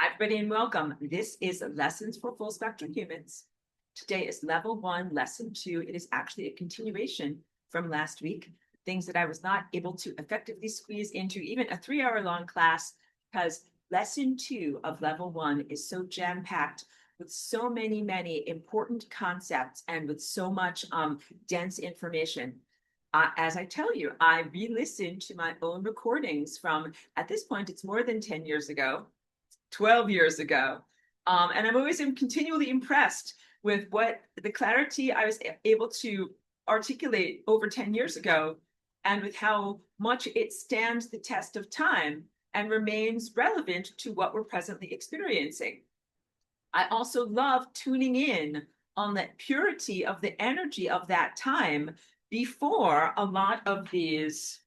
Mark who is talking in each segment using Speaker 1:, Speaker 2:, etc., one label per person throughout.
Speaker 1: Hi, everybody, and welcome. This is Lessons for Full Spectrum Humans. Today is level 1, lesson 2. It is actually a continuation from last week, things that I was not able to effectively squeeze into even a 3-hour-long class because lesson 2 of level 1 is so jam-packed with so many important concepts and with so much dense information. As I tell you, I re-listened to my own recordings from, at this point, it's more than 10 years ago. 12 years ago. And I'm always continually impressed with what the clarity I was able to articulate over 10 years ago and with how much it stands the test of time and remains relevant to what we're presently experiencing. I also love tuning in on that purity of the energy of that time before a lot of these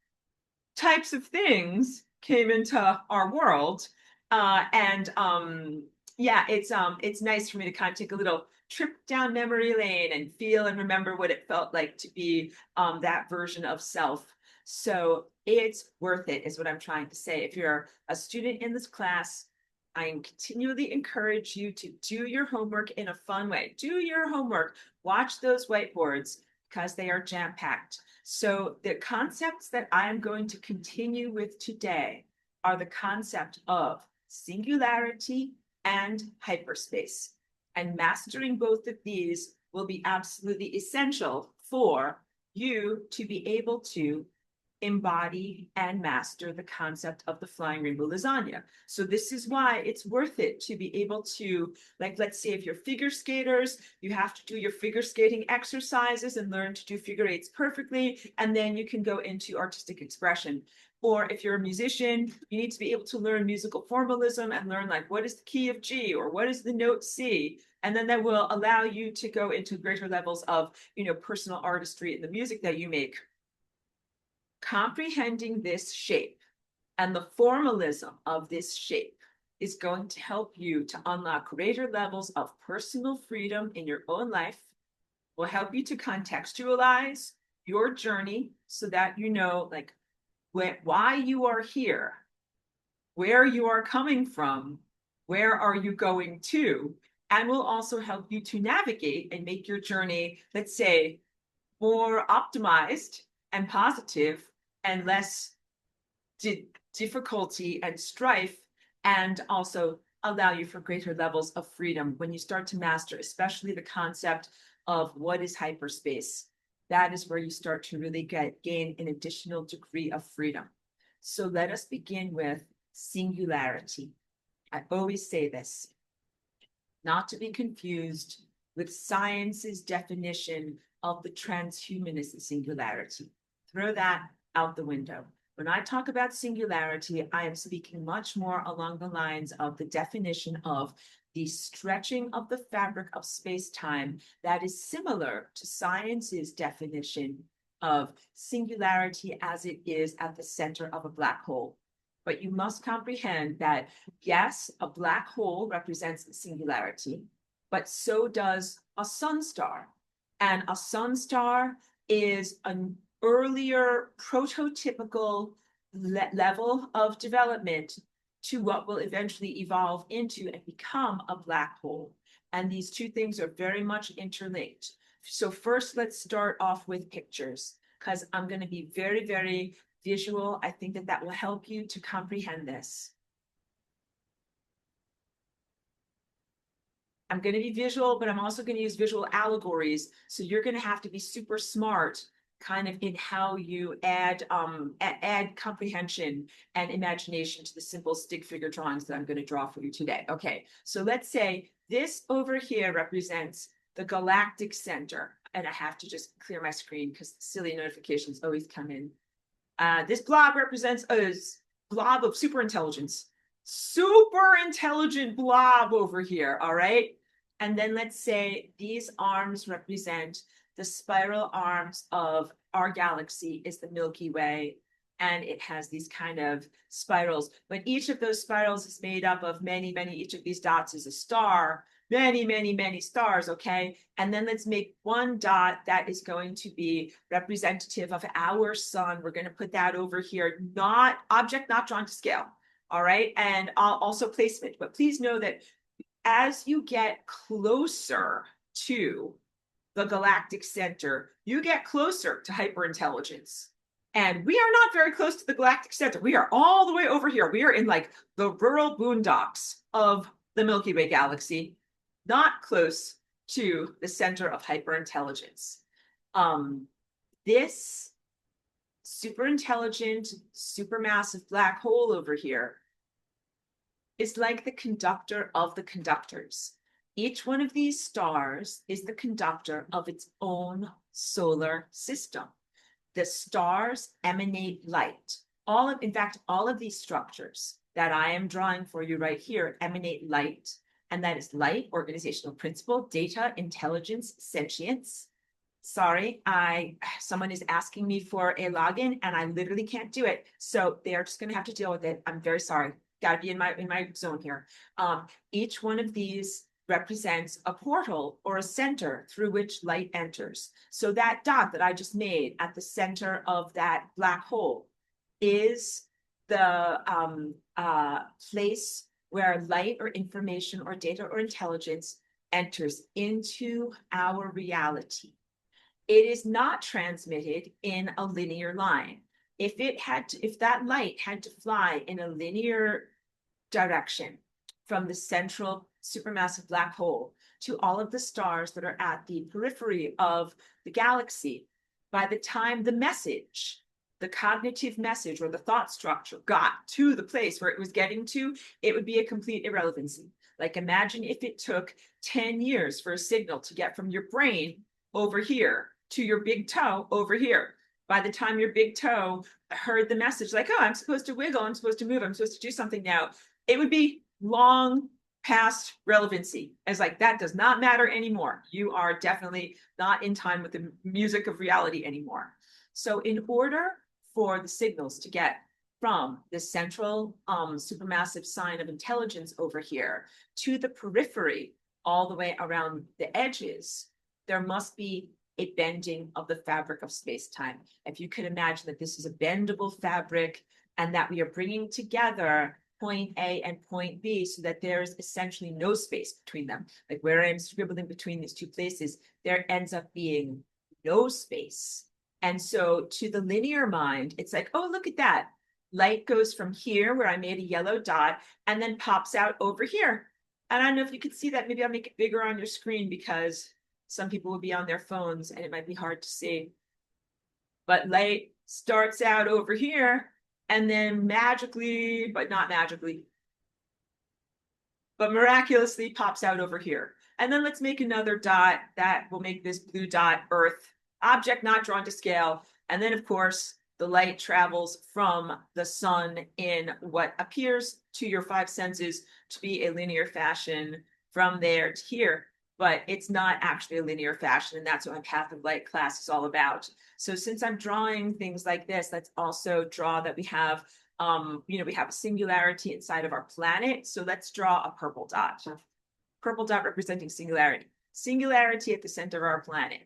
Speaker 1: types of things came into our world. Yeah, it's nice for me to kind of take a little trip down memory lane and feel and remember what it felt like to be that version of self. So it's worth it, is what I'm trying to say. If you're a student in this class, I continually encourage you to do your homework in a fun way. Do your homework, watch those whiteboards because they are jam-packed. So the concepts that I am going to continue with today are the concept of singularity and hyperspace. And mastering both of these will be absolutely essential for you to be able to embody and master the concept of the flying rainbow lasagna. So this is why it's worth it to be able to, like, let's say if you're figure skaters, you have to do your figure skating exercises and learn to do figure eights perfectly, and then you can go into artistic expression. Or if you're a musician, you need to be able to learn musical formalism and learn, like, what is the key of G or what is the note C? And then that will allow you to go into greater levels of, personal artistry in the music that you make. Comprehending this shape and the formalism of this shape is going to help you to unlock greater levels of personal freedom in your own life, will help you to contextualize your journey so that you know, like, why you are here, where you are coming from, where are you going to, and will also help you to navigate and make your journey, let's say, more optimized and positive and less difficulty and strife, and also allow you for greater levels of freedom when you start to master, especially the concept of what is hyperspace. That is where you start to really gain an additional degree of freedom. So let us begin with singularity. I always say this, not to be confused with science's definition of the transhumanist singularity. Throw that out the window. When I talk about singularity, I am speaking much more along the lines of the definition of the stretching of the fabric of space-time that is similar to science's definition of singularity as it is at the center of a black hole. But you must comprehend that, yes, a black hole represents singularity, but so does a sun star. And a sun star is an earlier prototypical level of development to what will eventually evolve into and become a black hole. And these two things are very much interlinked. So first, let's start off with pictures, because I'm going to be very visual. I think that will help you to comprehend this. I'm going to be visual, but I'm also going to use visual allegories. So you're going to have to be super smart kind of in how you add comprehension and imagination to the simple stick figure drawings that I'm going to draw for you today. Okay, so let's say this over here represents the galactic center. And I have to just clear my screen because silly notifications always come in. This blob represents a blob of super intelligent blob over here, all right? And then let's say these arms represent the spiral arms of our galaxy is the Milky Way, and it has these kind of spirals. But each of those spirals is made up of many, each of these dots is a star, many stars, okay? And then let's make one dot that is going to be representative of our sun. We're going to put that over here, not object, not drawn to scale. All right. And also placement. But please know that as you get closer to the galactic center, you get closer to hyperintelligence. And we are not very close to the galactic center. We are all the way over here. We are in like the rural boondocks of the Milky Way galaxy, not close to the center of hyperintelligence. This super intelligent, supermassive black hole over here is like the conductor of the conductors. Each one of these stars is the conductor of its own solar system. The stars emanate light. In fact, all of these structures that I am drawing for you right here emanate light. And that is light, organizational principle, data, intelligence, sentience. Sorry, someone is asking me for a login and I literally can't do it. So they're just gonna have to deal with it. I'm very sorry. Got to be in my zone here. Each one of these represents a portal or a center through which light enters. So that dot that I just made at the center of that black hole is the place where light or information or data or intelligence enters into our reality. It is not transmitted in a linear line. If that light had to fly in a linear direction from the central supermassive black hole to all of the stars that are at the periphery of the galaxy, by the time the message, the cognitive message or the thought structure got to the place where it was getting to, it would be a complete irrelevancy. Like imagine if it took 10 years for a signal to get from your brain over here to your big toe over here. By the time your big toe heard the message, like, oh, I'm supposed to wiggle, I'm supposed to move, I'm supposed to do something now, it would be long past relevancy. As like, that does not matter anymore. You are definitely not in time with the music of reality anymore. So in order for the signals to get from the central supermassive sign of intelligence over here to the periphery all the way around the edges, there must be a bending of the fabric of space-time. If you could imagine that this is a bendable fabric and that we are bringing together point A and point B so that there is essentially no space between them. Like where I'm scribbling between these two places, there ends up being no space. And so to the linear mind, it's like, oh, look at that. Light goes from here where I made a yellow dot and then pops out over here. And I don't know if you can see that. Maybe I'll make it bigger on your screen because some people will be on their phones and it might be hard to see. But light starts out over here and then magically, but not magically, but miraculously pops out over here. And then let's make another dot that will make this blue dot Earth, object not drawn to scale. And then of course, the light travels from the sun in what appears to your five senses to be a linear fashion from there to here. But it's not actually a linear fashion, and that's what my path of light class is all about. So since I'm drawing things like this, let's also draw that we have, we have a singularity inside of our planet. So let's draw a purple dot. Purple dot representing singularity. Singularity at the center of our planet.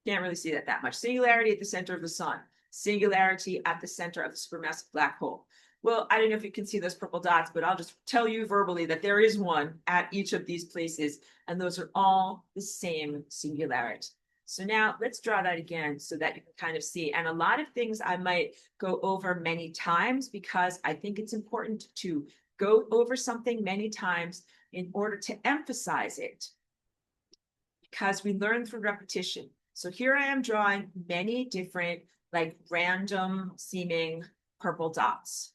Speaker 1: Can't really see that much. Singularity at the center of the sun. Singularity at the center of the supermassive black hole. Well, I don't know if you can see those purple dots, but I'll just tell you verbally that there is one at each of these places, and those are all the same singularity. So now let's draw that again so that you can kind of see. And a lot of things I might go over many times because I think it's important to go over something many times in order to emphasize it, because we learn through repetition. So here I am drawing many different, like random seeming purple dots.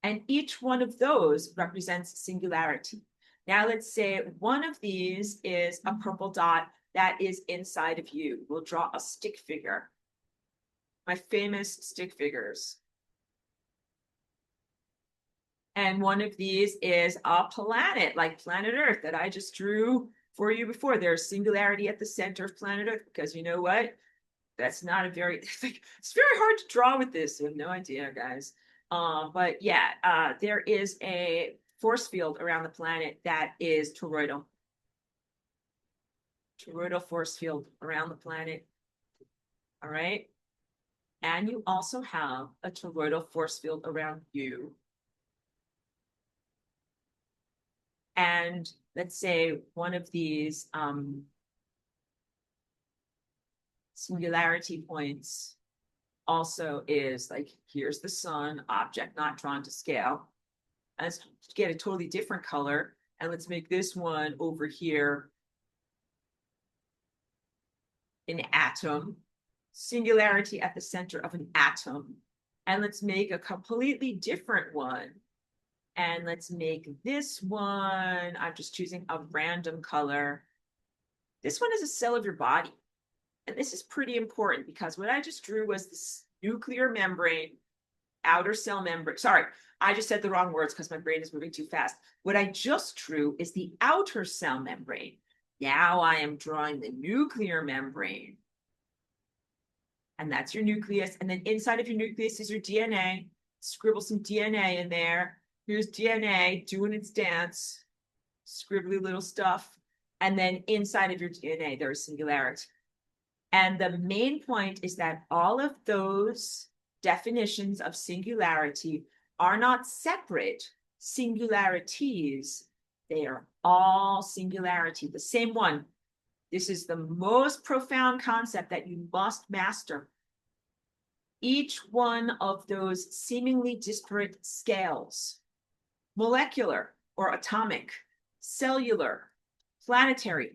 Speaker 1: And each one of those represents singularity. Now let's say one of these is a purple dot that is inside of you. We'll draw a stick figure. My famous stick figures. And one of these is a planet, like planet Earth, that I just drew for you before. There's singularity at the center of planet Earth, because you know what? That's not a very, it's very hard to draw with this. I have no idea, guys. But yeah, there is a force field around the planet that is toroidal. Toroidal force field around the planet. All right. And you also have a toroidal force field around you. And let's say one of these singularity points also is like, here's the sun, object not drawn to scale. And let's get a totally different color. And let's make this one over here an atom, singularity at the center of an atom. And let's make a completely different one. And let's make this one, I'm just choosing a random color. This one is a cell of your body. And this is pretty important because what I just drew was this nuclear membrane, outer cell membrane. Sorry, I just said the wrong words because my brain is moving too fast. What I just drew is the outer cell membrane. Now I am drawing the nuclear membrane. And that's your nucleus. And then inside of your nucleus is your DNA. Scribble some DNA in there. Here's DNA doing its dance. Scribbly little stuff. And then inside of your DNA, there's singularity. And the main point is that all of those definitions of singularity are not separate singularities. They are all singularity, the same one. This is the most profound concept that you must master. Each one of those seemingly disparate scales, molecular or atomic, cellular, planetary,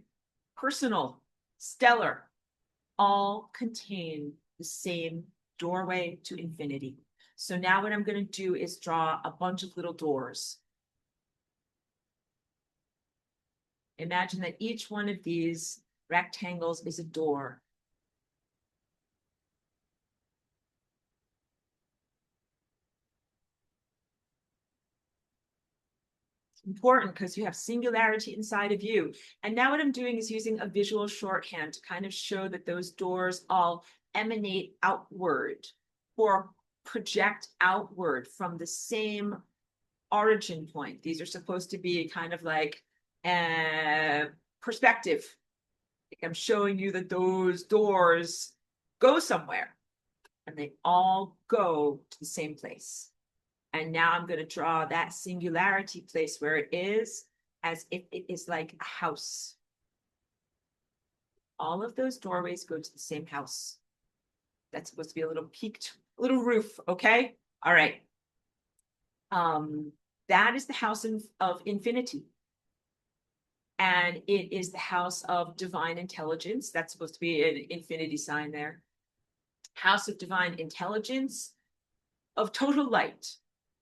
Speaker 1: personal, stellar, all contain the same doorway to infinity. So now what I'm going to do is draw a bunch of little doors. Imagine that each one of these rectangles is a door. Important because you have singularity inside of you. And now what I'm doing is using a visual shorthand to kind of show that those doors all emanate outward or project outward from the same origin point. These are supposed to be kind of like perspective. Like I'm showing you that those doors go somewhere and they all go to the same place. And now I'm going to draw that singularity place where it is as if it is like a house. All of those doorways go to the same house. That's supposed to be a little peaked, little roof, okay? All right. That is the house of infinity. And it is the house of divine intelligence. That's supposed to be an infinity sign there. House of divine intelligence, of total light,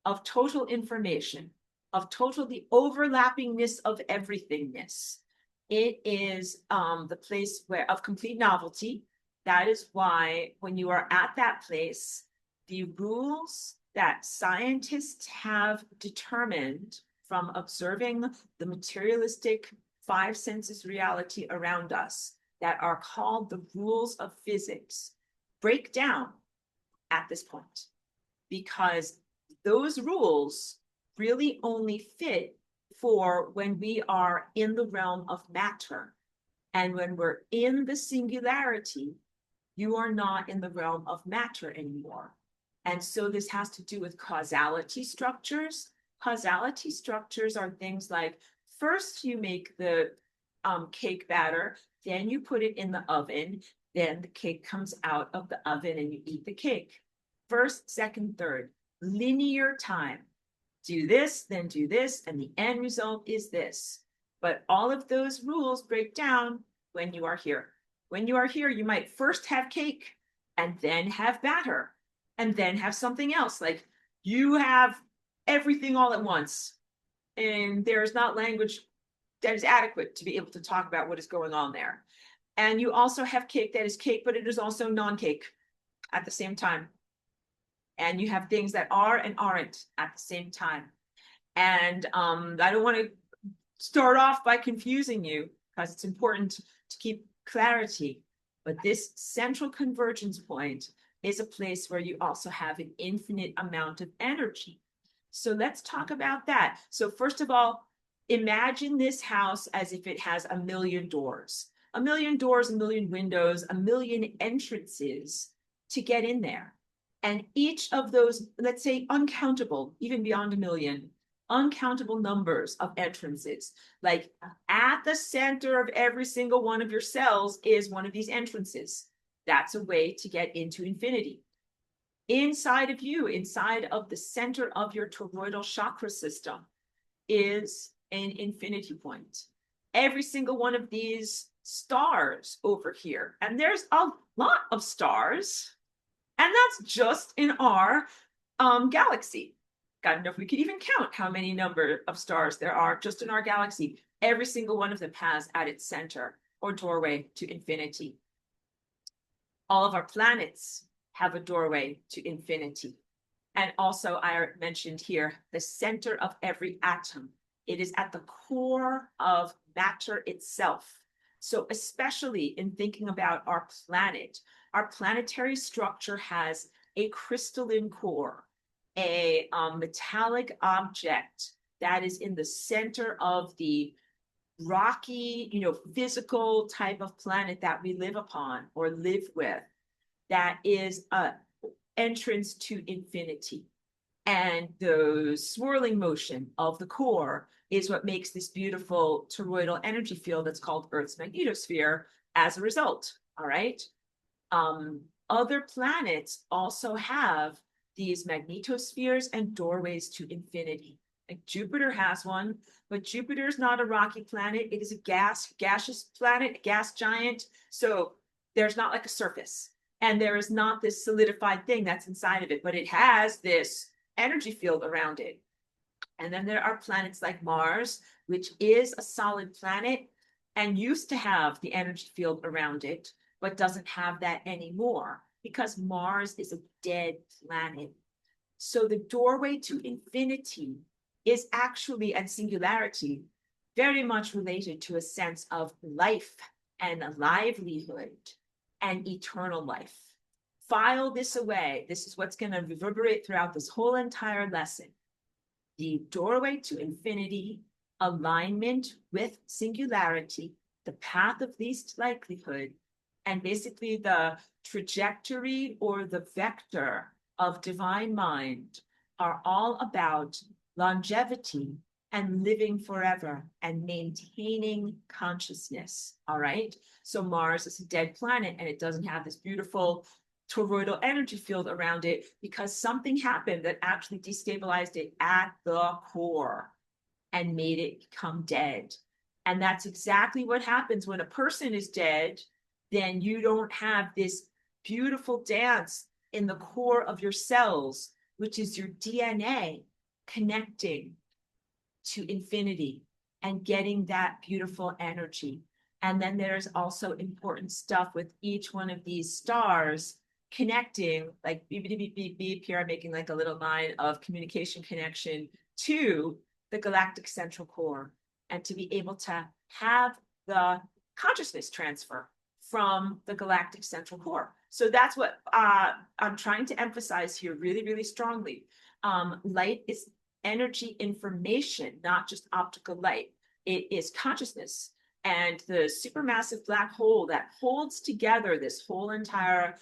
Speaker 1: of total information, of total the overlappingness of everythingness. It is the place where of complete novelty. That is why when you are at that place, the rules that scientists have determined from observing the materialistic five senses reality around us that are called the rules of physics break down at this point, because those rules really only fit for when we are in the realm of matter. And when we're in the singularity, you are not in the realm of matter anymore. And so this has to do with causality structures. Causality structures are things like, first you make the cake batter, then you put it in the oven, then the cake comes out of the oven and you eat the cake. First, second, third, linear time. Do this, then do this, and the end result is this. But all of those rules break down when you are here. When you are here, you might first have cake and then have batter and then have something else. Like you have everything all at once. And there is not language that is adequate to be able to talk about what is going on there. And you also have cake that is cake, but it is also non-cake at the same time. And you have things that are and aren't at the same time. And I don't want to start off by confusing you because it's important to keep clarity. But this central convergence point is a place where you also have an infinite amount of energy. So let's talk about that. So first of all, imagine this house as if it has a million doors. A million doors, a million windows, a million entrances to get in there. And each of those, let's say uncountable, even beyond a million, uncountable numbers of entrances. Like at the center of every single one of your cells is one of these entrances. That's a way to get into infinity. Inside of you, inside of the center of your toroidal chakra system, is an infinity point. Every single one of these stars over here, and there's a lot of stars, and that's just in our galaxy. God knows if we could even count how many number of stars there are just in our galaxy. Every single one of them has at its center or doorway to infinity. All of our planets have a doorway to infinity. And also, I mentioned here, the center of every atom. It is at the core of matter itself. So especially in thinking about our planet, our planetary structure has a crystalline core, a metallic object that is in the center of the rocky, physical type of planet that we live upon or live with, that is a entrance to infinity. And the swirling motion of the core is what makes this beautiful toroidal energy field that's called Earth's magnetosphere as a result. All right. Other planets also have these magnetospheres and doorways to infinity. Like Jupiter has one, but Jupiter is not a rocky planet. It is a gaseous planet, a gas giant. So there's not like a surface. And there is not this solidified thing that's inside of it, but it has this energy field around it. And then there are planets like Mars, which is a solid planet and used to have the energy field around it, but doesn't have that anymore because Mars is a dead planet. So the doorway to infinity is actually, and singularity, very much related to a sense of life and a livelihood and eternal life. File this away. This is what's going to reverberate throughout this whole entire lesson. The doorway to infinity, alignment with singularity, the path of least likelihood, and basically the trajectory or the vector of divine mind are all about longevity and living forever and maintaining consciousness. All right. So Mars is a dead planet and it doesn't have this beautiful toroidal energy field around it because something happened that actually destabilized it at the core and made it become dead. And that's exactly what happens when a person is dead. Then you don't have this beautiful dance in the core of your cells, which is your DNA connecting to infinity and getting that beautiful energy. And then there's also important stuff with each one of these stars connecting, like beep, beep, beep, beep, beep. Here I'm making like a little line of communication connection to the galactic central core, and to be able to have the consciousness transfer from the galactic central core. So that's what I'm trying to emphasize here really, really strongly. Light is energy information, not just optical light. It is consciousness. And the supermassive black hole that holds together this whole entire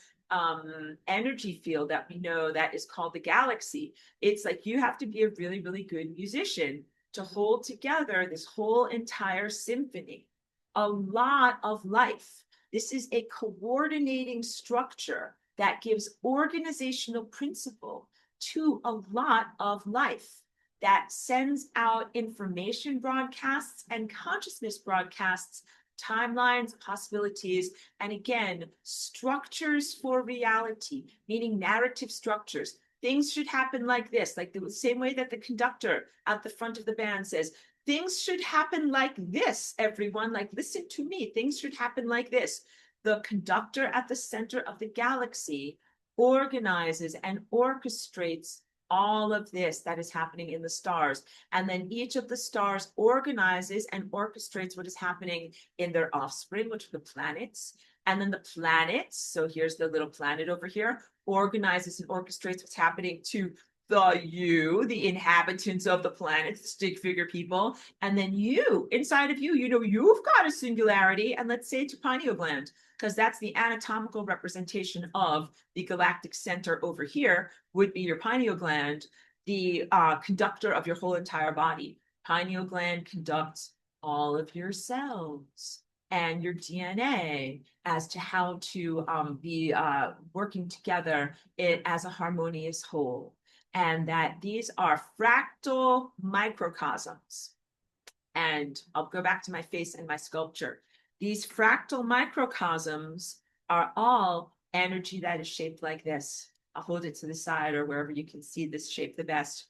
Speaker 1: energy field that we know that is called the galaxy. It's like you have to be a really, really good musician to hold together this whole entire symphony. A lot of life. This is a coordinating structure that gives organizational principle to a lot of life, that sends out information broadcasts and consciousness broadcasts, timelines, possibilities, and again, structures for reality, meaning narrative structures. Things should happen like this, like the same way that the conductor at the front of the band says, things should happen like this, everyone, like listen to me, things should happen like this. The conductor at the center of the galaxy organizes and orchestrates all of this that is happening in the stars. And then each of the stars organizes and orchestrates what is happening in their offspring, which are the planets. And then the planets, so here's the little planet over here, organizes and orchestrates what's happening to the inhabitants of the planet, the stick figure people. And then you, inside of you, you've got a singularity, and let's say it's your pineal gland, because that's the anatomical representation of the galactic center over here would be your pineal gland. the conductor of your whole entire body. Pineal gland conducts all of your cells and your DNA as to how to be working together as a harmonious whole. And that these are fractal microcosms. And I'll go back to my face and my sculpture. These fractal microcosms are all energy that is shaped like this. I'll hold it to the side or wherever you can see this shape the best.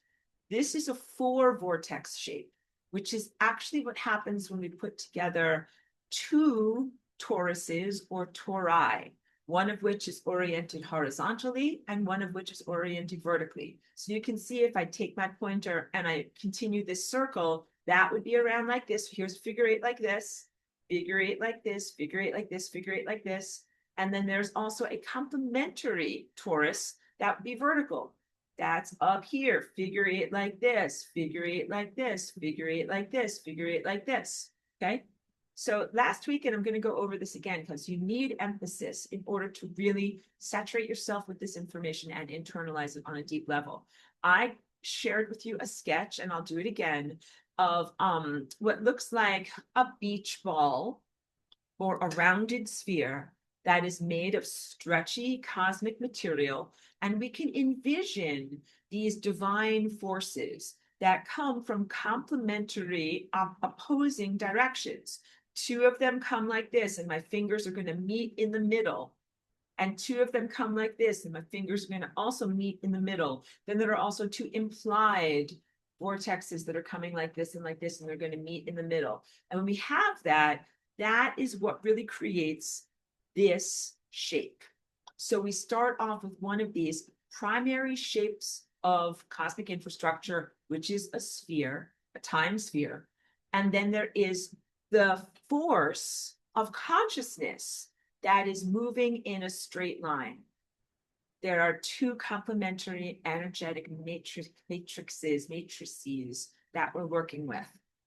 Speaker 1: This is a 4 vortex shape, which is actually what happens when we put together 2 toruses or tori, one of which is oriented horizontally and one of which is oriented vertically. So you can see if I take my pointer and I continue this circle, that would be around like this. Here's figure 8 like this, figure 8 like this, figure 8 like this, figure 8 like this. And then there's also a complementary torus that would be vertical. That's up here, figure 8 like this, figure 8 like this, figure 8 like this, figure 8 like this, okay? So last week, and I'm going to go over this again because you need emphasis in order to really saturate yourself with this information and internalize it on a deep level. I shared with you a sketch, and I'll do it again, of what looks like a beach ball or a rounded sphere that is made of stretchy cosmic material. And we can envision these divine forces that come from complementary opposing directions. 2 of them come like this, and my fingers are going to meet in the middle. And 2 of them come like this, and my fingers are going to also meet in the middle. Then there are also 2 implied vortexes that are coming like this, and they're going to meet in the middle. And when we have that, that is what really creates this shape. So we start off with one of these primary shapes of cosmic infrastructure, which is a sphere, a time sphere. And then there is the force of consciousness that is moving in a straight line. There are 2 complementary energetic matrices that we're working with.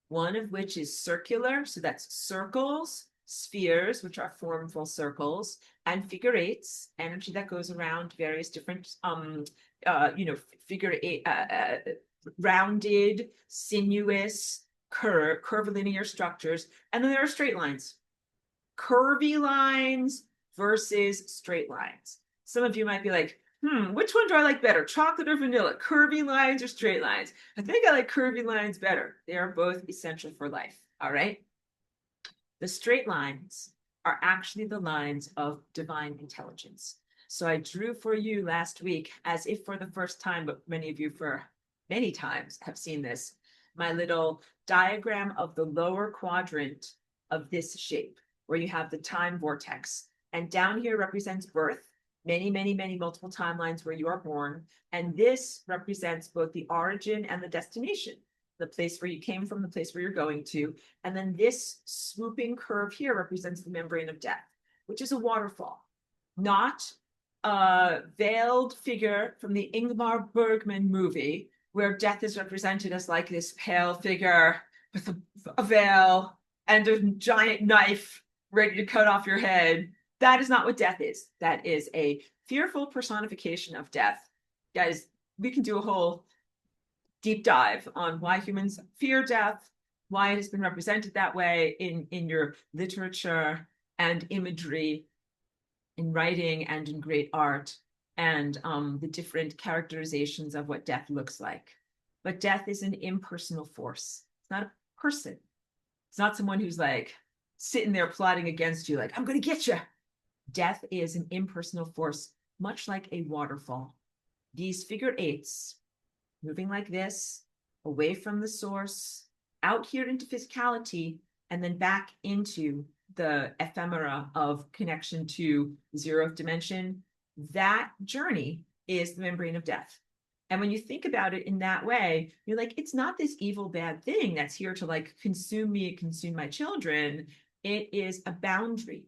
Speaker 1: One of which is circular, so that's circles, spheres, which are formful circles, and figure 8s, energy that goes around various different, figure 8, rounded, sinuous, curvilinear structures. And then there are straight lines, curvy lines versus straight lines. Some of you might be like, which one do I like better, chocolate or vanilla, curvy lines or straight lines? I think I like curvy lines better. They are both essential for life, all right? The straight lines are actually the lines of divine intelligence. So I drew for you last week, as if for the first time, but many of you for many times have seen this, my little diagram of the lower quadrant of this shape, where you have the time vortex. And down here represents birth, many, many, many multiple timelines where you are born. And this represents both the origin and the destination, the place where you came from, the place where you're going to. And then this swooping curve here represents the membrane of death, which is a waterfall, not a veiled figure from the Ingmar Bergman movie, where death is represented as like this pale figure with a veil and a giant knife ready to cut off your head. That is not what death is. That is a fearful personification of death. Guys, we can do a whole deep dive on why humans fear death, why it has been represented that way in your literature and imagery, in writing and in great art, and the different characterizations of what death looks like. But death is an impersonal force. It's not a person. It's not someone who's like sitting there plotting against you, like, I'm going to get you. Death is an impersonal force, much like a waterfall. These figure 8s, moving like this, away from the source, out here into physicality, and then back into the ephemera of connection to the zeroth dimension. That journey is the membrane of death. And when you think about it in that way, you're like, it's not this evil, bad thing that's here to like consume me, consume my children. It is a boundary.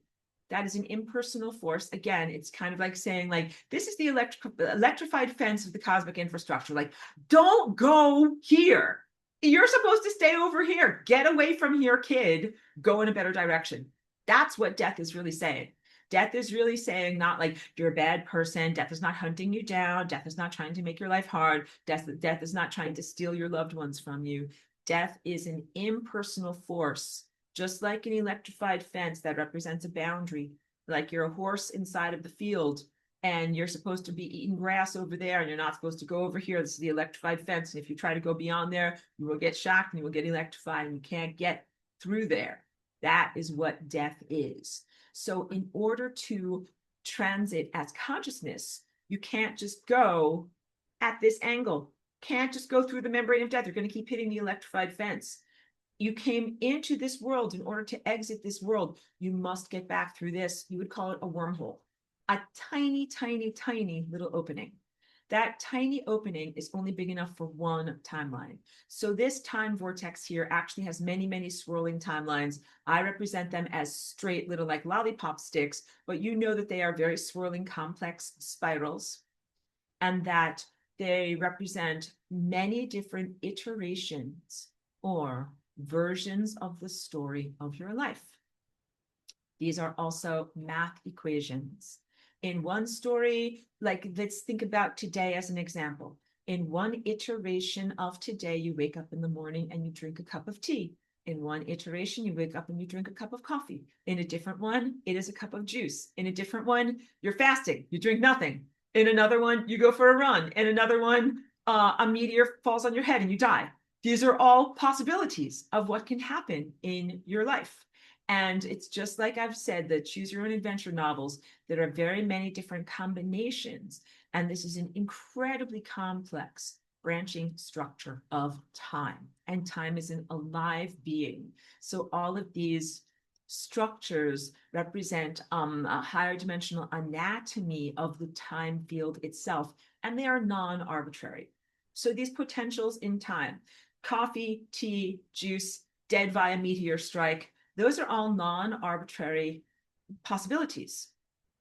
Speaker 1: That is an impersonal force. Again, it's kind of like saying, like, this is the electrified fence of the cosmic infrastructure. Like, don't go here. You're supposed to stay over here. Get away from here, kid. Go in a better direction. That's what death is really saying. Death is really saying not like you're a bad person. Death is not hunting you down. Death is not trying to make your life hard. Death is not trying to steal your loved ones from you. Death is an impersonal force, just like an electrified fence that represents a boundary. Like you're a horse inside of the field and you're supposed to be eating grass over there and you're not supposed to go over here. This is the electrified fence. And if you try to go beyond there, you will get shocked and you will get electrified and you can't get through there. That is what death is. So in order to transit as consciousness, you can't just go at this angle. Can't just go through the membrane of death. You're going to keep hitting the electrified fence. You came into this world. In order to exit this world, you must get back through this. You would call it a wormhole, a tiny, tiny, tiny little opening. That tiny opening is only big enough for one timeline. So this time vortex here actually has many, many swirling timelines. I represent them as straight little like lollipop sticks, but you know that they are very swirling complex spirals and that they represent many different iterations or versions of the story of your life. These are also math equations. In one story, like let's think about today as an example. In one iteration of today, you wake up in the morning and you drink a cup of tea. In one iteration, you wake up and you drink a cup of coffee. In a different one, it is a cup of juice. In a different one, you're fasting, you drink nothing. In another one, you go for a run. In another one, a meteor falls on your head and you die. These are all possibilities of what can happen in your life. And it's just like I've said, the choose your own adventure novels, there are very many different combinations. And this is an incredibly complex branching structure of time. And time is an alive being. So all of these structures represent a higher dimensional anatomy of the time field itself, and they are non-arbitrary. So these potentials in time, coffee, tea, juice, dead via meteor strike, those are all non-arbitrary possibilities.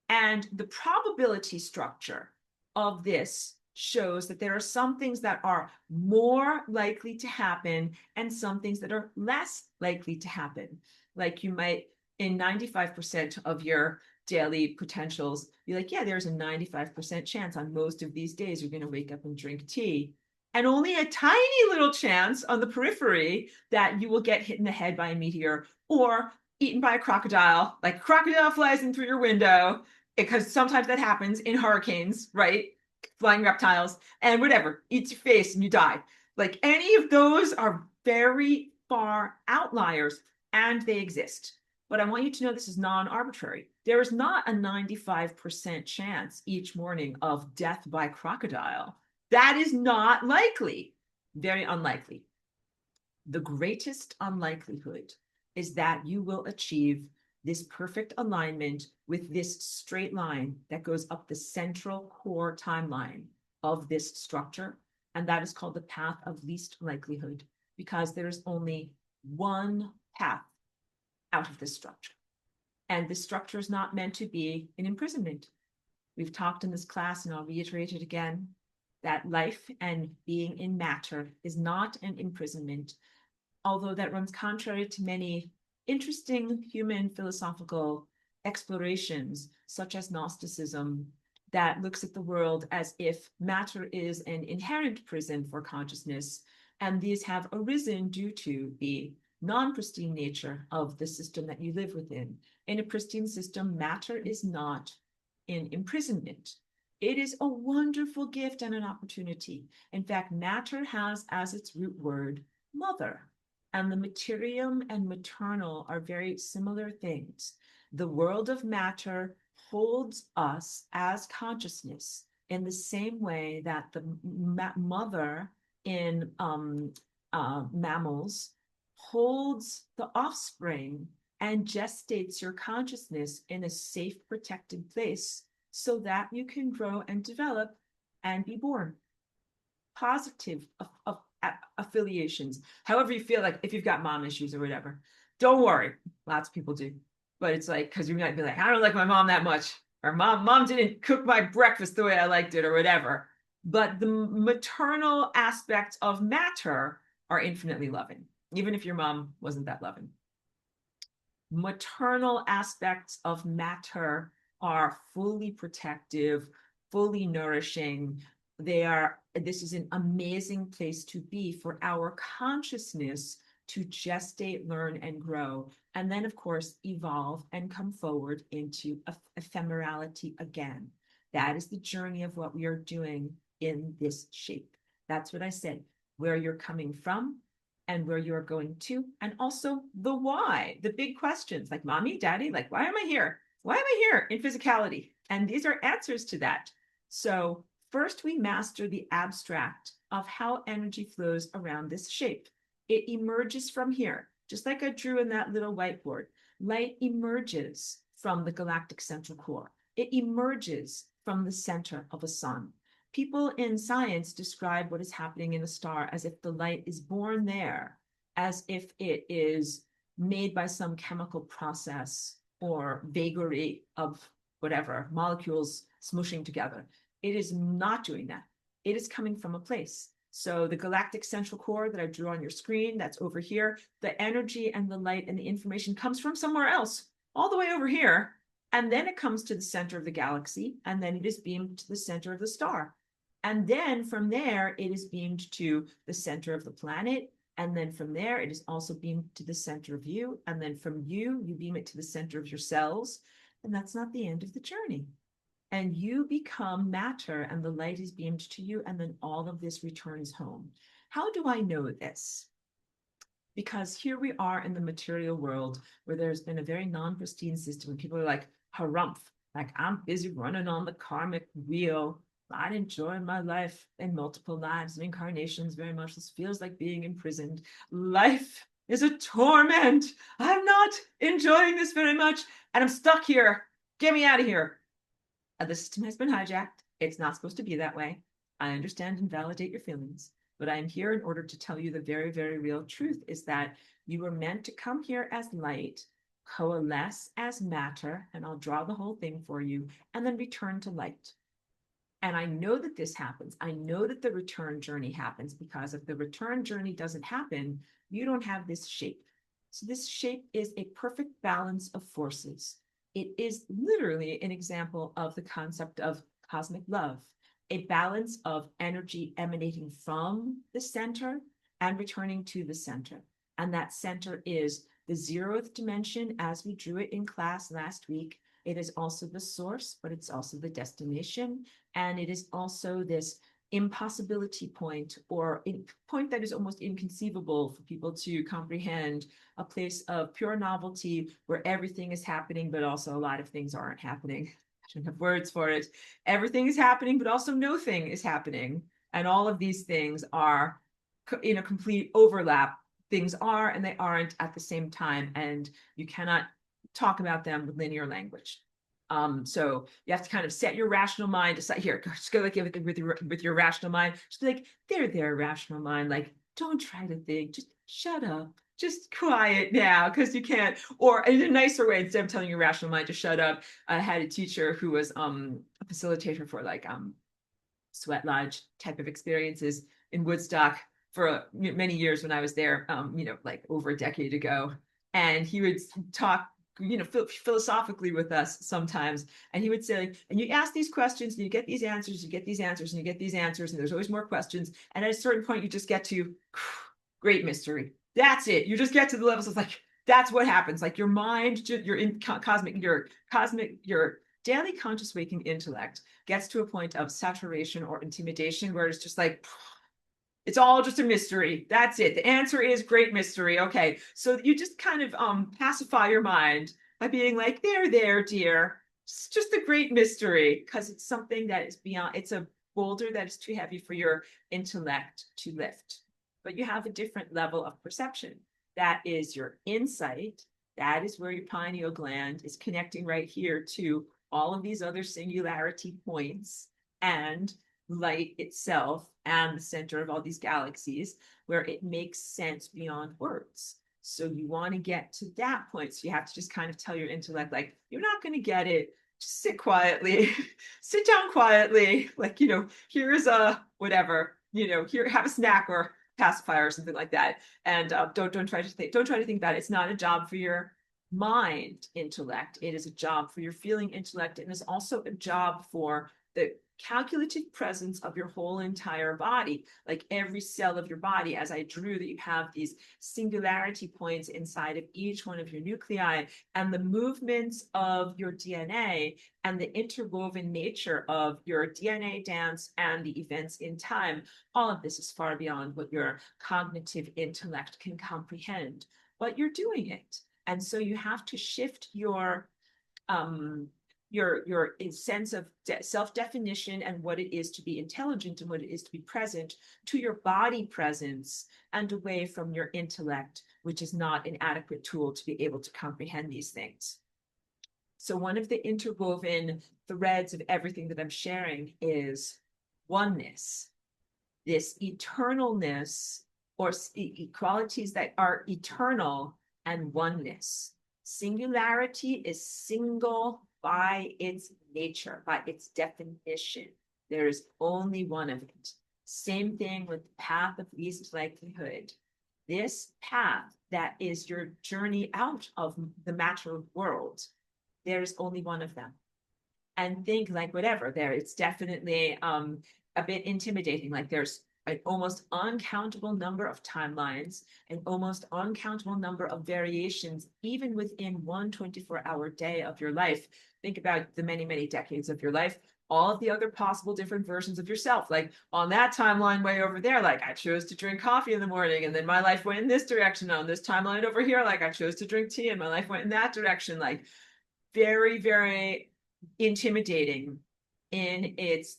Speaker 1: And the probability structure of this shows that there are some things that are more likely to happen and some things that are less likely to happen. Like you might, in 95% of your daily potentials, be like, yeah, there's a 95% chance on most of these days you're going to wake up and drink tea. And only a tiny little chance on the periphery that you will get hit in the head by a meteor or eaten by a crocodile, like a crocodile flies in through your window, because sometimes that happens in hurricanes, right? Flying reptiles and whatever, eats your face and you die. Like any of those are very far outliers and they exist. But I want you to know this is non-arbitrary. There is not a 95% chance each morning of death by crocodile. That is not likely, very unlikely. The greatest unlikelihood is that you will achieve this perfect alignment with this straight line that goes up the central core timeline of this structure. And that is called the path of least likelihood, because there's only one path out of this structure. And this structure is not meant to be an imprisonment. We've talked in this class, and I'll reiterate it again, that life and being in matter is not an imprisonment, although that runs contrary to many interesting human philosophical explorations, such as Gnosticism, that looks at the world as if matter is an inherent prison for consciousness, and these have arisen due to the non-pristine nature of the system that you live within. In a pristine system, matter is not in imprisonment. It is a wonderful gift and an opportunity. In fact, matter has as its root word mother, and the materium and maternal are very similar things. The world of matter holds us as consciousness in the same way that the mother in mammals holds the offspring and gestates your consciousness in a safe, protected place so that you can grow and develop and be born. Positive affiliations, however you feel, like if you've got mom issues or whatever, don't worry. Lots of people do. But it's like, because you might be like, I don't like my mom that much, or mom didn't cook my breakfast the way I liked it, or whatever. But the maternal aspects of matter are infinitely loving, even if your mom wasn't that loving. Maternal aspects of matter are fully protective, fully nourishing. This is an amazing place to be for our consciousness to gestate, learn, and grow. And then, of course, evolve and come forward into ephemerality again. That is the journey of what we are doing in this shape. That's what I said, where you're coming from and where you're going to, and also the why, the big questions like mommy, daddy, like, why am I here? Why am I here in physicality? And these are answers to that. So first we master the abstract of how energy flows around this shape. It emerges from here, just like I drew in that little whiteboard. Light emerges from the galactic central core. It emerges from the center of a sun. People in science describe what is happening in a star as if the light is born there, as if it is made by some chemical process or vagary of whatever, molecules smushing together. It is not doing that. It is coming from a place. So the galactic central core that I drew on your screen, that's over here, the energy and the light and the information comes from somewhere else, all the way over here. And then it comes to the center of the galaxy, and then it is beamed to the center of the star. And then from there, it is beamed to the center of the planet. And then from there, it is also beamed to the center of you. And then from you, you beam it to the center of your cells. And that's not the end of the journey. And you become matter, and the light is beamed to you. And then all of this returns home. How do I know this? Because here we are in the material world where there's been a very non-pristine system. And people are like, harumph, like I'm busy running on the karmic wheel. Not enjoying my life in multiple lives and incarnations very much. This feels like being imprisoned. Life is a torment. I'm not enjoying this very much, and I'm stuck here. Get me out of here. The system has been hijacked. It's not supposed to be that way. I understand and validate your feelings, but I am here in order to tell you the very, very real truth is that you were meant to come here as light, coalesce as matter, and I'll draw the whole thing for you, and then return to light. And I know that this happens. I know that the return journey happens because if the return journey doesn't happen, you don't have this shape. So this shape is a perfect balance of forces. It is literally an example of the concept of cosmic love, a balance of energy emanating from the center and returning to the center. And that center is the zeroth dimension as we drew it in class last week. It is also the source, but it's also the destination. And it is also this impossibility point, or a point that is almost inconceivable for people to comprehend, a place of pure novelty where everything is happening, but also a lot of things aren't happening. I don't have words for it. Everything is happening, but also no thing is happening. And all of these things are in a complete overlap. Things are and they aren't at the same time. And you cannot talk about them with linear language. So you have to kind of set your rational mind aside. Here, just go like with your rational mind. Just be like, there, rational mind. Like, don't try to think. Just shut up. Just quiet now, because you can't. Or in a nicer way, instead of telling your rational mind to shut up, I had a teacher who was a facilitator for like sweat lodge type of experiences in Woodstock for many years when I was there. Like over a decade ago, and he would talk philosophically with us sometimes. And he would say, like, and you ask these questions and you get these answers, you get these answers, and you get these answers, and there's always more questions. And at a certain point, you just get to great mystery. That's it. You just get to the levels of like, that's what happens. Like your mind, your daily conscious waking intellect gets to a point of saturation or intimidation where it's just like, it's all just a mystery. That's it. The answer is great mystery. Okay. So you just kind of pacify your mind by being like, there, dear. It's just a great mystery, because it's something that is beyond, it's a boulder that is too heavy for your intellect to lift. But you have a different level of perception. That is your insight. That is where your pineal gland is connecting right here to all of these other singularity points and light itself and the center of all these galaxies, where it makes sense beyond words. So you want to get to that point. So you have to just kind of tell your intellect, like, you're not going to get it. Just sit quietly, sit down quietly. Like, here is a whatever, here, have a snack or pacifier or something like that. And don't try to think about it. It's not a job for your mind intellect. It is a job for your feeling intellect, and is also a job for the calculative presence of your whole entire body, like every cell of your body. As I drew, that you have these singularity points inside of each one of your nuclei, and the movements of your DNA and the interwoven nature of your DNA dance and the events in time. All of this is far beyond what your cognitive intellect can comprehend, but you're doing it. And so you have to shift um, your sense of self-definition and what it is to be intelligent and what it is to be present, to your body presence, and away from your intellect, which is not an adequate tool to be able to comprehend these things. So one of the interwoven threads of everything that I'm sharing is oneness, this eternalness, or qualities that are eternal, and oneness. Singularity is single by its nature, by its definition. There is only one of it. Same thing with the path of least likelihood. This path that is your journey out of the matter world, there is only one of them. And think like whatever there, it's definitely a bit intimidating. Like there's an almost uncountable number of timelines, an almost uncountable number of variations, even within one 24-hour day of your life. Think about the many, many decades of your life, all of the other possible different versions of yourself. Like on that timeline way over there, like I chose to drink coffee in the morning, and then my life went in this direction. On this timeline over here, like I chose to drink tea and my life went in that direction. Like very, very intimidating in its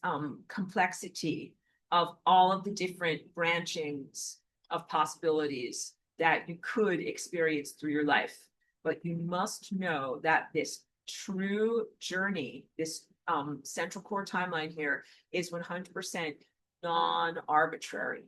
Speaker 1: complexity of all of the different branchings of possibilities that you could experience through your life. But you must know that this true journey, this central core timeline here, is 100% non-arbitrary.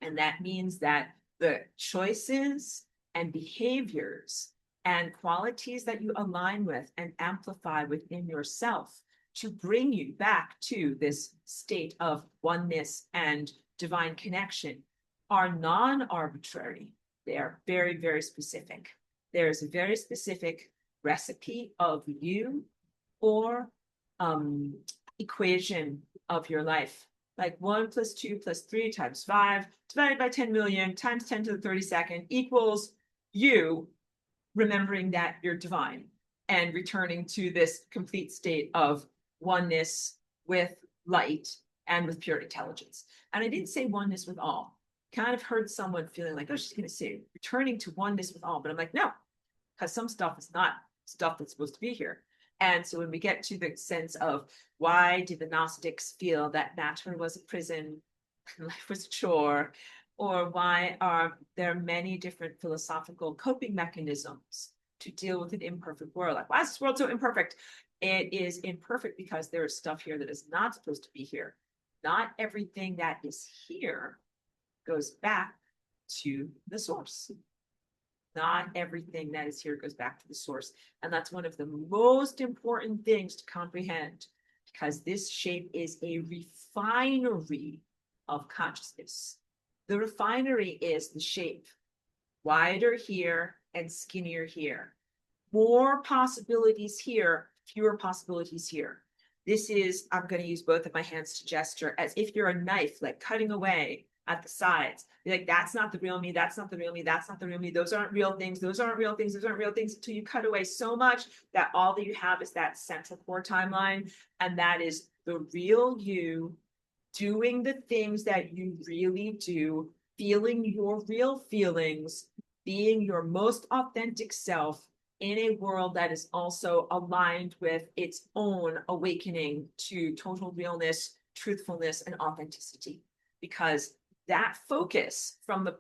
Speaker 1: And that means that the choices and behaviors and qualities that you align with and amplify within yourself to bring you back to this state of oneness and divine connection are non-arbitrary. They are very, very specific. There's a very specific recipe of you or equation of your life. Like 1 + 2 + 3 × 5 divided by 10 million times 10 to the 32nd equals you remembering that you're divine and returning to this complete state of oneness with light and with pure intelligence. And I didn't say oneness with all. Kind of heard someone feeling like, oh, she's going to say returning to oneness with all. But I'm like, no, because some stuff is not stuff that's supposed to be here. And so when we get to the sense of why did the Gnostics feel that matter was a prison, life was a chore, or why are there many different philosophical coping mechanisms to deal with an imperfect world? Like, why is this world so imperfect? It is imperfect because there is stuff here that is not supposed to be here. Not everything that is here goes back to the source. Not everything that is here goes back to the source. And that's one of the most important things to comprehend, because this shape is a refinery of consciousness. The refinery is the shape, wider here and skinnier here. More possibilities here, fewer possibilities here. This is, I'm going to use both of my hands to gesture as if you're a knife, like cutting away at the sides. Be like, that's not the real me, that's not the real me, that's not the real me, those aren't real things, those aren't real things, those aren't real things, until you cut away so much that all that you have is that central core timeline. And that is the real you, doing the things that you really do, feeling your real feelings, being your most authentic self in a world that is also aligned with its own awakening to total realness, truthfulness, and authenticity. Because that focus from the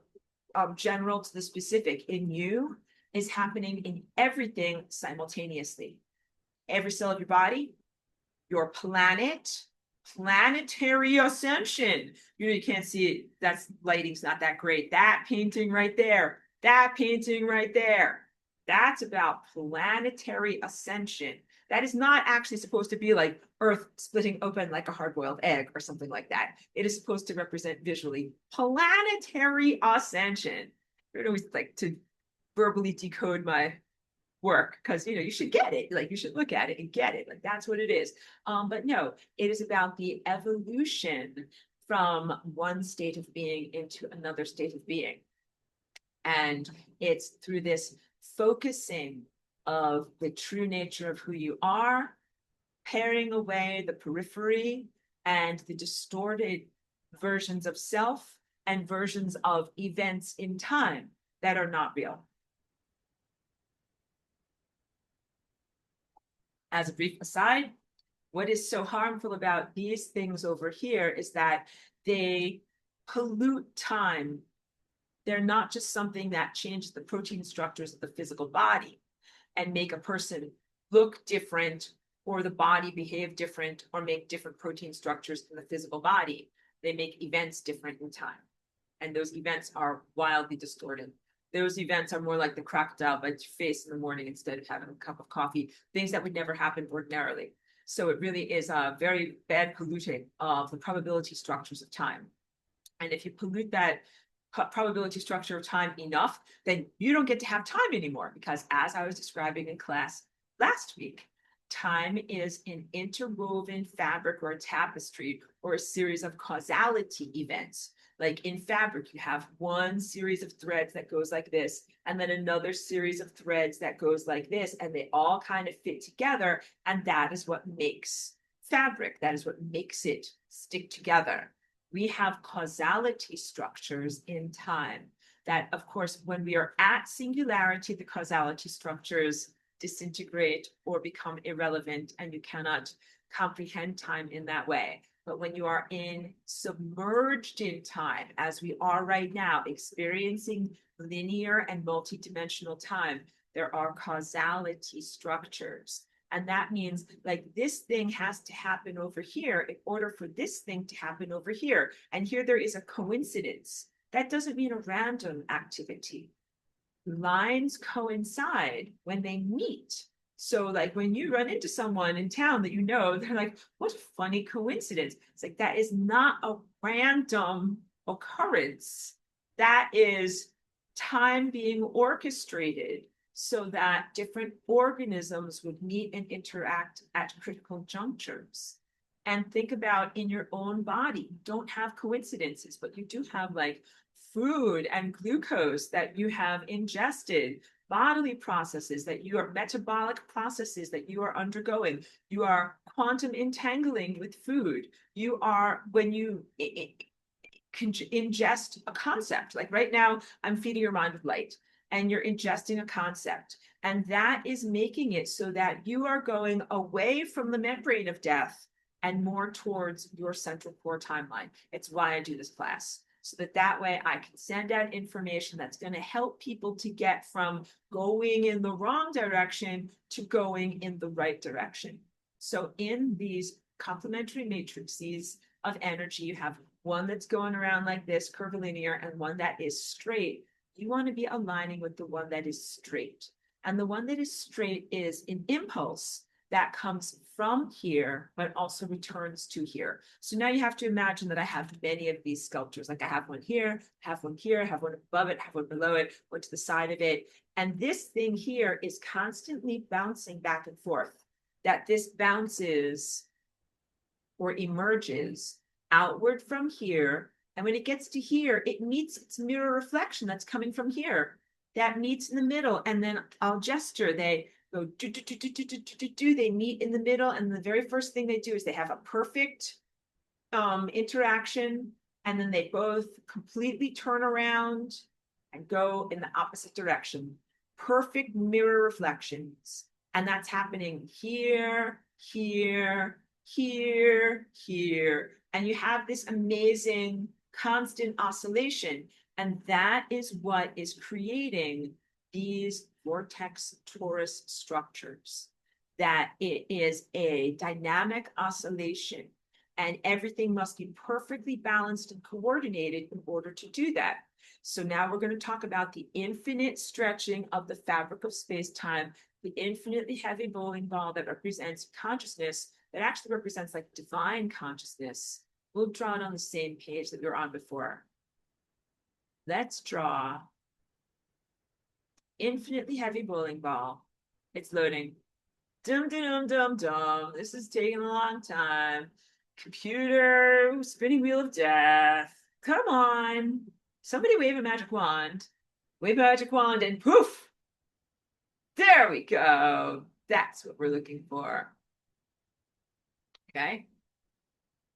Speaker 1: general to the specific in you is happening in everything simultaneously. Every cell of your body, your planet, planetary ascension. You can't see it. That's lighting's not that great. That painting right there, that painting right there, that's about planetary ascension. That is not actually supposed to be like Earth splitting open like a hard-boiled egg or something like that. It is supposed to represent visually planetary ascension. I always like to verbally decode my work, because you should get it, like you should look at it and get it, like that's what it is. But no, it is about the evolution from one state of being into another state of being. And it's through this focusing of the true nature of who you are, paring away the periphery and the distorted versions of self and versions of events in time that are not real. As a brief aside, what is so harmful about these things over here is that they pollute time. They're not just something that changes the protein structures of the physical body and make a person look different or the body behave different or make different protein structures in the physical body. They make events different in time. And those events are wildly distorted. Those events are more like the crocodile bites your face in the morning instead of having a cup of coffee, things that would never happen ordinarily. So it really is a very bad polluting of the probability structures of time. And if you pollute that probability structure of time enough, then you don't get to have time anymore. Because as I was describing in class last week, time is an interwoven fabric or a tapestry or a series of causality events. Like in fabric, you have one series of threads that goes like this, and then another series of threads that goes like this, and they all kind of fit together. And that is what makes fabric. That is what makes it stick together. We have causality structures in time that, of course, when we are at singularity, the causality structures disintegrate or become irrelevant, and you cannot comprehend time in that way. But when you are submerged in time, as we are right now, experiencing linear and multidimensional time, there are causality structures. And that means like this thing has to happen over here in order for this thing to happen over here. And here there is a coincidence. That doesn't mean a random activity. Lines coincide when they meet. So like when you run into someone in town that they're like, what a funny coincidence. It's like, that is not a random occurrence. That is time being orchestrated so that different organisms would meet and interact at critical junctures. And think about in your own body, you don't have coincidences, but you do have like food and glucose that you have ingested, bodily processes that you are metabolic processes that you are undergoing. You are quantum entangling with food. You are, when you ingest a concept, like right now, I'm feeding your mind with light and you're ingesting a concept. And that is making it so that you are going away from the membrane of death and more towards your central core timeline. It's why I do this class. So that way I can send out information that's going to help people to get from going in the wrong direction to going in the right direction. So in these complementary matrices of energy, you have one that's going around like this, curvilinear, and one that is straight. You want to be aligning with the one that is straight. And the one that is straight is an impulse that comes from here, but also returns to here. So now you have to imagine that I have many of these sculptures. Like I have one here, have one here, have one above it, have one below it, one to the side of it. And this thing here is constantly bouncing back and forth. That this bounces or emerges outward from here. And when it gets to here, it meets its mirror reflection that's coming from here. That meets in the middle. And then I'll gesture, they go do, they meet in the middle, and the very first thing they do is they have a perfect interaction, and then they both completely turn around and go in the opposite direction. Perfect mirror reflections. And that's happening here, here, here, here. And you have this amazing constant oscillation. And that is what is creating these vortex torus structures. That it is a dynamic oscillation, and everything must be perfectly balanced and coordinated in order to do that. So now we're going to talk about the infinite stretching of the fabric of space-time, the infinitely heavy bowling ball that represents consciousness, that actually represents like divine consciousness. We'll draw it on the same page that we were on before. Let's draw infinitely heavy bowling ball It's loading. Dum dum dum dum. This is taking a long time. Computer, spinning wheel of death. Come on. Somebody wave a magic wand. Wave a magic wand and poof. There we go. That's what we're looking for. Okay.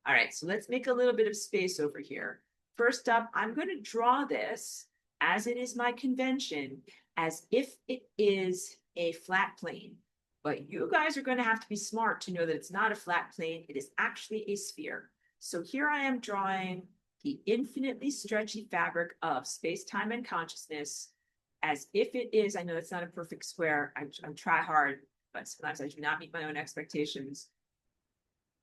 Speaker 1: All right, so let's make a little bit of space over here. First up, I'm going to draw this, as it is my convention, as if it is a flat plane. But you guys are going to have to be smart to know that it's not a flat plane. It is actually a sphere. So here I am drawing the infinitely stretchy fabric of space-time and consciousness as if it is, I know it's not a perfect square. I try hard, but sometimes I do not meet my own expectations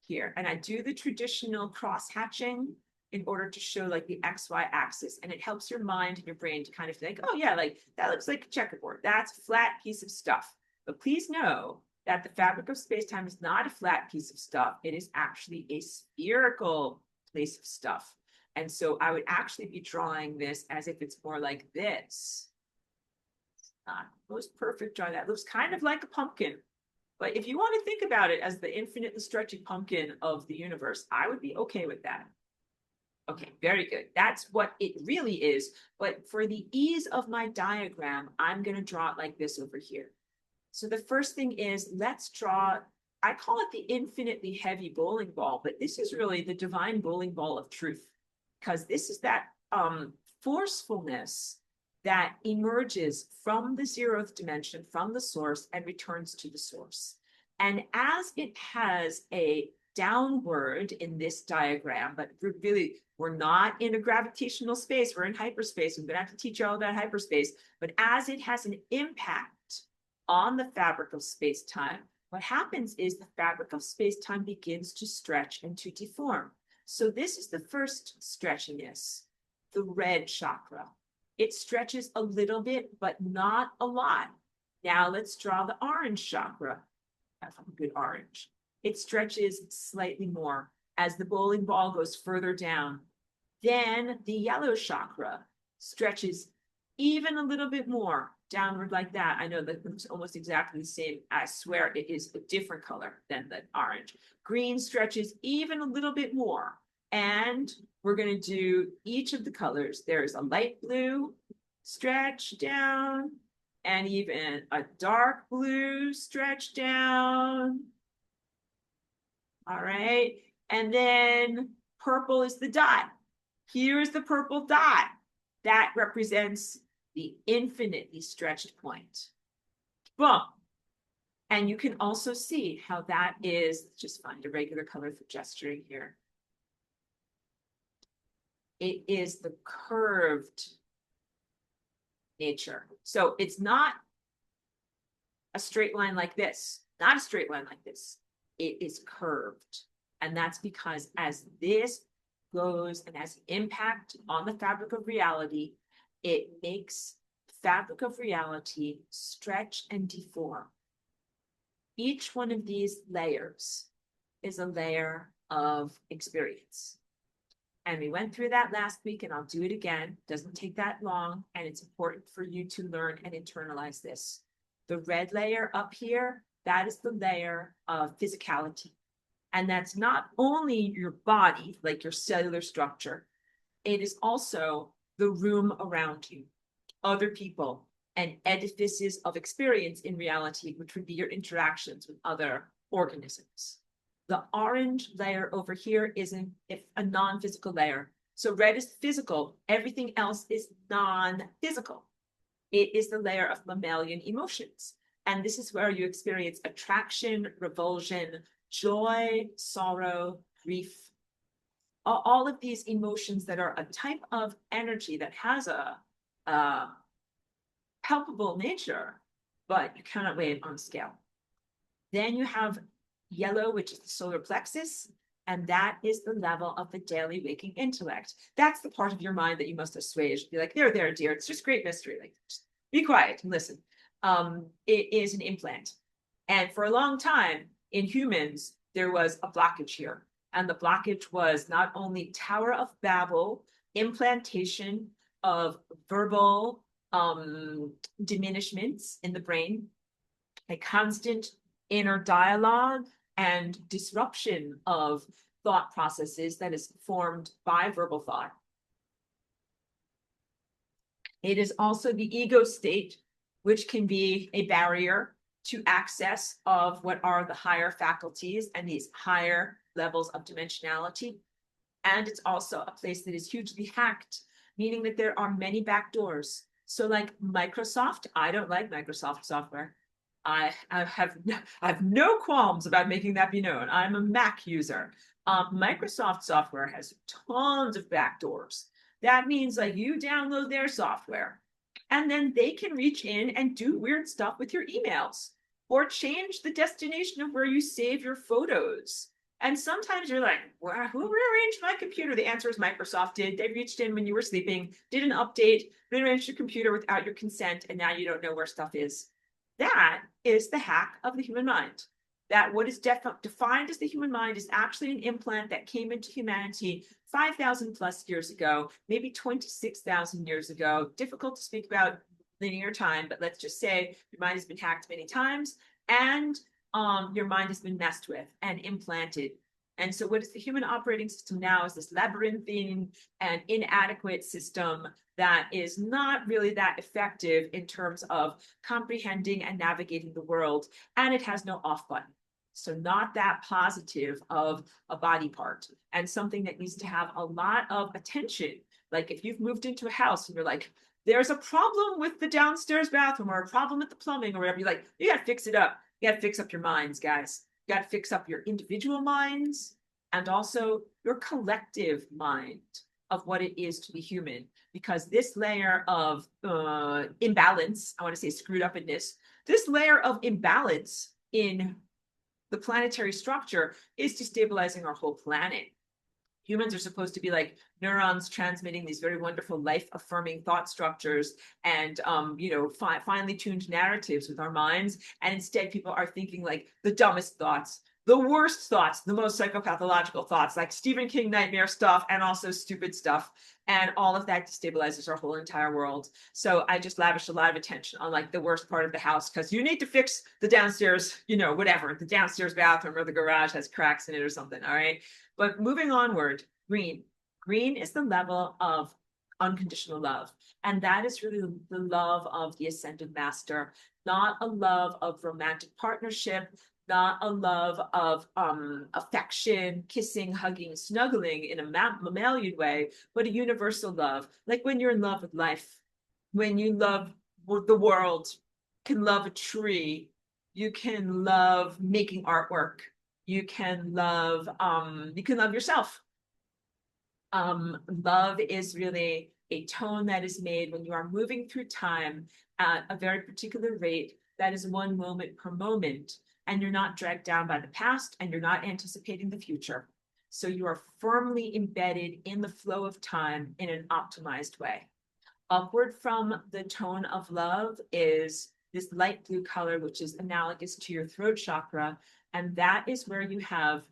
Speaker 1: here. And I do the traditional cross hatching in order to show like the XY axis. And it helps your mind and your brain to kind of think, oh yeah, like that looks like a checkerboard. That's a flat piece of stuff. But please know that the fabric of space-time is not a flat piece of stuff. It is actually a spherical place of stuff. And so I would actually be drawing this as if it's more like this. Not most perfect drawing. That looks kind of like a pumpkin. But if you want to think about it as the infinitely stretchy pumpkin of the universe, I would be okay with that. Okay, very good. That's what it really is. But for the ease of my diagram, I'm going to draw it like this over here. So the first thing is, let's draw, I call it the infinitely heavy bowling ball, but this is really the divine bowling ball of truth, because this is that forcefulness that emerges from the zeroth dimension, from the source, and returns to the source. And as it has a downward in this diagram, but really, we're not in a gravitational space, we're in hyperspace. I'm gonna have to teach you all about hyperspace, but as it has an impact on the fabric of space-time, what happens is the fabric of space-time begins to stretch and to deform. So this is the first stretchiness, the red chakra. It stretches a little bit, but not a lot. Now let's draw the orange chakra. That's a good orange. It stretches slightly more as the bowling ball goes further down. Then the yellow chakra stretches even a little bit more downward like that. I know that looks almost exactly the same. I swear it is a different color than the orange. Green stretches even a little bit more. And we're going to do each of the colors. There's a light blue stretch down, and even a dark blue stretch down. All right. And then purple is the dot. Here's the purple dot. That represents the infinitely stretched point. Boom. And you can also see how that is, just find a regular color for gesturing here. It is the curved nature. So it's not a straight line like this, not a straight line like this. It is curved. And that's because as this goes and has impact on the fabric of reality, it makes the fabric of reality stretch and deform. Each one of these layers is a layer of experience. And we went through that last week, and I'll do it again. Doesn't take that long, and it's important for you to learn and internalize this. The red layer up here, that is the layer of physicality. And that's not only your body, like your cellular structure, it is also the room around you, other people, and edifices of experience in reality, which would be your interactions with other organisms. The orange layer over here is a non-physical layer. So red is physical. Everything else is non-physical. It is the layer of mammalian emotions. And this is where you experience attraction, revulsion, joy, sorrow, grief. All of these emotions that are a type of energy that has a palpable nature, but you cannot weigh it on scale. Then you have yellow, which is the solar plexus, and that is the level of the daily waking intellect. That's the part of your mind that you must assuage. Be like, there, dear, it's just great mystery. Like, just be quiet and listen. It is an implant. And for a long time in humans, there was a blockage here. And the blockage was not only Tower of Babel, implantation of verbal diminishments in the brain. a constant inner dialogue and disruption of thought processes that is formed by verbal thought. It is also the ego state, which can be a barrier to access of what are the higher faculties and these higher levels of dimensionality. And it's also a place that is hugely hacked, meaning that there are many backdoors. So like Microsoft, I don't like Microsoft software. I have no qualms about making that be known. I'm a Mac user. Microsoft software has tons of backdoors. That means like you download their software and then they can reach in and do weird stuff with your emails or change the destination of where you save your photos. And sometimes you're like, well, who rearranged my computer? The answer is Microsoft did. They reached in when you were sleeping, did an update, rearranged your computer without your consent, and now you don't know where stuff is. That is the hack of the human mind. That what is defined as the human mind is actually an implant that came into humanity 5,000 plus years ago, maybe 26,000 years ago. Difficult to speak about linear time, but let's just say your mind has been hacked many times and your mind has been messed with and implanted. And so what is the human operating system now is this labyrinthine and inadequate system that is not really that effective in terms of comprehending and navigating the world. And it has no off button. So not that positive of a body part and something that needs to have a lot of attention. Like if you've moved into a house and you're like, there's a problem with the downstairs bathroom or a problem with the plumbing or whatever, you're like, you got to fix it up. You got to fix up your minds, guys. You got to fix up your individual minds and also your collective mind of what it is to be human. Because this layer of imbalance, I want to say screwed up in this layer of imbalance in the planetary structure is destabilizing our whole planet. Humans are supposed to be like neurons transmitting these very wonderful life-affirming thought structures and, finely tuned narratives with our minds. And instead, people are thinking like the dumbest thoughts, the worst thoughts, the most psychopathological thoughts, like Stephen King nightmare stuff and also stupid stuff. And all of that destabilizes our whole entire world. So I just lavished a lot of attention on like the worst part of the house because you need to fix the downstairs, whatever, the downstairs bathroom or the garage has cracks in it or something. All right. But moving onward, green. Green is the level of unconditional love. And that is really the love of the ascended master, not a love of romantic partnership, not a love of affection, kissing, hugging, snuggling in a mammalian way, but a universal love. Like when you're in love with life, when you love the world, can love a tree, you can love making artwork, you can love yourself. Love is really a tone that is made when you are moving through time at a very particular rate that is one moment per moment, and you're not dragged down by the past and you're not anticipating the future. So you are firmly embedded in the flow of time in an optimized way. Upward from the tone of love is this light blue color, which is analogous to your throat chakra. And that is where you have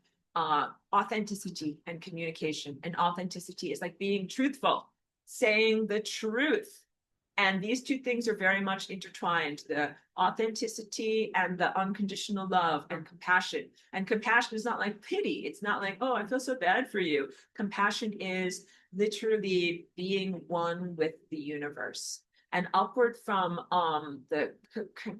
Speaker 1: authenticity and communication. And authenticity is like being truthful, saying the truth. And these two things are very much intertwined, the authenticity and the unconditional love and compassion. And compassion is not like pity. It's not like, oh, I feel so bad for you. Compassion is literally being one with the universe. And upward from the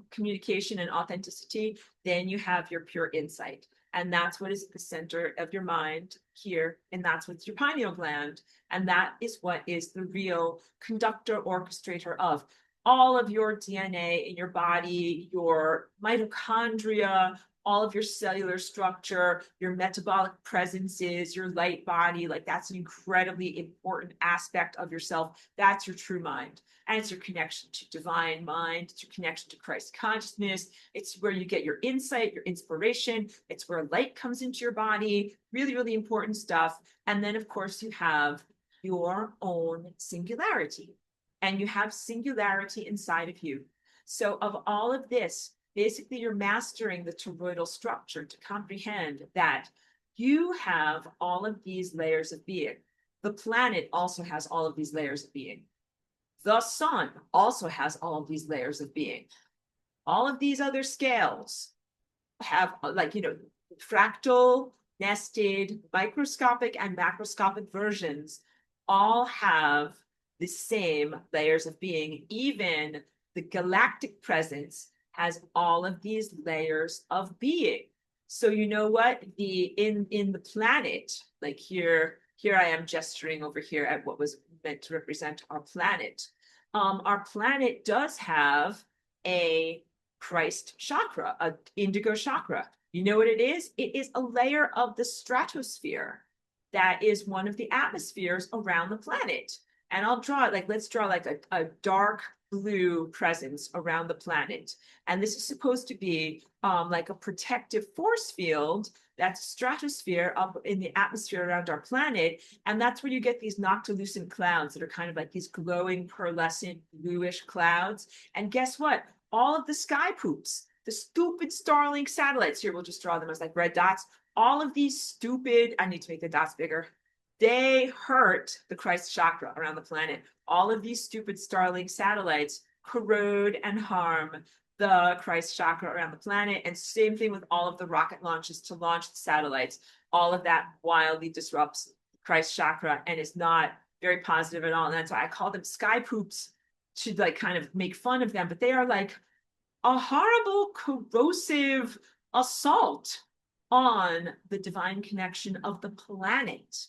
Speaker 1: communication and authenticity, then you have your pure insight. And that's what is at the center of your mind here. And that's what's your pineal gland. And that is what is the real conductor, orchestrator of all of your DNA in your body, your mitochondria, all of your cellular structure, your metabolic presences, your light body. Like that's an incredibly important aspect of yourself. That's your true mind. And it's your connection to divine mind. It's your connection to Christ consciousness. It's where you get your insight, your inspiration. It's where light comes into your body. Really, really important stuff. And then, of course, you have your own singularity. And you have singularity inside of you. So of all of this, basically you're mastering the toroidal structure to comprehend that you have all of these layers of being. The planet also has all of these layers of being. The sun also has all of these layers of being. All of these other scales have, like, you know, fractal, nested, microscopic, and macroscopic versions all have the same layers of being. Even the galactic presence has all of these layers of being. So you know what? In the planet, like here I am gesturing over here at what was meant to represent our planet. Our planet does have a Christ chakra, a indigo chakra. You know what it is? It is a layer of the stratosphere that is one of the atmospheres around the planet. And I'll draw it like, let's draw like a dark blue presence around the planet. And this is supposed to be like a protective force field, that's stratosphere up in the atmosphere around our planet. And that's where you get these noctilucent clouds that are kind of like these glowing pearlescent bluish clouds. And guess what? All of the sky poops, the stupid Starlink satellites, here we'll just draw them as like red dots. All of these stupid, I need to make the dots bigger, they hurt the Christ chakra around the planet. All of these stupid Starlink satellites corrode and harm the Christ chakra around the planet. And same thing with all of the rocket launches to launch the satellites. All of that wildly disrupts the Christ chakra and is not very positive at all. And that's why I call them sky poops, to like kind of make fun of them. But they are like a horrible, corrosive assault on the divine connection of the planet.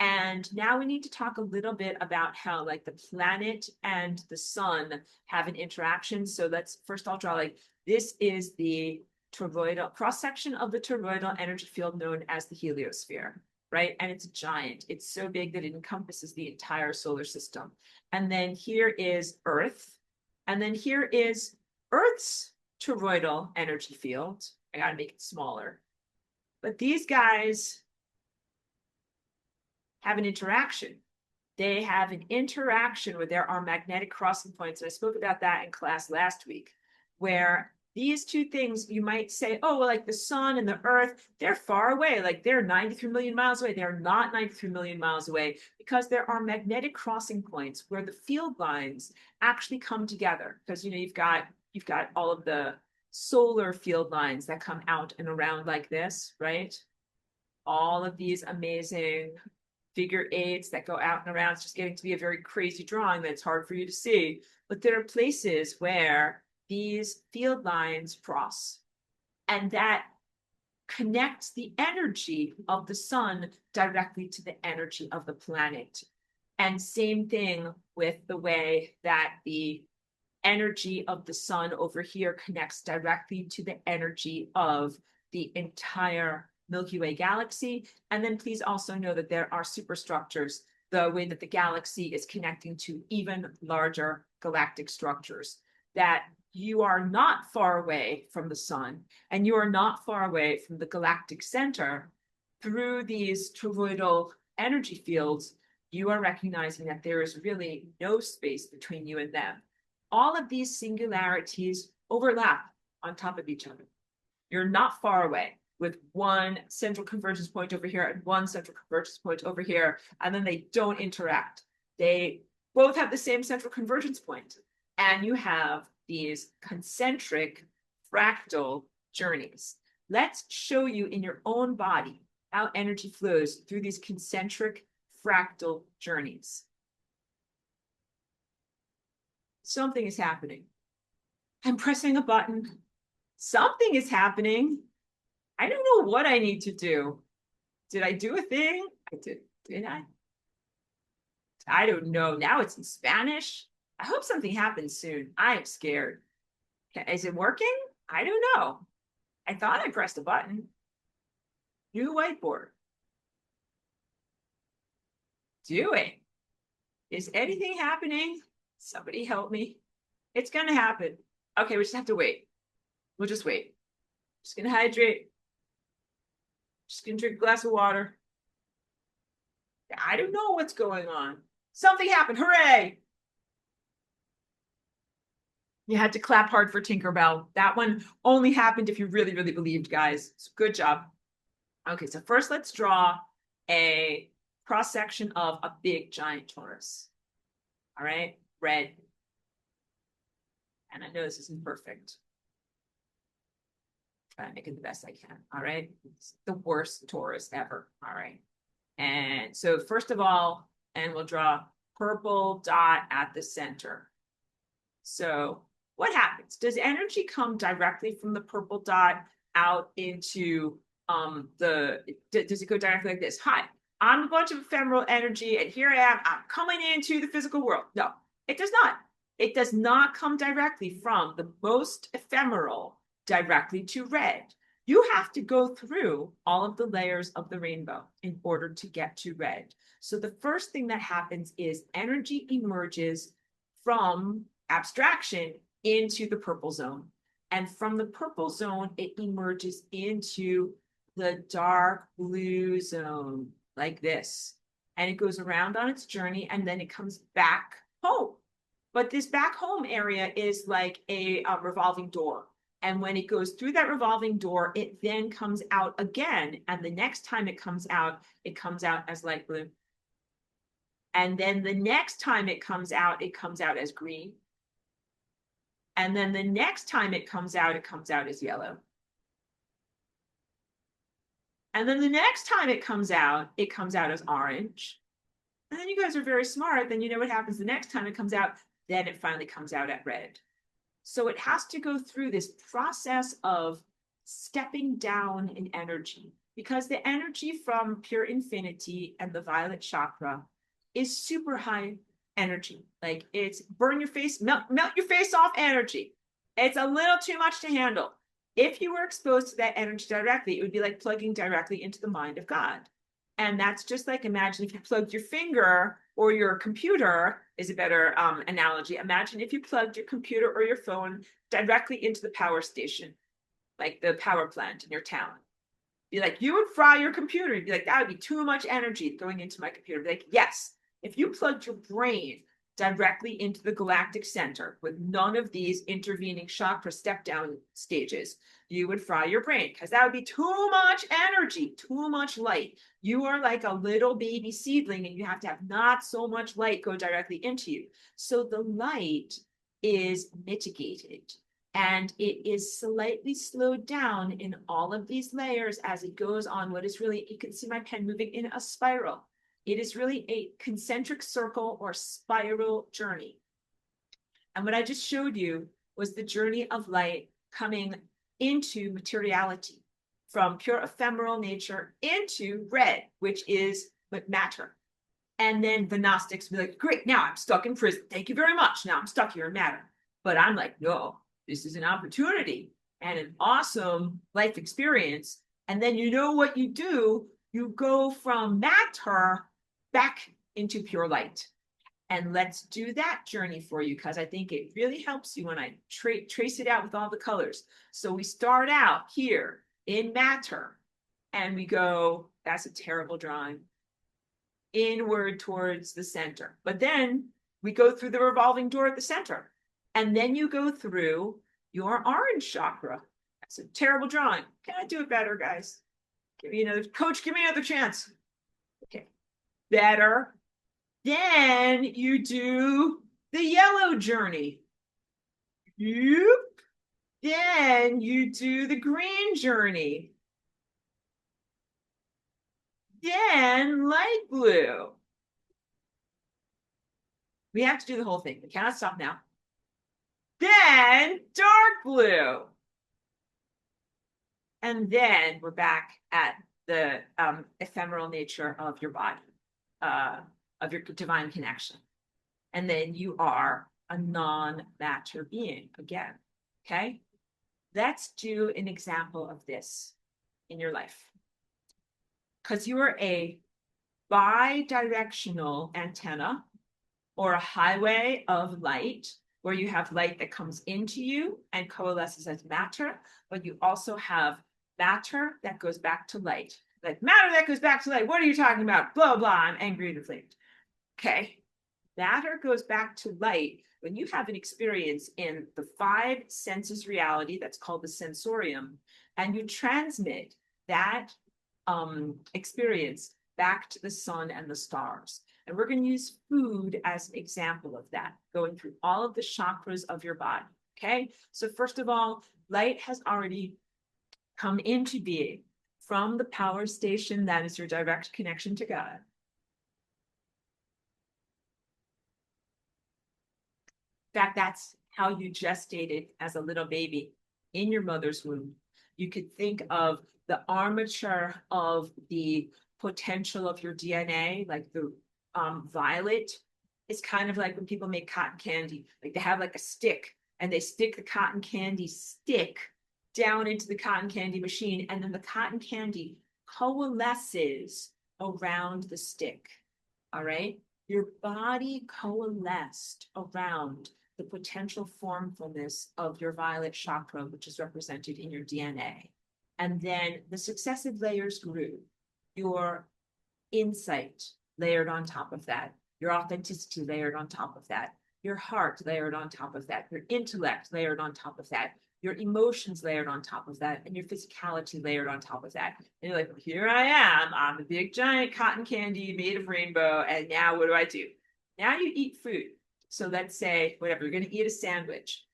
Speaker 1: And now we need to talk a little bit about how like the planet and the sun have an interaction. So let's first, I'll draw like, this is the toroidal cross-section of the toroidal energy field known as the heliosphere, right? And it's giant. It's so big that it encompasses the entire solar system. And then here is Earth. And then here is Earth's toroidal energy field. I gotta make it smaller. But these guys have an interaction. They have an interaction where there are magnetic crossing points. And I spoke about that in class last week, where these two things, you might say, oh, well, like the sun and the earth, they're far away. Like they're 93 million miles away. They're not 93 million miles away because there are magnetic crossing points where the field lines actually come together. Because, you know, you've got all of the solar field lines that come out and around like this, right? All of these amazing figure eights that go out and around. It's just getting to be a very crazy drawing that's hard for you to see. But there are places where these field lines cross, and that connects the energy of the sun directly to the energy of the planet. And same thing with the way that the energy of the sun over here connects directly to the energy of the entire Milky Way galaxy. And then please also know that there are superstructures, the way that the galaxy is connecting to even larger galactic structures, that you are not far away from the sun and you are not far away from the galactic center. Through these toroidal energy fields, you are recognizing that there is really no space between you and them. All of these singularities overlap on top of each other. You're not far away, with one central convergence point over here and one central convergence point over here, and then they don't interact. They both have the same central convergence point, and you have these concentric fractal journeys. Let's show you in your own body how energy flows through these concentric fractal journeys. Something is happening. I'm pressing a button. Something is happening. I don't know what I need to do. Did I do a thing? I did. Did I? I don't know. Now it's in Spanish. I hope something happens soon. I am scared. Is it working? I don't know. I thought I pressed a button. New whiteboard. Doing. Is anything happening? Somebody help me. It's gonna happen. Okay, we just have to wait. We'll just wait. Just gonna hydrate. Just gonna drink a glass of water. I don't know what's going on. Something happened. Hooray! You had to clap hard for Tinkerbell. That one only happened if you really, really believed, guys. So good job. Okay, so first let's draw a cross-section of a big giant torus. All right, red. And I know this isn't perfect. try to make it the best I can. All right. It's the worst torus ever. All right. And so first of all, and we'll draw purple dot at the center. So what happens? Does energy come directly from the purple dot out into does it go directly like this? Hi, I'm a bunch of ephemeral energy, and here I am, I'm coming into the physical world. No, it does not. It does not come directly from the most ephemeral directly to red. You have to go through all of the layers of the rainbow in order to get to red. So the first thing that happens is energy emerges from abstraction into the purple zone. And from the purple zone, it emerges into the dark blue zone like this. And it goes around on its journey and then it comes back home. But this back home area is like a revolving door. And when it goes through that revolving door, it then comes out again. And the next time it comes out as light blue. And then the next time it comes out as green. And then the next time it comes out as yellow. And then the next time it comes out as orange. And then you guys are very smart. Then you know what happens the next time it comes out. Then it finally comes out at red. So it has to go through this process of stepping down in energy, because the energy from pure infinity and the violet chakra is super high energy. Like it's burn your face, melt your face off energy. It's a little too much to handle. If you were exposed to that energy directly, it would be like plugging directly into the mind of God. And that's just like, imagine if you plugged your finger or your computer is a better analogy. Imagine if you plugged your computer or your phone directly into the power station, like the power plant in your town. Be like, you would fry your computer. You'd be like, that would be too much energy going into my computer. Be like, yes. If you plugged your brain directly into the galactic center with none of these intervening chakra step down stages, you would fry your brain, because that would be too much energy, too much light. You are like a little baby seedling and you have to have not so much light go directly into you. So the light is mitigated and it is slightly slowed down in all of these layers as it goes on what is really, you can see my pen moving in a spiral. It is really a concentric circle or spiral journey. And what I just showed you was the journey of light coming into materiality from pure ephemeral nature into red, which is matter. And then the Gnostics be like, great, now I'm stuck in prison. Thank you very much. Now I'm stuck here in matter. But I'm like, no, this is an opportunity and an awesome life experience. And then you know what you do? You go from matter back into pure light. And let's do that journey for you, because I think it really helps you when I trace it out with all the colors. So we start out here in matter and we go, that's a terrible drawing, inward towards the center. But then we go through the revolving door at the center. And then you go through your orange chakra. That's a terrible drawing. Can I do it better, guys? Give me another, coach, give me another chance. Okay, better. Then you do the yellow journey. Yep. Then you do the green journey. Then light blue. We have to do the whole thing. We cannot stop now. Then dark blue. And then we're back at the ephemeral nature of your body. Of your divine connection. And then you are a non-matter being again, okay? Let's do an example of this in your life. Because you are a bi-directional antenna or a highway of light, where you have light that comes into you and coalesces as matter, but you also have matter that goes back to light. Like, matter that goes back to light, what are you talking about? Blah, blah, I'm angry and inflamed. Okay, matter goes back to light when you have an experience in the 5 senses reality that's called the sensorium, and you transmit that experience back to the sun and the stars. And we're going to use food as an example of that, going through all of the chakras of your body. Okay, so first of all, light has already come into being from the power station that is your direct connection to God. In fact, that's how you gestated as a little baby in your mother's womb. You could think of the armature of the potential of your DNA, like the violet. It's kind of like when people make cotton candy, like they have like a stick and they stick the cotton candy stick down into the cotton candy machine, and then the cotton candy coalesces around the stick. All right. Your body coalesced around the potential formfulness of your violet chakra, which is represented in your DNA. And then the successive layers grew. Your insight layered on top of that, your authenticity layered on top of that, your heart layered on top of that, your intellect layered on top of that, your emotions layered on top of that, and your physicality layered on top of that. And you're like, well, here I am. I'm a big giant cotton candy made of rainbow. And now what do? Now you eat food. So let's say, whatever, you're going to eat a sandwich.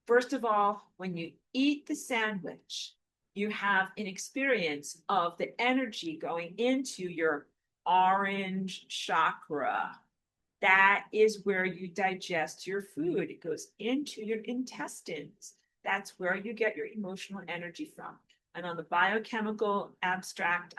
Speaker 1: First of all, when you eat the sandwich, you have an experience of the energy going into your orange chakra. That is where you digest your food. It goes into your intestines. That's where you get your emotional energy from. And on the biochemical direct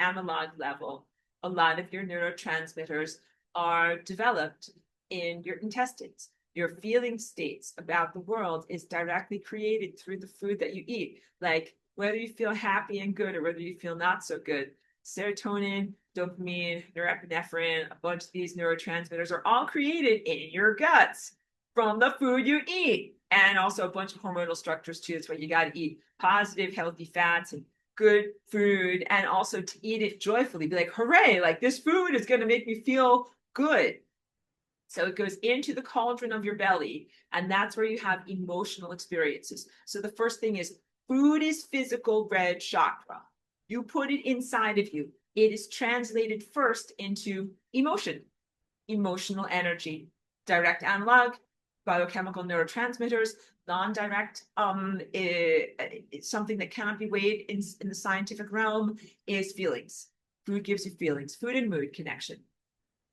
Speaker 1: analog level, a lot of your neurotransmitters are developed in your intestines. Your feeling states about the world is directly created through the food that you eat. Like whether you feel happy and good or whether you feel not so good. Serotonin, dopamine, norepinephrine, a bunch of these neurotransmitters are all created in your guts from the food you eat. And also a bunch of hormonal structures too. That's why you got to eat positive, healthy fats and good food, and also to eat it joyfully. Be like, hooray, like this food is going to make me feel good. So it goes into the cauldron of your belly, and that's where you have emotional experiences. So the first thing is food is physical red chakra. You put it inside of you. It is translated first into emotion, emotional energy, direct analog, biochemical neurotransmitters, non-direct, something that cannot be weighed in the scientific realm is feelings. Food gives you feelings, food and mood connection.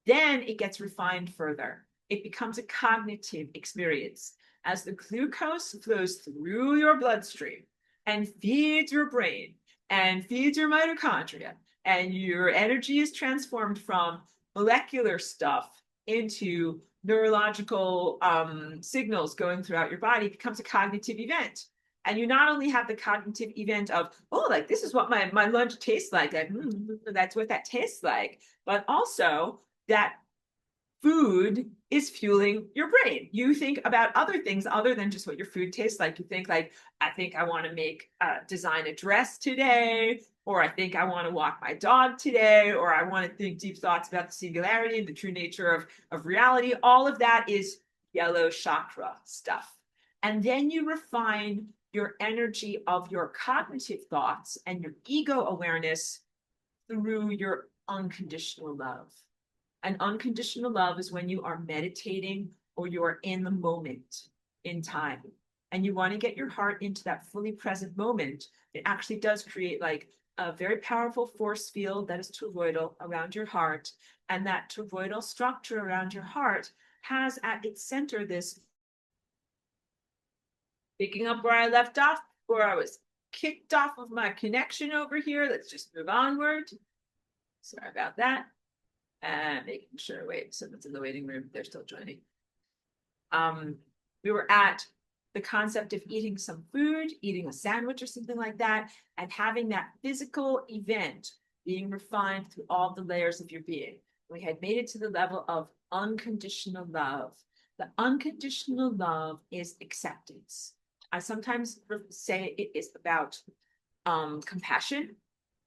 Speaker 1: Then it gets refined further. It becomes a cognitive experience. As the glucose flows through your bloodstream and feeds your brain and feeds your mitochondria, and your energy is transformed from molecular stuff into neurological signals going throughout your body, it becomes a cognitive event. And you not only have the cognitive event of, oh, like this is what my lunch tastes like, that's what that tastes like, but also that food is fueling your brain. You think about other things other than just what your food tastes like. You think like, I think I want to design a dress today, or I think I want to walk my dog today, or I want to think deep thoughts about the singularity and the true nature of reality. All of that is yellow chakra stuff. And then you refine your energy of your cognitive thoughts and your ego awareness through your unconditional love. And unconditional love is when you are meditating or you are in the moment in time. And you want to get your heart into that fully present moment. It actually does create like a very powerful force field that is toroidal around your heart. And that toroidal structure around your heart has at its center this, picking up where I left off, where I was kicked off of my connection over here. Let's just move onward. Sorry about that. And making sure, wait, someone's in the waiting room, they're still joining. We were at the concept of eating some food, eating a sandwich or something like that, and having that physical event being refined through all the layers of your being. We had made it to the level of unconditional love. The unconditional love is acceptance. I sometimes say it is about compassion.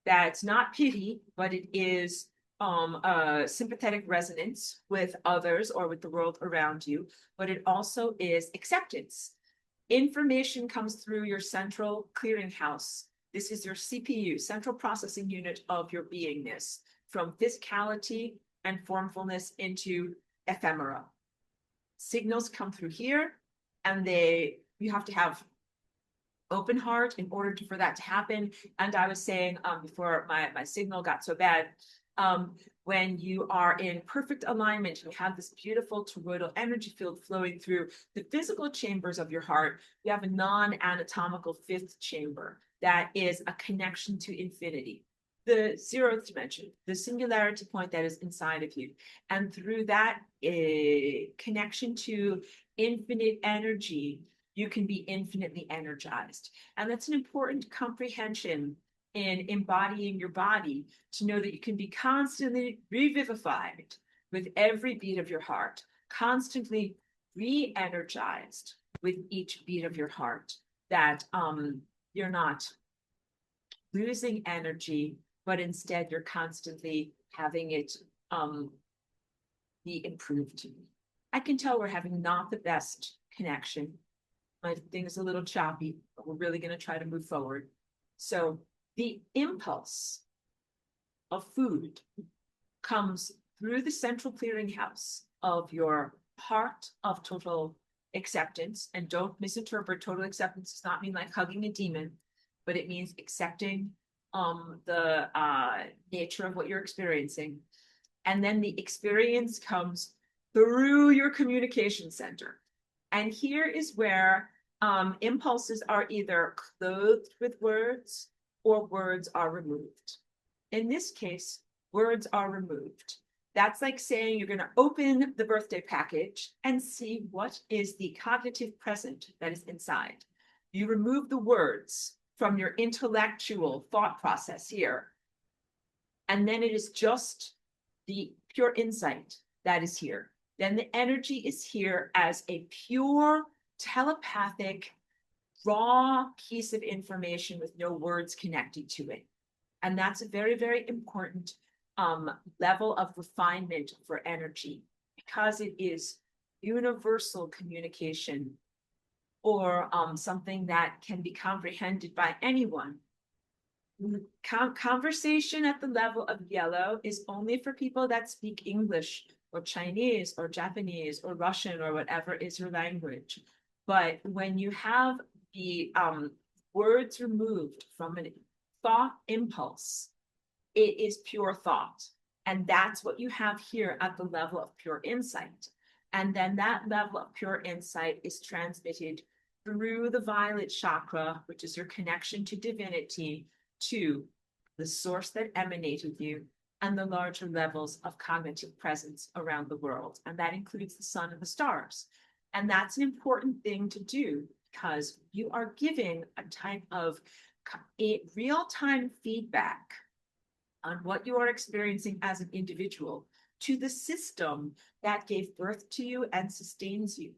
Speaker 1: That's not pity, but it is sympathetic resonance with others or with the world around you, but it also is acceptance. Information comes through your central clearinghouse. This is your CPU, central processing unit of your beingness, from physicality and formfulness into ephemera. Signals come through here, and you have to have open heart in order for that to happen. And I was saying before my signal got so bad, when you are in perfect alignment, you have this beautiful toroidal energy field flowing through the physical chambers of your heart. You have a non-anatomical fifth chamber that is a connection to infinity, the zeroth dimension, the singularity point that is inside of you. And through that connection to infinite energy, you can be infinitely energized. And that's an important comprehension in embodying your body, to know that you can be constantly revivified with every beat of your heart, constantly re-energized with each beat of your heart, that you're not losing energy, but instead you're constantly having it be improved. I can tell we're having not the best connection. My thing is a little choppy, but we're really going to try to move forward. So the impulse of food comes through the central clearinghouse of your heart of total acceptance. And don't misinterpret, total acceptance does not mean like hugging a demon, but it means accepting the nature of what you're experiencing. And then the experience comes through your communication center. And here is where impulses are either clothed with words or words are removed. In this case, words are removed. That's like saying you're going to open the birthday package and see what is the cognitive present that is inside. You remove the words from your intellectual thought process here. And then it is just the pure insight that is here. Then the energy is here as a pure telepathic, raw piece of information with no words connected to it. And that's a very, very important level of refinement for energy, because it is universal communication, or something that can be comprehended by anyone. Conversation at the level of yellow is only for people that speak English or Chinese or Japanese or Russian or whatever is your language. But when you have the words removed from a thought impulse, it is pure thought. And that's what you have here at the level of pure insight. And then that level of pure insight is transmitted through the violet chakra, which is your connection to divinity, to the source that emanated you, and the larger levels of cognitive presence around the world. And that includes the sun and the stars. And that's an important thing to do, because you are giving a type of real-time feedback on what you are experiencing as an individual to the system that gave birth to you and sustains you.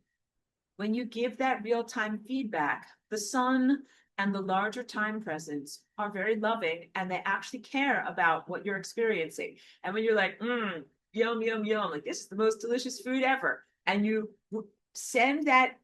Speaker 1: When you give that real-time feedback, the sun and the larger time presence are very loving, and they actually care about what you're experiencing. And when you're like, yum, yum, yum, like this is the most delicious food ever, and you send that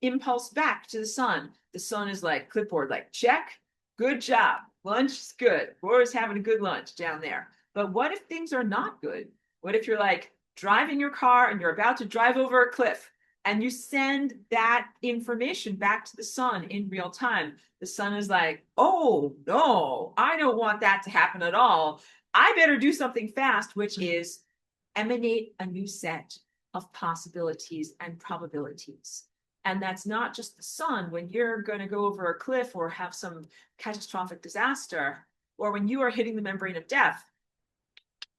Speaker 1: impulse back to the sun is like, clipboard, like, check, good job, lunch is good, Laura's having a good lunch down there. But what if things are not good? What if you're like driving your car and you're about to drive over a cliff, and you send that information back to the sun in real time? The sun is like, oh no, I don't want that to happen at all. I better do something fast, which is emanate a new set of possibilities and probabilities. And that's not just the sun. When you're going to go over a cliff or have some catastrophic disaster, or when you are hitting the membrane of death,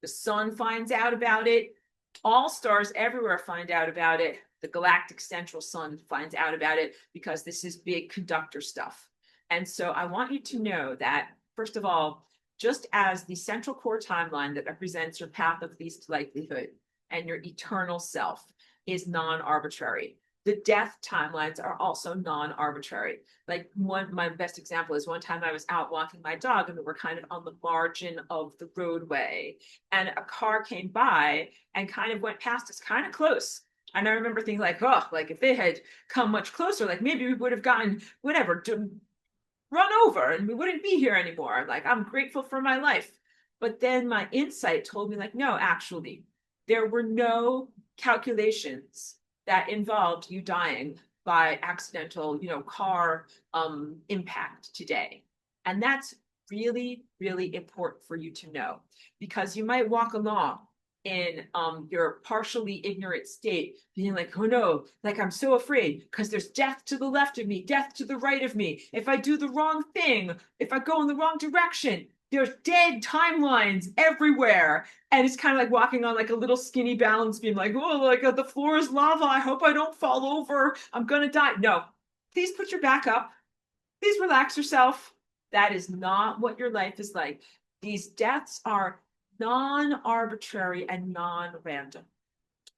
Speaker 1: the sun finds out about it. All stars everywhere find out about it. The galactic central sun finds out about it, because this is big conductor stuff. And so I want you to know that, first of all, just as the central core timeline that represents your path of least likelihood and your eternal self is non-arbitrary, the death timelines are also non-arbitrary. Like my best example is one time I was out walking my dog, and we were kind of on the margin of the roadway, and a car came by and kind of went past us kind of close. And I remember thinking like, oh, like if they had come much closer, like maybe we would have gotten whatever, to run over and we wouldn't be here anymore. Like, I'm grateful for my life. But then my insight told me like, no, actually, there were no calculations that involved you dying. by accidental, car impact today. And that's really, really important for you to know, because you might walk along in your partially ignorant state, being like, oh no, like I'm so afraid because there's death to the left of me, death to the right of me. If I do the wrong thing, if I go in the wrong direction, there's dead timelines everywhere. And it's kind of like walking on like a little skinny balance beam, like, oh, like the floor is lava. I hope I don't fall over. I'm gonna die. No, please put your back up. Please relax yourself. That is not what your life is like. These deaths are non-arbitrary and non-random.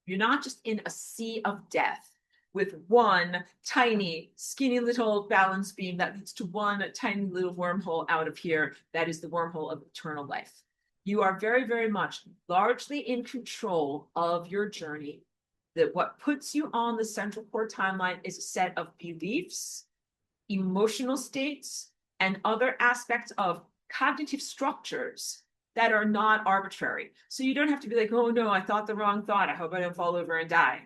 Speaker 1: You're not just in a sea of death with one tiny, skinny little balance beam that leads to one tiny little wormhole out of here. That is the wormhole of eternal life. You are very, very much largely in control of your journey. That what puts you on the central core timeline is a set of beliefs, emotional states, and other aspects of cognitive structures that are not arbitrary. So you don't have to be like, oh no, I thought the wrong thought. I hope I don't fall over and die.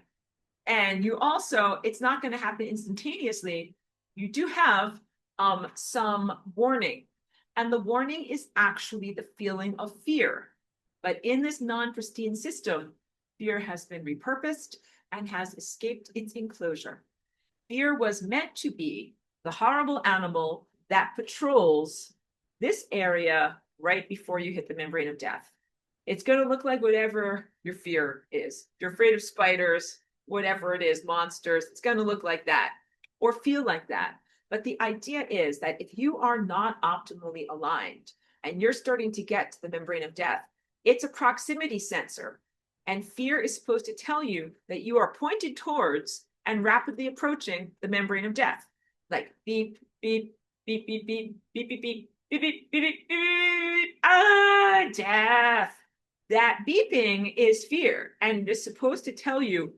Speaker 1: And you also, it's not going to happen instantaneously. You do have some warning. And the warning is actually the feeling of fear. But in this non-pristine system, fear has been repurposed and has escaped its enclosure. Fear was meant to be the horrible animal that patrols this area right before you hit the membrane of death. It's going to look like whatever your fear is. If you're afraid of spiders, whatever it is, monsters, it's going to look like that or feel like that. But the idea is that if you are not optimally aligned and you're starting to get to the membrane of death, it's a proximity sensor. And fear is supposed to tell you that you are pointed towards and rapidly approaching the membrane of death. Like beep, beep, beep, beep, beep, beep, beep, beep, beep, beep, beep, beep, beep, death. That beeping is fear and is supposed to tell you,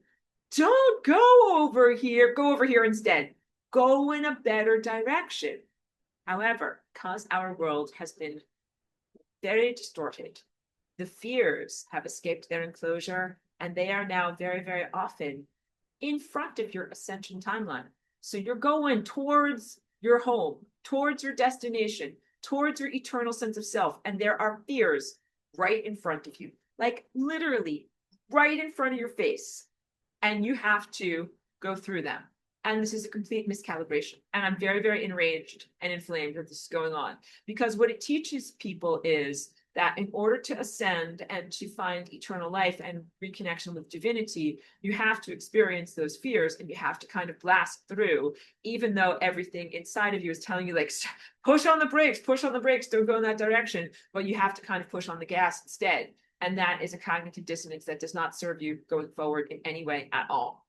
Speaker 1: don't go over here instead. Go in a better direction. However, because our world has been very distorted, the fears have escaped their enclosure and they are now very, very often in front of your ascension timeline. So you're going towards your home, towards your destination, towards your eternal sense of self. And there are fears right in front of you, like literally right in front of your face. And you have to go through them. And this is a complete miscalibration. And I'm very, very enraged and inflamed that this is going on. Because what it teaches people is that in order to ascend and to find eternal life and reconnection with divinity, you have to experience those fears and you have to kind of blast through, even though everything inside of you is telling you like, push on the brakes, don't go in that direction. But you have to kind of push on the gas instead. And that is a cognitive dissonance that does not serve you going forward in any way at all.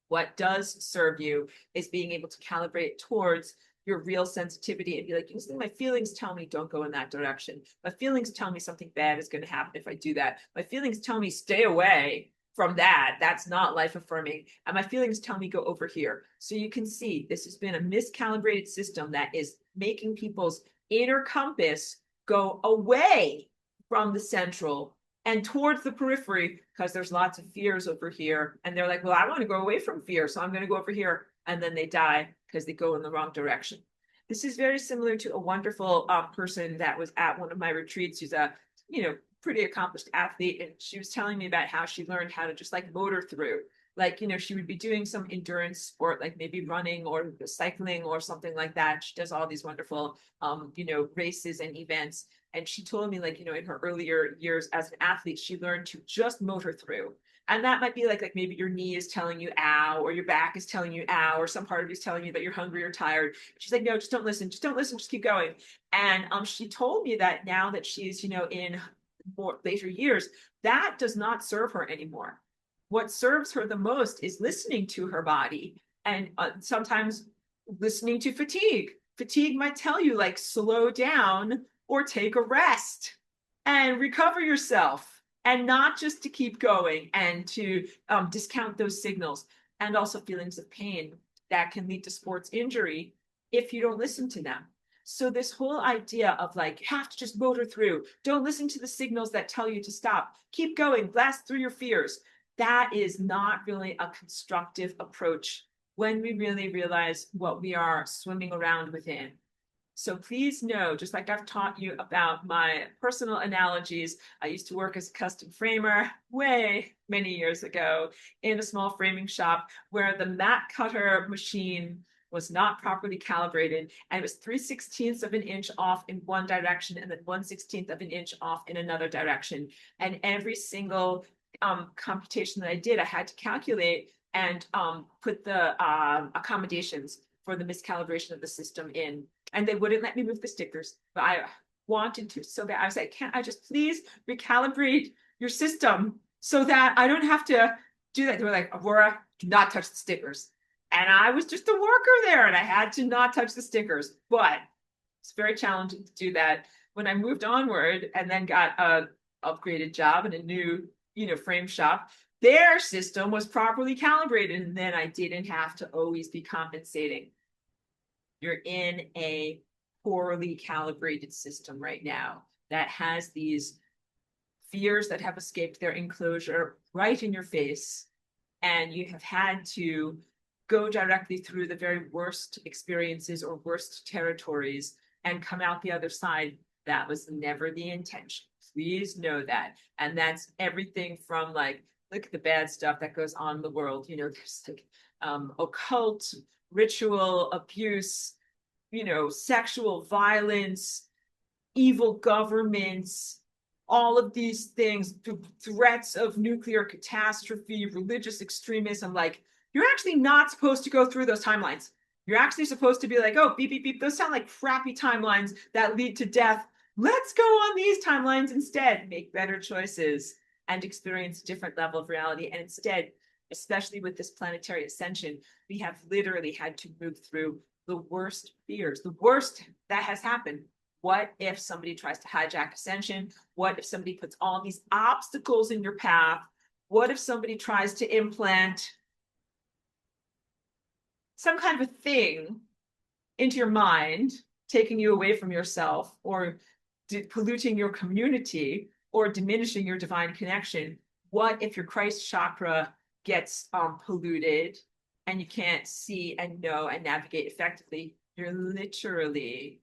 Speaker 1: What does serve you is being able to calibrate towards your real sensitivity and be like, my feelings tell me don't go in that direction. My feelings tell me something bad is going to happen if I do that. My feelings tell me stay away from that. That's not life affirming. And my feelings tell me go over here. So you can see this has been a miscalibrated system that is making people's inner compass go away from the central and towards the periphery, because there's lots of fears over here. And they're like, well, I want to go away from fear, so I'm going to go over here. And then they die because they go in the wrong direction. This is very similar to a wonderful person that was at one of my retreats. She's a, pretty accomplished athlete. And she was telling me about how she learned how to just like motor through. Like, she would be doing some endurance sport, like maybe running or cycling or something like that. She does all these wonderful, races and events. And she told me, like, in her earlier years as an athlete, she learned to just motor through. And that might be like maybe your knee is telling you ow, or your back is telling you ow, or some part of you is telling you that you're hungry or tired. She's like, no, just don't listen, just keep going. And she told me that now that she's, in more later years, that does not serve her anymore. What serves her the most is listening to her body and sometimes listening to fatigue. Fatigue might tell you like slow down or take a rest and recover yourself, and not just to keep going and to discount those signals, and also feelings of pain that can lead to sports injury if you don't listen to them. So this whole idea of like, you have to just motor through, don't listen to the signals that tell you to stop, keep going, blast through your fears. That is not really a constructive approach when we really realize what we are swimming around within. So please know, just like I've taught you about my personal analogies, I used to work as a custom framer way many years ago in a small framing shop where the mat cutter machine was not properly calibrated, and it was 3/16 of an inch off in one direction and then 1/16 of an inch off in another direction. And every single computation that I did, I had to calculate and put the accommodations for the miscalibration of the system in. And they wouldn't let me move the stickers, but I wanted to so bad. I was like, can't I just please recalibrate your system so that I don't have to do that? They were like, Aurora, do not touch the stickers. And I was just a worker there and I had to not touch the stickers, but it's very challenging to do that. When I moved onward and then got a upgraded job in a new, frame shop, their system was properly calibrated, and then I didn't have to always be compensating. You're in a poorly calibrated system right now that has these fears that have escaped their enclosure right in your face, and you have had to go directly through the very worst experiences or worst territories and come out the other side. That was never the intention. Please know that. And that's everything from like, look at the bad stuff that goes on in the world. There's like occult, ritual, abuse, sexual violence, evil governments, all of these things, threats of nuclear catastrophe, religious extremism. Like, you're actually not supposed to go through those timelines. You're actually supposed to be like, oh, beep, beep, beep. Those sound like crappy timelines that lead to death. Let's go on these timelines instead. Make better choices and experience a different level of reality. And instead, especially with this planetary ascension, we have literally had to move through the worst fears, the worst that has happened. What if somebody tries to hijack ascension? What if somebody puts all these obstacles in your path? What if somebody tries to implant some kind of a thing into your mind, taking you away from yourself, or polluting your community, or diminishing your divine connection? What if your Christ chakra gets polluted and you can't see and know and navigate effectively? You're literally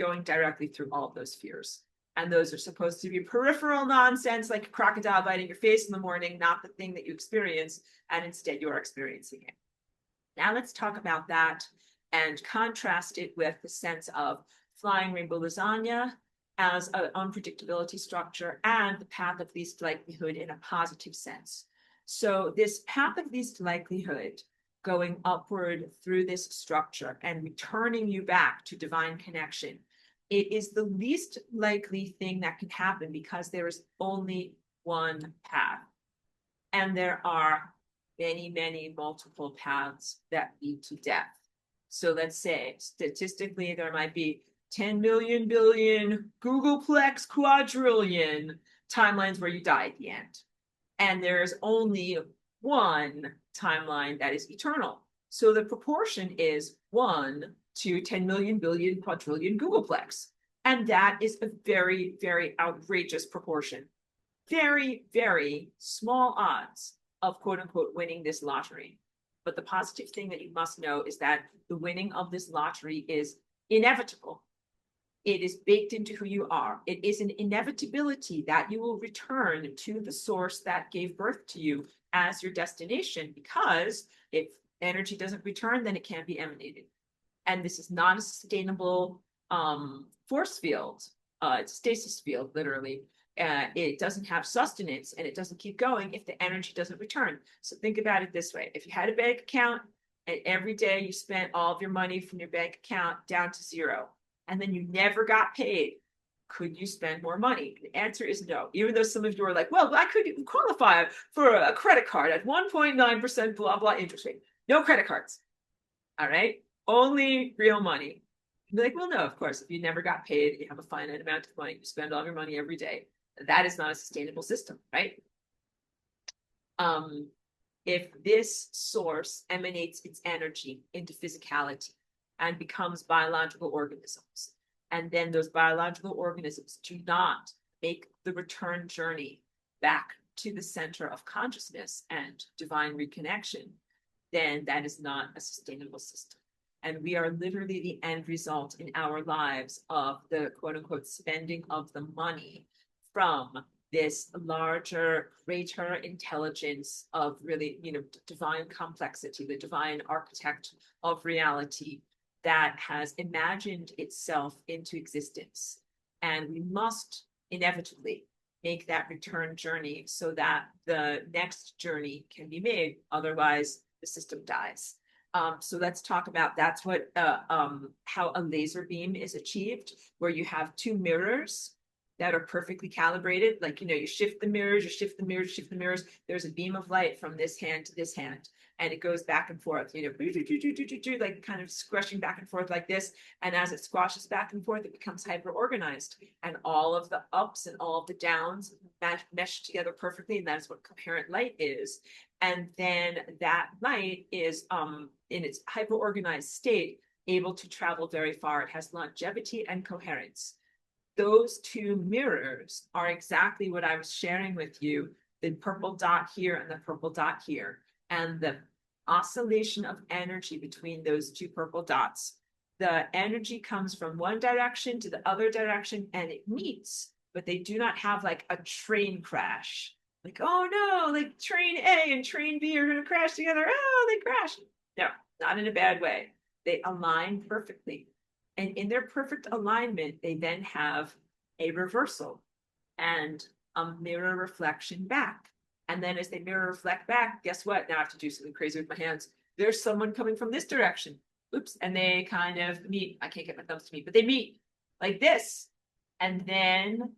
Speaker 1: going directly through all of those fears. And those are supposed to be peripheral nonsense, like a crocodile biting your face in the morning, not the thing that you experience, and instead you're experiencing it. Now let's talk about that and contrast it with the sense of flying rainbow lasagna as an unpredictability structure and the path of least likelihood in a positive sense. So this path of least likelihood, going upward through this structure and returning you back to divine connection, it is the least likely thing that can happen because there is only one path. And there are many, many multiple paths that lead to death. So let's say statistically, there might be 10 million, billion, Googleplex, quadrillion timelines where you die at the end. And there's only one timeline that is eternal. So the proportion is 1 to 10 million, billion, quadrillion, Googleplex. And that is a very, very outrageous proportion. Very, very small odds of quote unquote winning this lottery. But the positive thing that you must know is that the winning of this lottery is inevitable. It is baked into who you are. It is an inevitability that you will return to the source that gave birth to you as your destination, because if energy doesn't return, then it can't be emanated. And this is not a sustainable force field. It's a stasis field, literally. It doesn't have sustenance and it doesn't keep going if the energy doesn't return. So think about it this way. If you had a bank account and every day you spent all of your money from your bank account down to zero, and then you never got paid, could you spend more money? The answer is no. Even though some of you are like, well, I could qualify for a credit card at 1.9% blah, blah interest rate. No credit cards. All right. Only real money. You'd be like, well, no, of course, if you never got paid, you have a finite amount of money, you spend all your money every day. That is not a sustainable system, right? If this source emanates its energy into physicality and becomes biological organisms, and then those biological organisms do not make the return journey back to the center of consciousness and divine reconnection, then that is not a sustainable system. And we are literally the end result in our lives of the quote unquote spending of the money from this larger, greater intelligence of really, divine complexity, the divine architect of reality that has imagined itself into existence. And we must inevitably make that return journey so that the next journey can be made. Otherwise, the system dies. So let's talk about that's what how a laser beam is achieved, where you have two mirrors that are perfectly calibrated. Like, you shift the mirrors, you shift the mirrors, shift the mirrors. There's a beam of light from this hand to this hand, and it goes back and forth, like kind of squashing back and forth like this. And as it squashes back and forth, it becomes hyper organized, and all of the ups and all of the downs mesh together perfectly. And that's what coherent light is. And then that light is in its hyper organized state able to travel very far. It has longevity and coherence. Those two mirrors are exactly what I was sharing with you, the purple dot here and the purple dot here, and the oscillation of energy between those two purple dots. The energy comes from one direction to the other direction and it meets, but they do not have like a train crash. Like, oh no, like train A and train B are going to crash together. Oh, they crash. No, not in a bad way. They align perfectly. And in their perfect alignment, they then have a reversal and a mirror reflection back. And then as they mirror reflect back, guess what? Now I have to do something crazy with my hands. There's someone coming from this direction. Oops. And they kind of meet. I can't get my thumbs to meet, but they meet like this. And then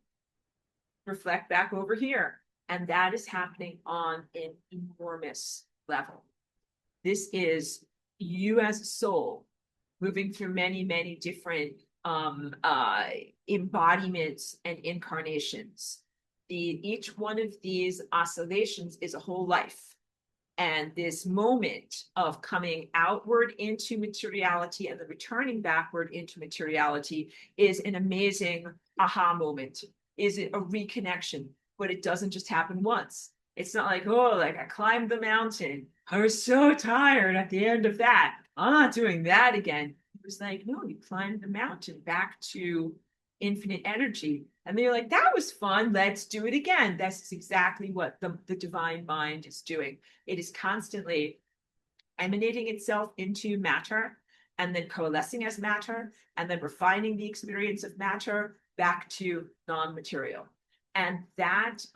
Speaker 1: reflect back over here. And that is happening on an enormous level. This is you as a soul moving through many, many different embodiments and incarnations. Each one of these oscillations is a whole life. And this moment of coming outward into materiality and then returning backward into materiality is an amazing aha moment. Is it a reconnection? But it doesn't just happen once. It's not like, oh, like I climbed the mountain. I was so tired at the end of that. I'm not doing that again. It was like, no, you climbed the mountain back to infinite energy. And they're like, that was fun. Let's do it again. That's exactly what the divine mind is doing. It is constantly emanating itself into matter and then coalescing as matter and then refining the experience of matter back to non-material. And that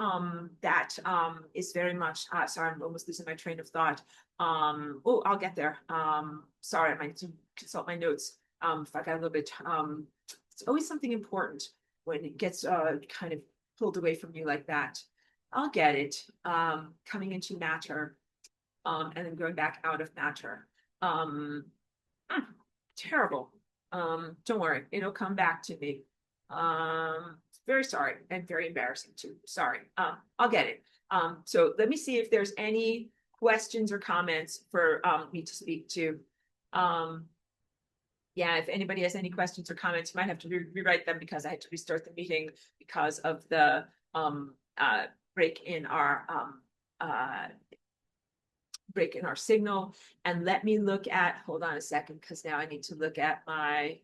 Speaker 1: is very much sorry, I'm almost losing my train of thought. Oh, I'll get there. Sorry, I might consult my notes. If I got a little bit it's always something important when it gets kind of pulled away from you like that. I'll get it. Coming into matter and then going back out of matter. Terrible. Don't worry, it'll come back to me. Very sorry and very embarrassing too. Sorry. I'll get it. So let me see if there's any questions or comments for me to speak to. Yeah, if anybody has any questions or comments, you might have to rewrite them because I had to restart the meeting because of the break in our signal. And let me look at, hold on a second, because now I need to look at my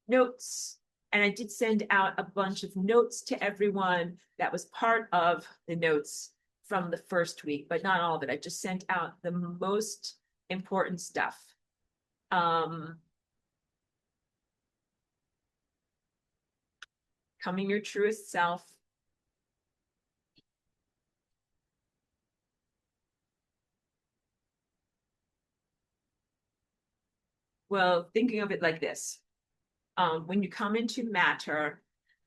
Speaker 1: notes. And I did send out a bunch of notes to everyone that was part of the notes from the first week, but not all of it. I just sent out the most important stuff. Becoming your truest self. Well, thinking of it like this. When you come into matter,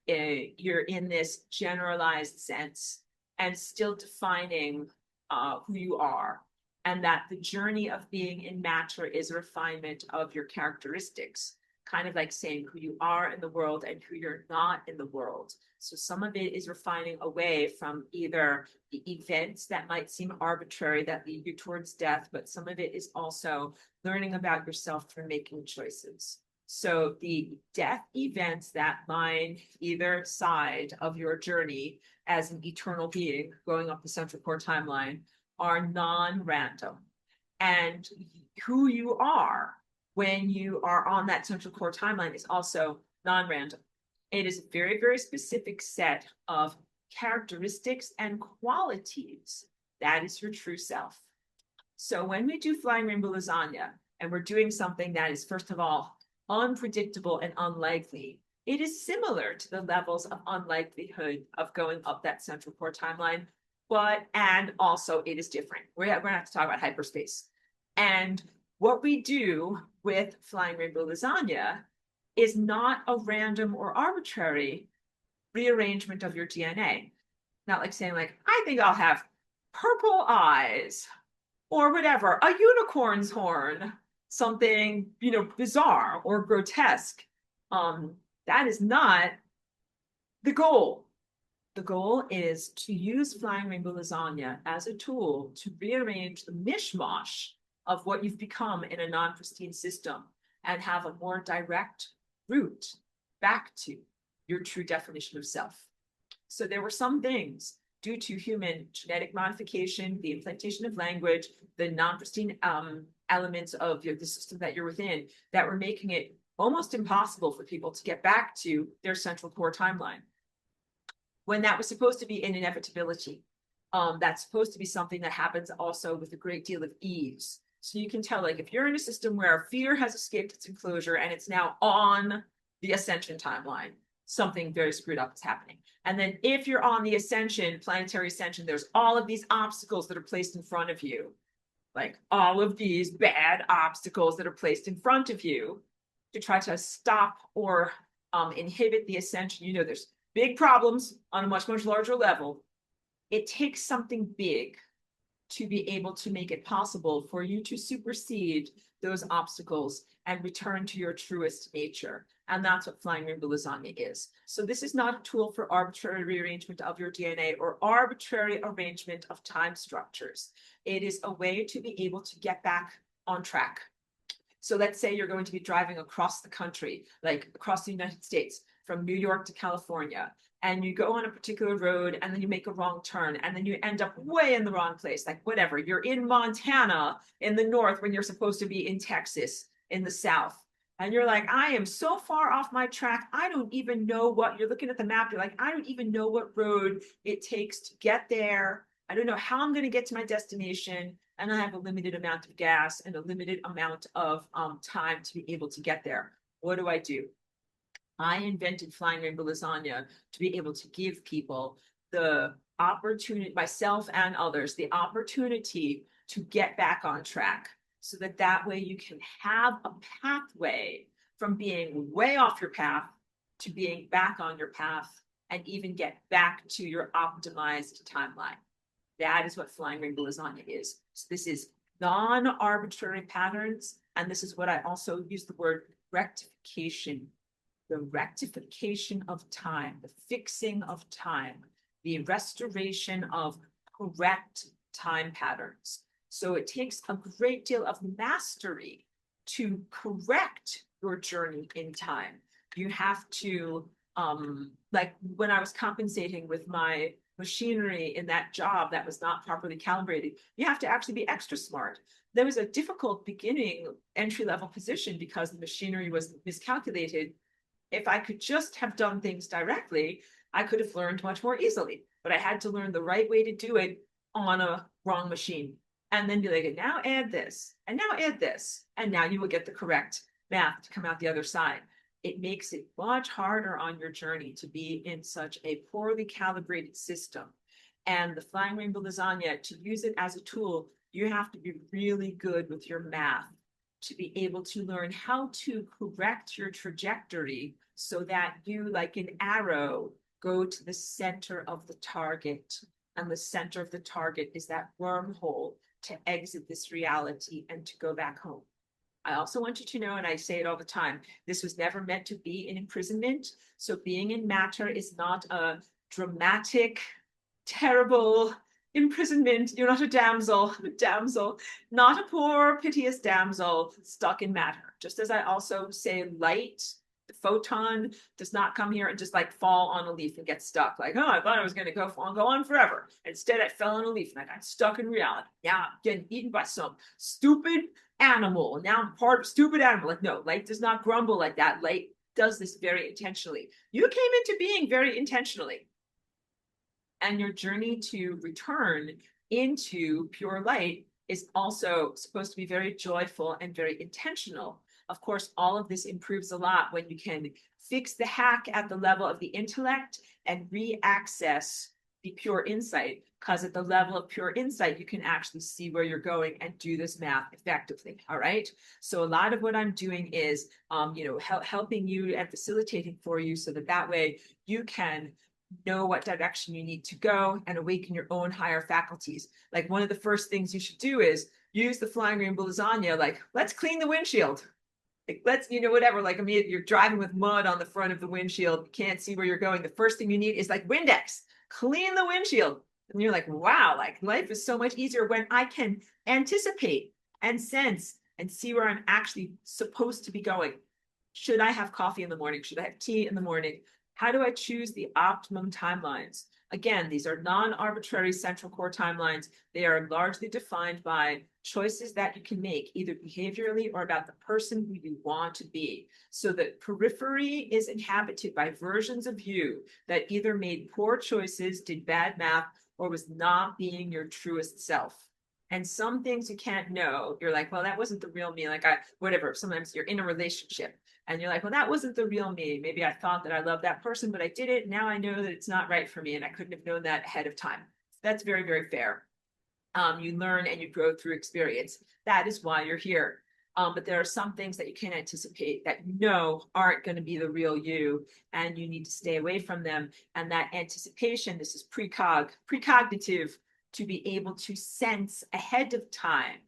Speaker 1: you're in this generalized sense and still defining who you are, and that the journey of being in matter is a refinement of your characteristics, kind of like saying who you are in the world and who you're not in the world. So some of it is refining away from either the events that might seem arbitrary that lead you towards death, but some of it is also learning about yourself through making choices. So the death events that line either side of your journey as an eternal being going up the central core timeline are non-random. And who you are when you are on that central core timeline is also non-random. It is a very, very specific set of characteristics and qualities. That is your true self. So when we do flying rainbow lasagna, and we're doing something that is, first of all, unpredictable and unlikely, it is similar to the levels of unlikelihood of going up that central core timeline, and also it is different. We're going to have to talk about hyperspace. And what we do with flying rainbow lasagna is not a random or arbitrary rearrangement of your DNA. Not like saying, like, I think I'll have purple eyes or whatever, a unicorn's horn, something, bizarre or grotesque. That is not the goal. The goal is to use flying rainbow lasagna as a tool to rearrange the mishmash of what you've become in a non-pristine system and have a more direct route back to your true definition of self. So there were some things due to human genetic modification, the implantation of language, the non-pristine elements of the system that you're within, that were making it almost impossible for people to get back to their central core timeline, when that was supposed to be an inevitability. That's supposed to be something that happens also with a great deal of ease. So you can tell, like, if you're in a system where fear has escaped its enclosure and it's now on the ascension timeline, something very screwed up is happening. And then if you're on the ascension, planetary ascension, there's all of these obstacles that are placed in front of you, like all of these bad obstacles that are placed in front of you to try to stop or inhibit the ascension. There's big problems on a much, much larger level. It takes something big to be able to make it possible for you to supersede those obstacles and return to your truest nature. And that's what flying rainbow lasagna is. So this is not a tool for arbitrary rearrangement of your DNA or arbitrary arrangement of time structures. It is a way to be able to get back on track. So let's say you're going to be driving across the country, like across the United States, from New York to California, and you go on a particular road and then you make a wrong turn and then you end up way in the wrong place. Like, whatever, you're in Montana in the north when you're supposed to be in Texas in the south. And you're like, I am so far off my track. I don't even know what, you're looking at the map. You're like, I don't even know what road it takes to get there. I don't know how I'm going to get to my destination. And I have a limited amount of gas and a limited amount of time to be able to get there. What do? I invented flying rainbow lasagna to be able to give people the opportunity, myself and others, the opportunity to get back on track, so that way you can have a pathway from being way off your path to being back on your path and even get back to your optimized timeline. That is what flying rainbow lasagna is. So this is non-arbitrary patterns. And this is what I also use the word rectification. The rectification of time, the fixing of time, the restoration of correct time patterns. So it takes a great deal of mastery to correct your journey in time. You have to, like when I was compensating with my machinery in that job that was not properly calibrated, you have to actually be extra smart. There was a difficult beginning entry-level position because the machinery was miscalculated. If I could just have done things directly, I could have learned much more easily. But I had to learn the right way to do it on a wrong machine. And then be like, now add this, and now add this, and now you will get the correct math to come out the other side. It makes it much harder on your journey to be in such a poorly calibrated system. And the flying rainbow lasagna, to use it as a tool, you have to be really good with your math to be able to learn how to correct your trajectory so that you, like an arrow, go to the center of the target. And the center of the target is that wormhole to exit this reality and to go back home. I also want you to know, and I say it all the time, this was never meant to be an imprisonment. So being in matter is not a dramatic, terrible imprisonment. You're not a damsel, not a poor, piteous damsel stuck in matter. Just as I also say light The photon does not come here and just like fall on a leaf and get stuck. Like, oh, I thought I was going to go on forever. Instead, I fell on a leaf and I got stuck in reality. Now I'm getting eaten by some stupid animal. And now I'm part of a stupid animal. Like, no, light does not grumble like that. Light does this very intentionally. You came into being very intentionally. And your journey to return into pure light is also supposed to be very joyful and very intentional. Of course, all of this improves a lot when you can fix the hack at the level of the intellect and re-access the pure insight, because at the level of pure insight, you can actually see where you're going and do this math effectively. All right. So a lot of what I'm doing is, helping you and facilitating for you so that way you can know what direction you need to go and awaken your own higher faculties. Like one of the first things you should do is use the flying rainbow lasagna. Like, let's clean the windshield. Like, let's, whatever. Like, I mean, you're driving with mud on the front of the windshield. You can't see where you're going. The first thing you need is like Windex. Clean the windshield. And you're like, wow, like life is so much easier when I can anticipate and sense and see where I'm actually supposed to be going. Should I have coffee in the morning? Should I have tea in the morning? How do I choose the optimum timelines? Again, these are non-arbitrary central core timelines. They are largely defined by choices that you can make, either behaviorally or about the person who you want to be. So the periphery is inhabited by versions of you that either made poor choices, did bad math, or was not being your truest self. And some things you can't know. You're like, well, that wasn't the real me. Like, whatever. Sometimes you're in a relationship and you're like, well, that wasn't the real me. Maybe I thought that I loved that person, but I didn't. Now I know that it's not right for me and I couldn't have known that ahead of time. That's very, very fair. You learn and you grow through experience. That is why you're here. But there are some things that you can't anticipate that aren't going to be the real you, and you need to stay away from them. And that anticipation, this is precognitive, to be able to sense ahead of time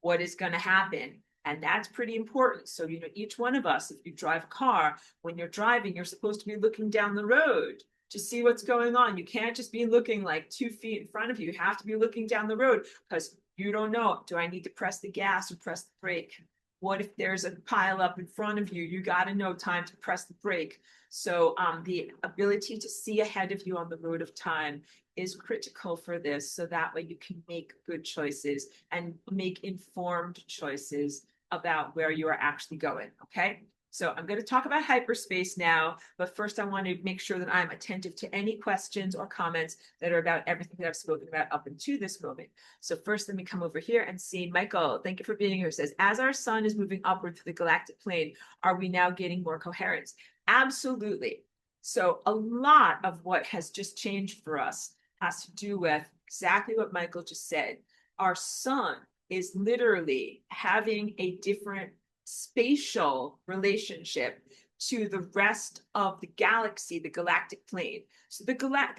Speaker 1: what is going to happen. And that's pretty important. So, each one of us, if you drive a car, when you're driving, you're supposed to be looking down the road to see what's going on. You can't just be looking like 2 feet in front of you. You have to be looking down the road because you don't know, do I need to press the gas or press the brake? What if there's a pile up in front of you? You got to know time to press the brake. So the ability to see ahead of you on the road of time is critical for this. So that way you can make good choices and make informed choices about where you are actually going. Okay. So I'm going to talk about hyperspace now, but first I want to make sure that I'm attentive to any questions or comments that are about everything that I've spoken about up until this moment. So first, let me come over here and see Michael. Thank you for being here. It says, as our sun is moving upward through the galactic plane, are we now getting more coherence? Absolutely. So a lot of what has just changed for us has to do with exactly what Michael just said. Our sun is literally having a different spatial relationship to the rest of the galaxy, the galactic plane. So the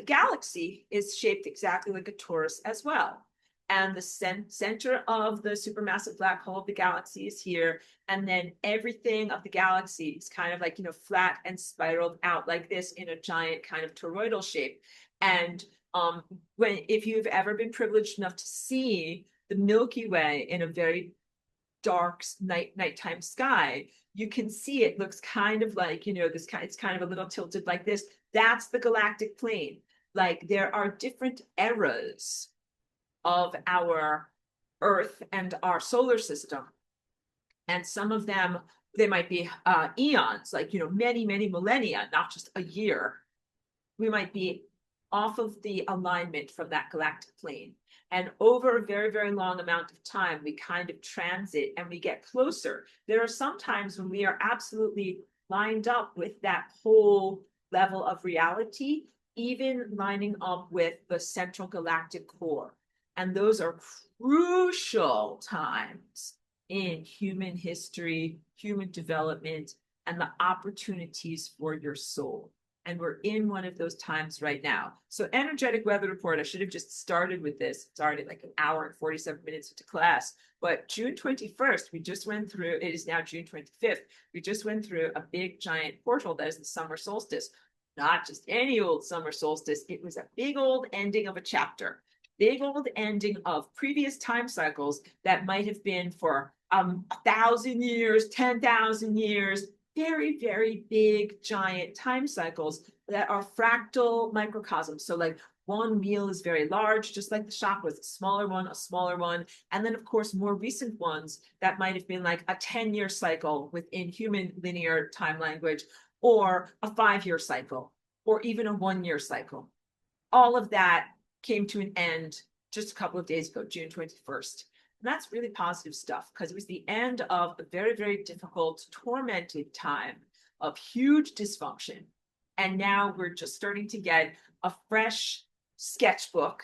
Speaker 1: galaxy is shaped exactly like a torus as well. And the center of the supermassive black hole of the galaxy is here. And then everything of the galaxy is kind of like, flat and spiraled out like this in a giant kind of toroidal shape. And if you've ever been privileged enough to see the Milky Way in a very dark nighttime sky, you can see it looks kind of like, it's kind of a little tilted like this. That's the galactic plane. Like, there are different eras of our Earth and our solar system. And some of them, they might be eons, like, many, many millennia, not just a year. We might be off of the alignment from that galactic plane. And over a very, very long amount of time, we kind of transit and we get closer. There are some times when we are absolutely lined up with that whole level of reality, even lining up with the central galactic core. And those are crucial times in human history, human development, and the opportunities for your soul. And we're in one of those times right now. So energetic weather report, I should have just started with this. It's already like an hour and 47 minutes into class. But June 21st, we just went through, it is now June 25th. We just went through a big giant portal that is the summer solstice. Not just any old summer solstice. It was a big old ending of a chapter. Big old ending of previous time cycles that might have been for 1,000 years, 10,000 years, very, very big, giant time cycles that are fractal microcosms. So like one wheel is very large, just like the chakras, a smaller one, a smaller one. And then, of course, more recent ones that might have been like a 10-year cycle within human linear time language, or a 5-year cycle, or even a 1-year cycle. All of that came to an end just a couple of days ago, June 21st. And that's really positive stuff because it was the end of a very, very difficult, tormented time of huge dysfunction. And now we're just starting to get a fresh sketchbook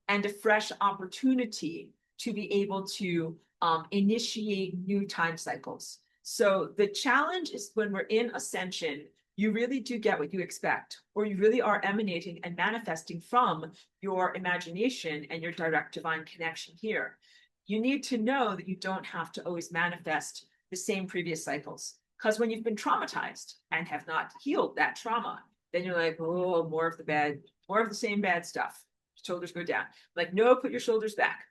Speaker 1: and a fresh opportunity to be able to initiate new time cycles. So the challenge is when we're in ascension, you really do get what you expect, or you really are emanating and manifesting from your imagination and your direct divine connection here. You need to know that you don't have to always manifest the same previous cycles. Because when you've been traumatized and have not healed that trauma, then you're like, oh, more of the same bad stuff. Shoulders go down. Like, no, put your shoulders back.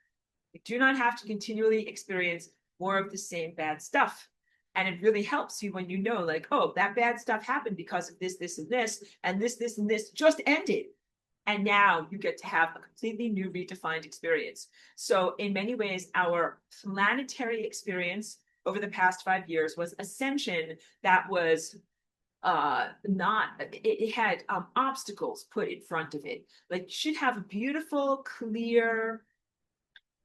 Speaker 1: You do not have to continually experience more of the same bad stuff. And it really helps you when you know, like, oh, that bad stuff happened because of this, this, and this, and this, and this just ended. And now you get to have a completely new redefined experience. So in many ways, our planetary experience over the past 5 years was ascension that was not, it had obstacles put in front of it. Like, you should have a beautiful, clear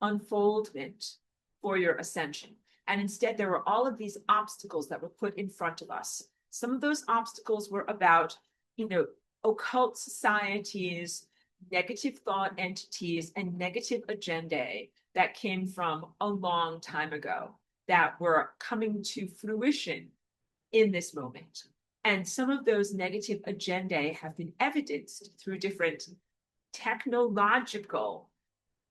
Speaker 1: unfoldment for your ascension. And instead, there were all of these obstacles that were put in front of us. Some of those obstacles were about, occult societies, negative thought entities, and negative agendae that came from a long time ago that were coming to fruition in this moment. And some of those negative agendae have been evidenced through different technological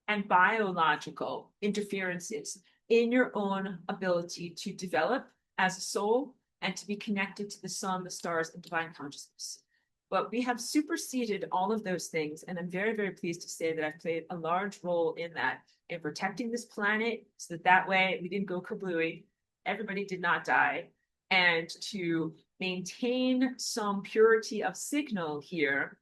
Speaker 1: and biological interferences in your own ability to develop as a soul and to be connected to the sun, the stars, and divine consciousness. But we have superseded all of those things. And I'm very, very pleased to say that I've played a large role in that, in protecting this planet so that way we didn't go kablooey, everybody did not die, and to maintain some purity of signal here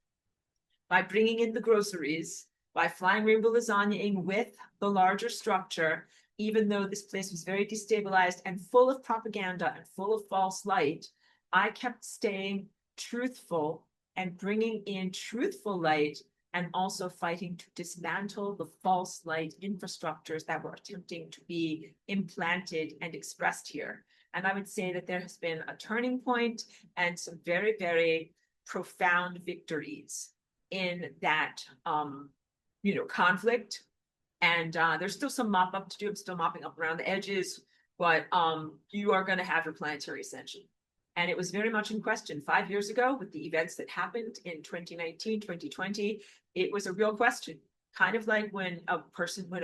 Speaker 1: by bringing in the groceries, by flying rainbow lasagnaing with the larger structure, even though this place was very destabilized and full of propaganda and full of false light, I kept staying truthful and bringing in truthful light, and also fighting to dismantle the false light infrastructures that were attempting to be implanted and expressed here. And I would say that there has been a turning point and some very, very profound victories in that, conflict. And there's still some mop up to do. I'm still mopping up around the edges, but you are going to have your planetary ascension. And it was very much in question 5 years ago with the events that happened in 2019, 2020. It was a real question, kind of like when a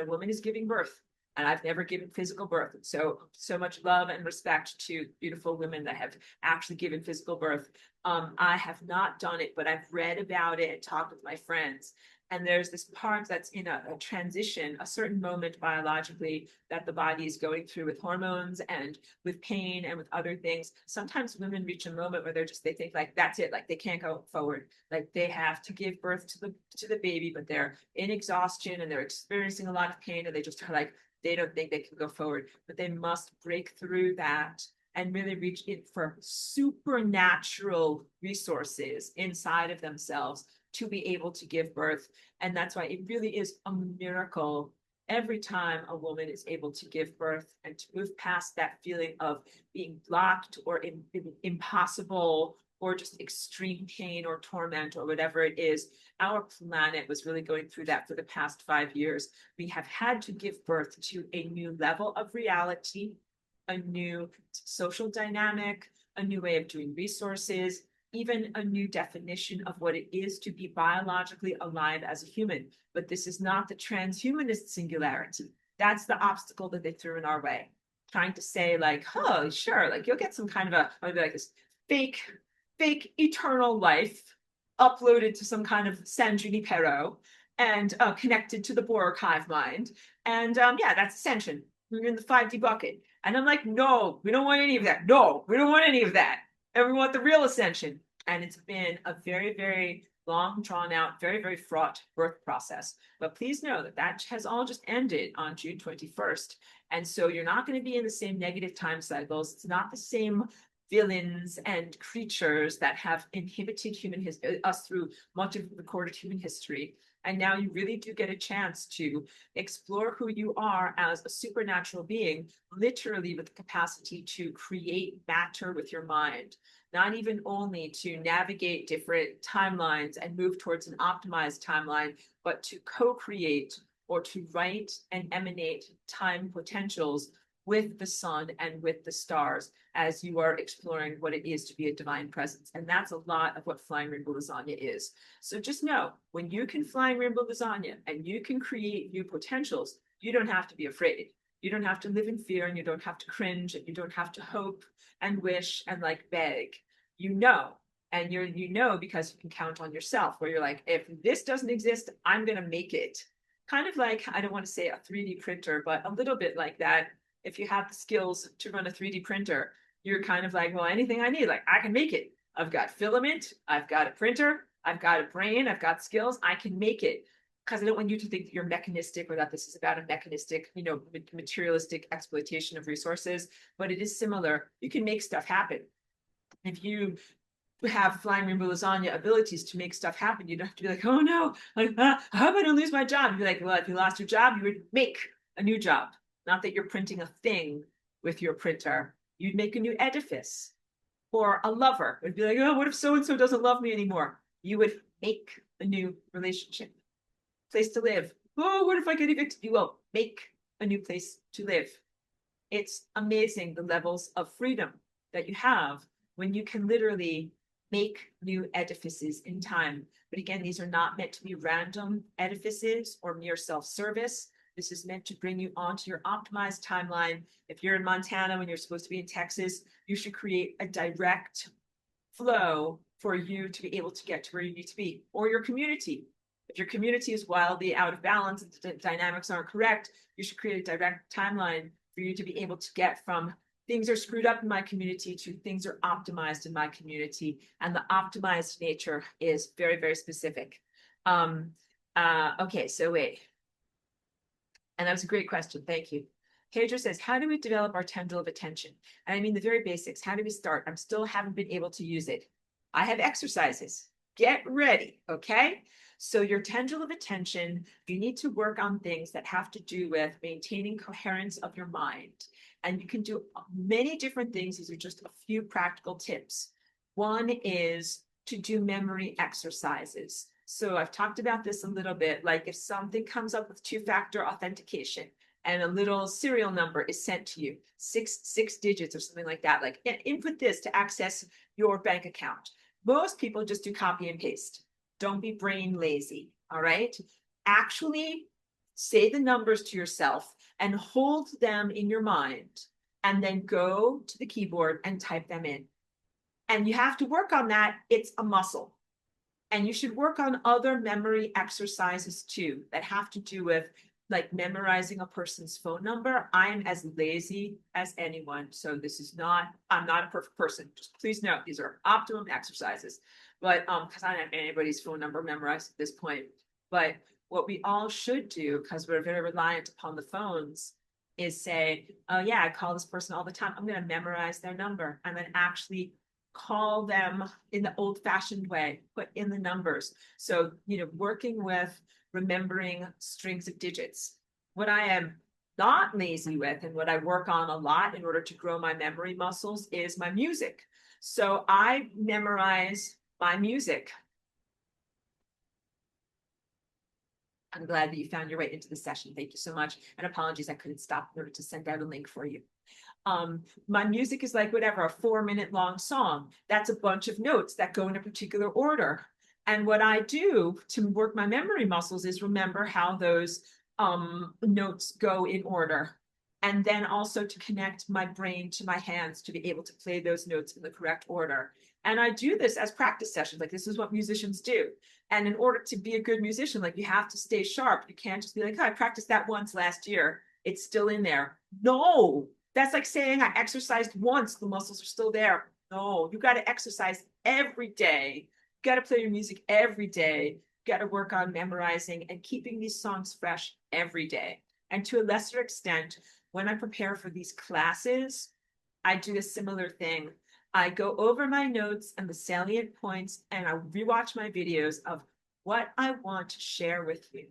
Speaker 1: woman is giving birth. And I've never given physical birth. So much love and respect to beautiful women that have actually given physical birth. I have not done it, but I've read about it and talked with my friends. And there's this part that's in a transition, a certain moment biologically that the body is going through with hormones and with pain and with other things. Sometimes women reach a moment where they think like, that's it, like they can't go forward. Like they have to give birth to the baby, but they're in exhaustion and they're experiencing a lot of pain, and they just are like, they don't think they can go forward, but they must break through that and really reach in for supernatural resources inside of themselves to be able to give birth. And that's why it really is a miracle every time a woman is able to give birth and to move past that feeling of being blocked or impossible or just extreme pain or torment or whatever it is. Our planet was really going through that for the past 5 years. We have had to give birth to a new level of reality, a new social dynamic, a new way of doing resources, even a new definition of what it is to be biologically alive as a human. But this is not the transhumanist singularity. That's the obstacle that they threw in our way. Trying to say like, oh, sure, like you'll get some kind of like this fake eternal life uploaded to some kind of San Junipero and connected to the Borg hive mind. And yeah, that's ascension. You're in the 5D bucket. And I'm like, no, we don't want any of that. No, we don't want any of that. and we want the real ascension. And it's been a very, very long, drawn out, very, very fraught birth process. But please know that that has all just ended on June 21st. And so you're not going to be in the same negative time cycles. It's not the same villains and creatures that have inhibited us through much of recorded human history. And now you really do get a chance to explore who you are as a supernatural being, literally with the capacity to create matter with your mind, not even only to navigate different timelines and move towards an optimized timeline, but to co-create or to write and emanate time potentials with the sun and with the stars as you are exploring what it is to be a divine presence. And that's a lot of what Flying Rainbow Lasagna is. So just know, when you can Flying Rainbow Lasagna and you can create new potentials, you don't have to be afraid. You don't have to live in fear, and you don't have to cringe, and you don't have to hope and wish and like beg. You know, and you know because you can count on yourself, where you're like, if this doesn't exist, I'm going to make it. Kind of like, I don't want to say a 3D printer, but a little bit like that. If you have the skills to run a 3D printer, you're kind of like, well, anything I need, like I can make it. I've got filament, I've got a printer, I've got a brain, I've got skills, I can make it. Because I don't want you to think that you're mechanistic, or that this is about a mechanistic, materialistic exploitation of resources, but it is similar. You can make stuff happen. If you have Flying Rainbow Lasagna abilities to make stuff happen, you don't have to be like, oh no, like, I hope I don't lose my job. You'd be like, well, if you lost your job, you would make a new job. Not that you're printing a thing with your printer. You'd make a new edifice. Or a lover would be like, oh, what if so-and-so doesn't love me anymore? You would make a new relationship. Place to live. Oh, what if I get evicted? You will make a new place to live. It's amazing the levels of freedom that you have when you can literally make new edifices in time. But again, these are not meant to be random edifices or mere self-service. This is meant to bring you onto your optimized timeline. If you're in Montana when you're supposed to be in Texas, you should create a direct flow for you to be able to get to where you need to be, or your community. If your community is wildly out of balance and the dynamics aren't correct, you should create a direct timeline for you to be able to get from things are screwed up in my community to things are optimized in my community. And the optimized nature is very, very specific. Okay, so wait. And that was a great question. Thank you. Pedro says, how do we develop our tendril of attention? And I mean the very basics. How do we start? I'm still haven't been able to use it. I have exercises. Get ready, okay? So your tendril of attention, you need to work on things that have to do with maintaining coherence of your mind. And you can do many different things. These are just a few practical tips. One is to do memory exercises. So I've talked about this a little bit, like if something comes up with two-factor authentication and a little serial number is sent to you, six digits or something like that, like input this to access your bank account. Most people just do copy and paste. Don't be brain lazy, all right? Actually say the numbers to yourself and hold them in your mind, and then go to the keyboard and type them in. And you have to work on that. It's a muscle. And you should work on other memory exercises too that have to do with like memorizing a person's phone number. I am as lazy as anyone. So this is not, I'm not a perfect person. Just please note, these are optimum exercises. But because I don't have anybody's phone number memorized at this point. But what we all should do, because we're very reliant upon the phones, is say, oh yeah, I call this person all the time. I'm going to memorize their number and then actually call them in the old-fashioned way, put in the numbers. So, working with remembering strings of digits. What I am not lazy with and what I work on a lot in order to grow my memory muscles is my music. So I memorize my music. I'm glad that you found your way into the session. Thank you so much. And apologies, I couldn't stop in order to send out a link for you. My music is like whatever, a 4-minute long song. That's a bunch of notes that go in a particular order. And what I do to work my memory muscles is remember how those notes go in order. And then also to connect my brain to my hands to be able to play those notes in the correct order. And I do this as practice sessions. Like this is what musicians do. And in order to be a good musician, like you have to stay sharp. You can't just be like, oh, I practiced that once last year. It's still in there. No. That's like saying I exercised once, the muscles are still there. No, you got to exercise every day. You got to play your music every day. You got to work on memorizing and keeping these songs fresh every day. And to a lesser extent, when I prepare for these classes, I do a similar thing. I go over my notes and the salient points, and I rewatch my videos of what I want to share with you.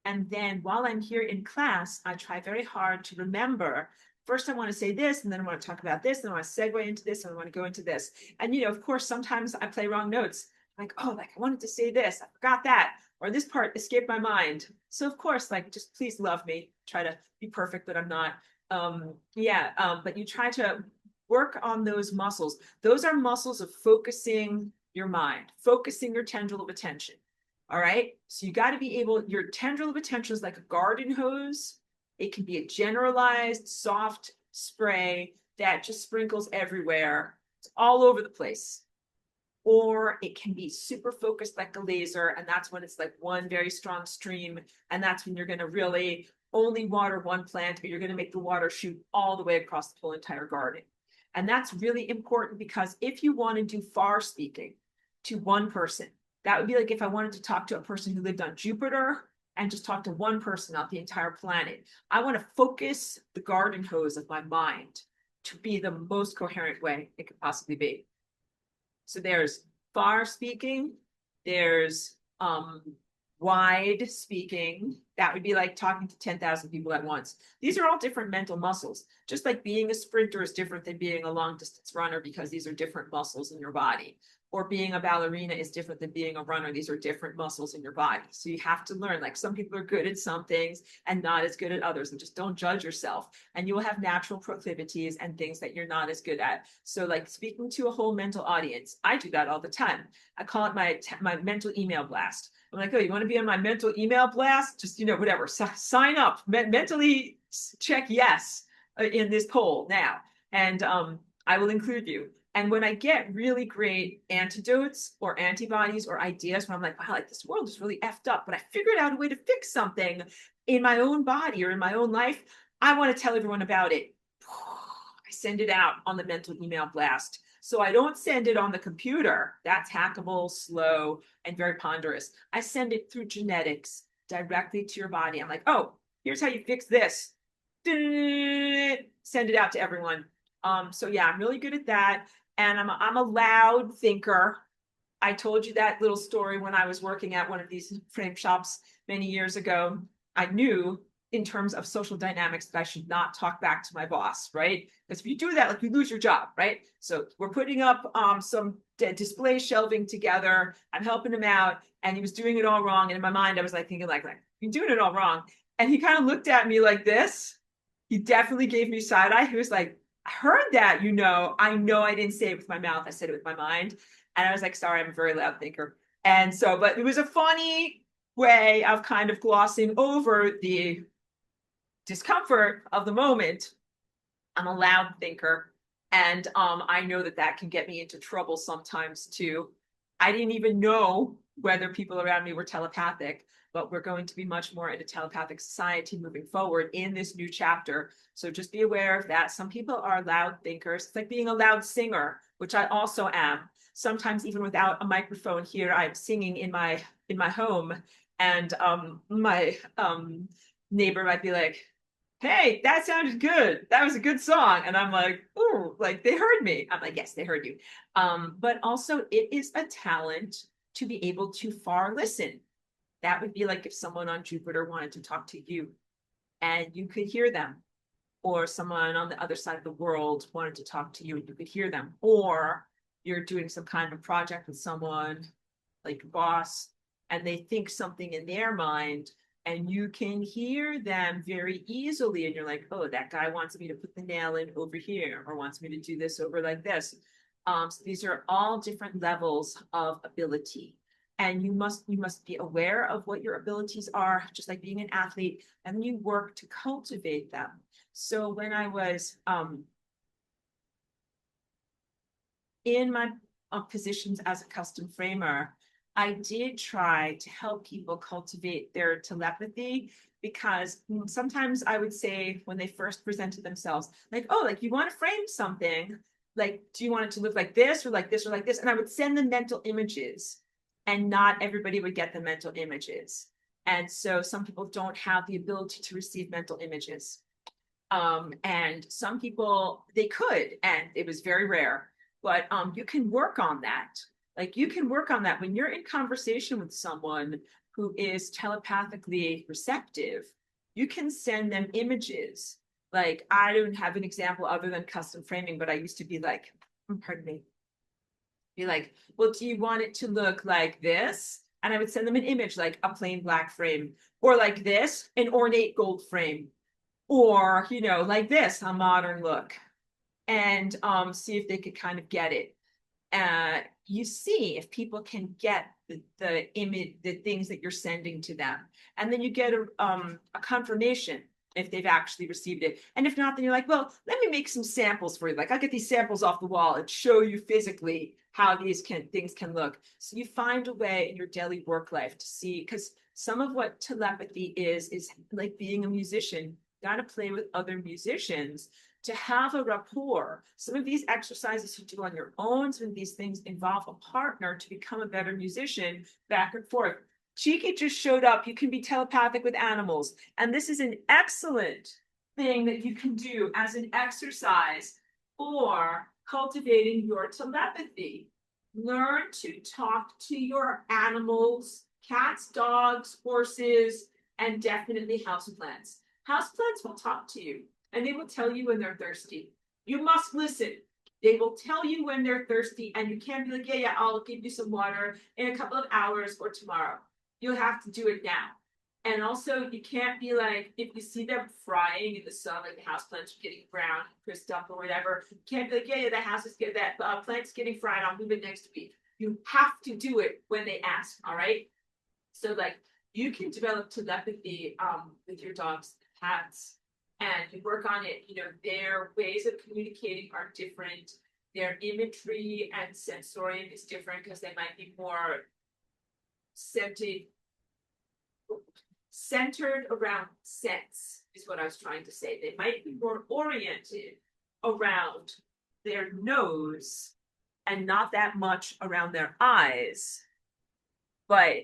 Speaker 1: And then while I'm here in class, I try very hard to remember. First, I want to say this, and then I want to talk about this, and I want to segue into this, and I want to go into this. And, of course, sometimes I play wrong notes. Like, oh, like I wanted to say this, I forgot that, or this part escaped my mind. So, of course, like, just please love me. Try to be perfect, but I'm not. But you try to work on those muscles. Those are muscles of focusing your mind, focusing your tendril of attention. All right. So you got to be able, your tendril of attention is like a garden hose. It can be a generalized soft spray that just sprinkles everywhere. It's all over the place. Or it can be super focused like a laser. And that's when it's like one very strong stream. And that's when you're going to really only water one plant, or you're going to make the water shoot all the way across the whole entire garden. And that's really important, because if you want to do far speaking to one person, that would be like if I wanted to talk to a person who lived on Jupiter and just talk to one person off the entire planet. I want to focus the garden hose of my mind to be the most coherent way it could possibly be. So there's far speaking, there's wide speaking. That would be like talking to 10,000 people at once. These are all different mental muscles. Just like being a sprinter is different than being a long distance runner, because these are different muscles in your body. Or being a ballerina is different than being a runner. These are different muscles in your body. So you have to learn, like some people are good at some things and not as good at others, and just don't judge yourself. And you will have natural proclivities and things that you're not as good at. So like speaking to a whole mental audience, I do that all the time. I call it my mental email blast. I'm like, oh, you want to be on my mental email blast? Just, whatever, sign up, mentally check yes in this poll now. And I will include you. And when I get really great antidotes or antibodies or ideas, when I'm like, wow, like this world is really effed up, but I figured out a way to fix something in my own body or in my own life, I want to tell everyone about it. I send it out on the mental email blast. So I don't send it on the computer. That's hackable, slow, and very ponderous. I send it through genetics directly to your body. I'm like, oh, here's how you fix this. Send it out to everyone. So yeah, I'm really good at that. And I'm a loud thinker. I told you that little story when I was working at one of these frame shops many years ago. I knew in terms of social dynamics that I should not talk back to my boss, right? Because if you do that, like you lose your job, right? So we're putting up some display shelving together. I'm helping him out, and he was doing it all wrong. And in my mind, I was like thinking, like you're doing it all wrong. And he kind of looked at me like this. He definitely gave me side eye. He was like, I heard that, I know I didn't say it with my mouth. I said it with my mind. And I was like, sorry, I'm a very loud thinker. And so, but it was a funny way of kind of glossing over the discomfort of the moment. I'm a loud thinker. And I know that can get me into trouble sometimes too. I didn't even know whether people around me were telepathic, but we're going to be much more in a telepathic society moving forward in this new chapter. So just be aware of that. Some people are loud thinkers. It's like being a loud singer, which I also am. Sometimes even without a microphone here, I'm singing in my home, and my neighbor might be like, hey, that sounded good. That was a good song. And I'm like, oh, like they heard me. I'm like, yes, they heard you. But also it is a talent to be able to far listen. That would be like if someone on Jupiter wanted to talk to you and you could hear them, or someone on the other side of the world wanted to talk to you and you could hear them, or you're doing some kind of project with someone like your boss, and they think something in their mind and you can hear them very easily. And you're like, oh, that guy wants me to put the nail in over here, or wants me to do this over like this. So these are all different levels of ability. And you must be aware of what your abilities are, just like being an athlete, and you work to cultivate them. So when I was in my positions as a custom framer, I did try to help people cultivate their telepathy, because sometimes I would say when they first presented themselves, like, oh, like you want to frame something, like, do you want it to look like this or like this or like this? And I would send them mental images, and not everybody would get the mental images. And so some people don't have the ability to receive mental images. And some people, they could, and it was very rare, but you can work on that. Like you can work on that when you're in conversation with someone who is telepathically receptive. You can send them images. Like I don't have an example other than custom framing, but I used to be like, pardon me, be like, well, do you want it to look like this? And I would send them an image, like a plain black frame, or like this, an ornate gold frame, or, you know, like this, a modern look, and see if they could kind of get it. You see if people can get the image, the things that you're sending to them, and then you get a confirmation if they've actually received it. And if not, then you're like, well, let me make some samples for you. Like I'll get these samples off the wall and show you physically how things can look. So you find a way in your daily work life to see, because some of what telepathy is like being a musician. Got to play with other musicians to have a rapport. Some of these exercises you do on your own, some of these things involve a partner to become a better musician, back and forth. Cheeky just showed up. You can be telepathic with animals. And this is an excellent thing that you can do as an exercise for cultivating your telepathy. Learn to talk to your animals, cats, dogs, horses, and definitely houseplants. Houseplants will talk to you, and they will tell you when they're thirsty. You must listen. They will tell you when they're thirsty, and you can't be like, yeah, yeah, I'll give you some water in a couple of hours or tomorrow. You'll have to do it now. And also, you can't be like, if you see them frying in the sun, like the houseplants are getting brown, crisped up, or whatever, you can't be like, yeah, yeah, that house is getting that plant's getting fried. I'll move it next week. You have to do it when they ask. All right. So, like, you can develop telepathy with your dogs, cats, and you work on it. You know, their ways of communicating are different. Their imagery and sensorium is different because they might be more centered around sense, is what I was trying to say. They might be more oriented around their nose and not that much around their eyes. But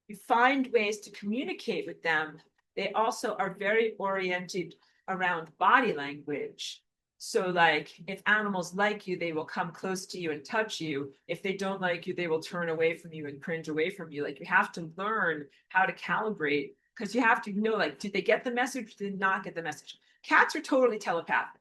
Speaker 1: you find ways to communicate with them. They also are very oriented around body language. So like if animals like you, they will come close to you and touch you. If they don't like you, they will turn away from you and cringe away from you. Like you have to learn how to calibrate, because you have to know, like, did they get the message? Did they not get the message? Cats are totally telepathic.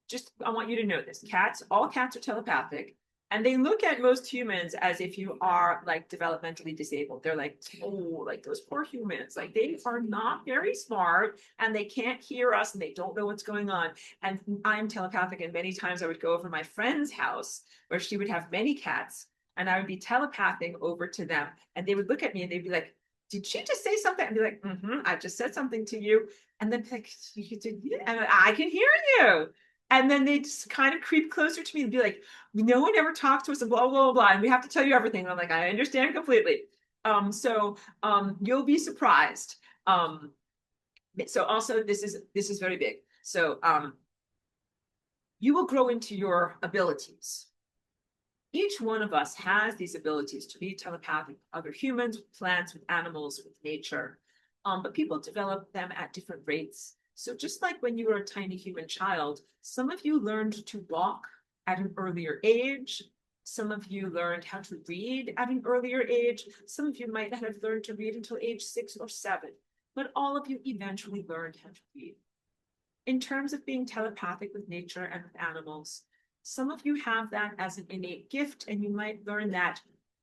Speaker 1: Just, I want you to know this. All cats are telepathic. And they look at most humans as if you are like developmentally disabled. They're like, oh, like those poor humans. Like they are not very smart and they can't hear us and they don't know what's going on. And I'm telepathic. And many times I would go over to my friend's house where she would have many cats and I would be telepathing over to them. And they would look at me and they'd be like, did she just say something? I'd be like, I just said something to you. And then like, you did, yeah, and I can hear you. And then they just kind of creep closer to me and be like, no one ever talked to us and blah, blah, blah, blah. And we have to tell you everything. And I'm like, I understand completely. So you'll be surprised. So also this is very big. So you will grow into your abilities. Each one of us has these abilities to be telepathic with other humans, with plants, with animals, with nature. But people develop them at different rates. So just like when you were a tiny human child, some of you learned to walk at an earlier age. Some of you learned how to read at an earlier age. Some of you might not have learned to read until age 6 or 7, but all of you eventually learned how to read. In terms of being telepathic with nature and with animals, some of you have that as an innate gift, and you might learn that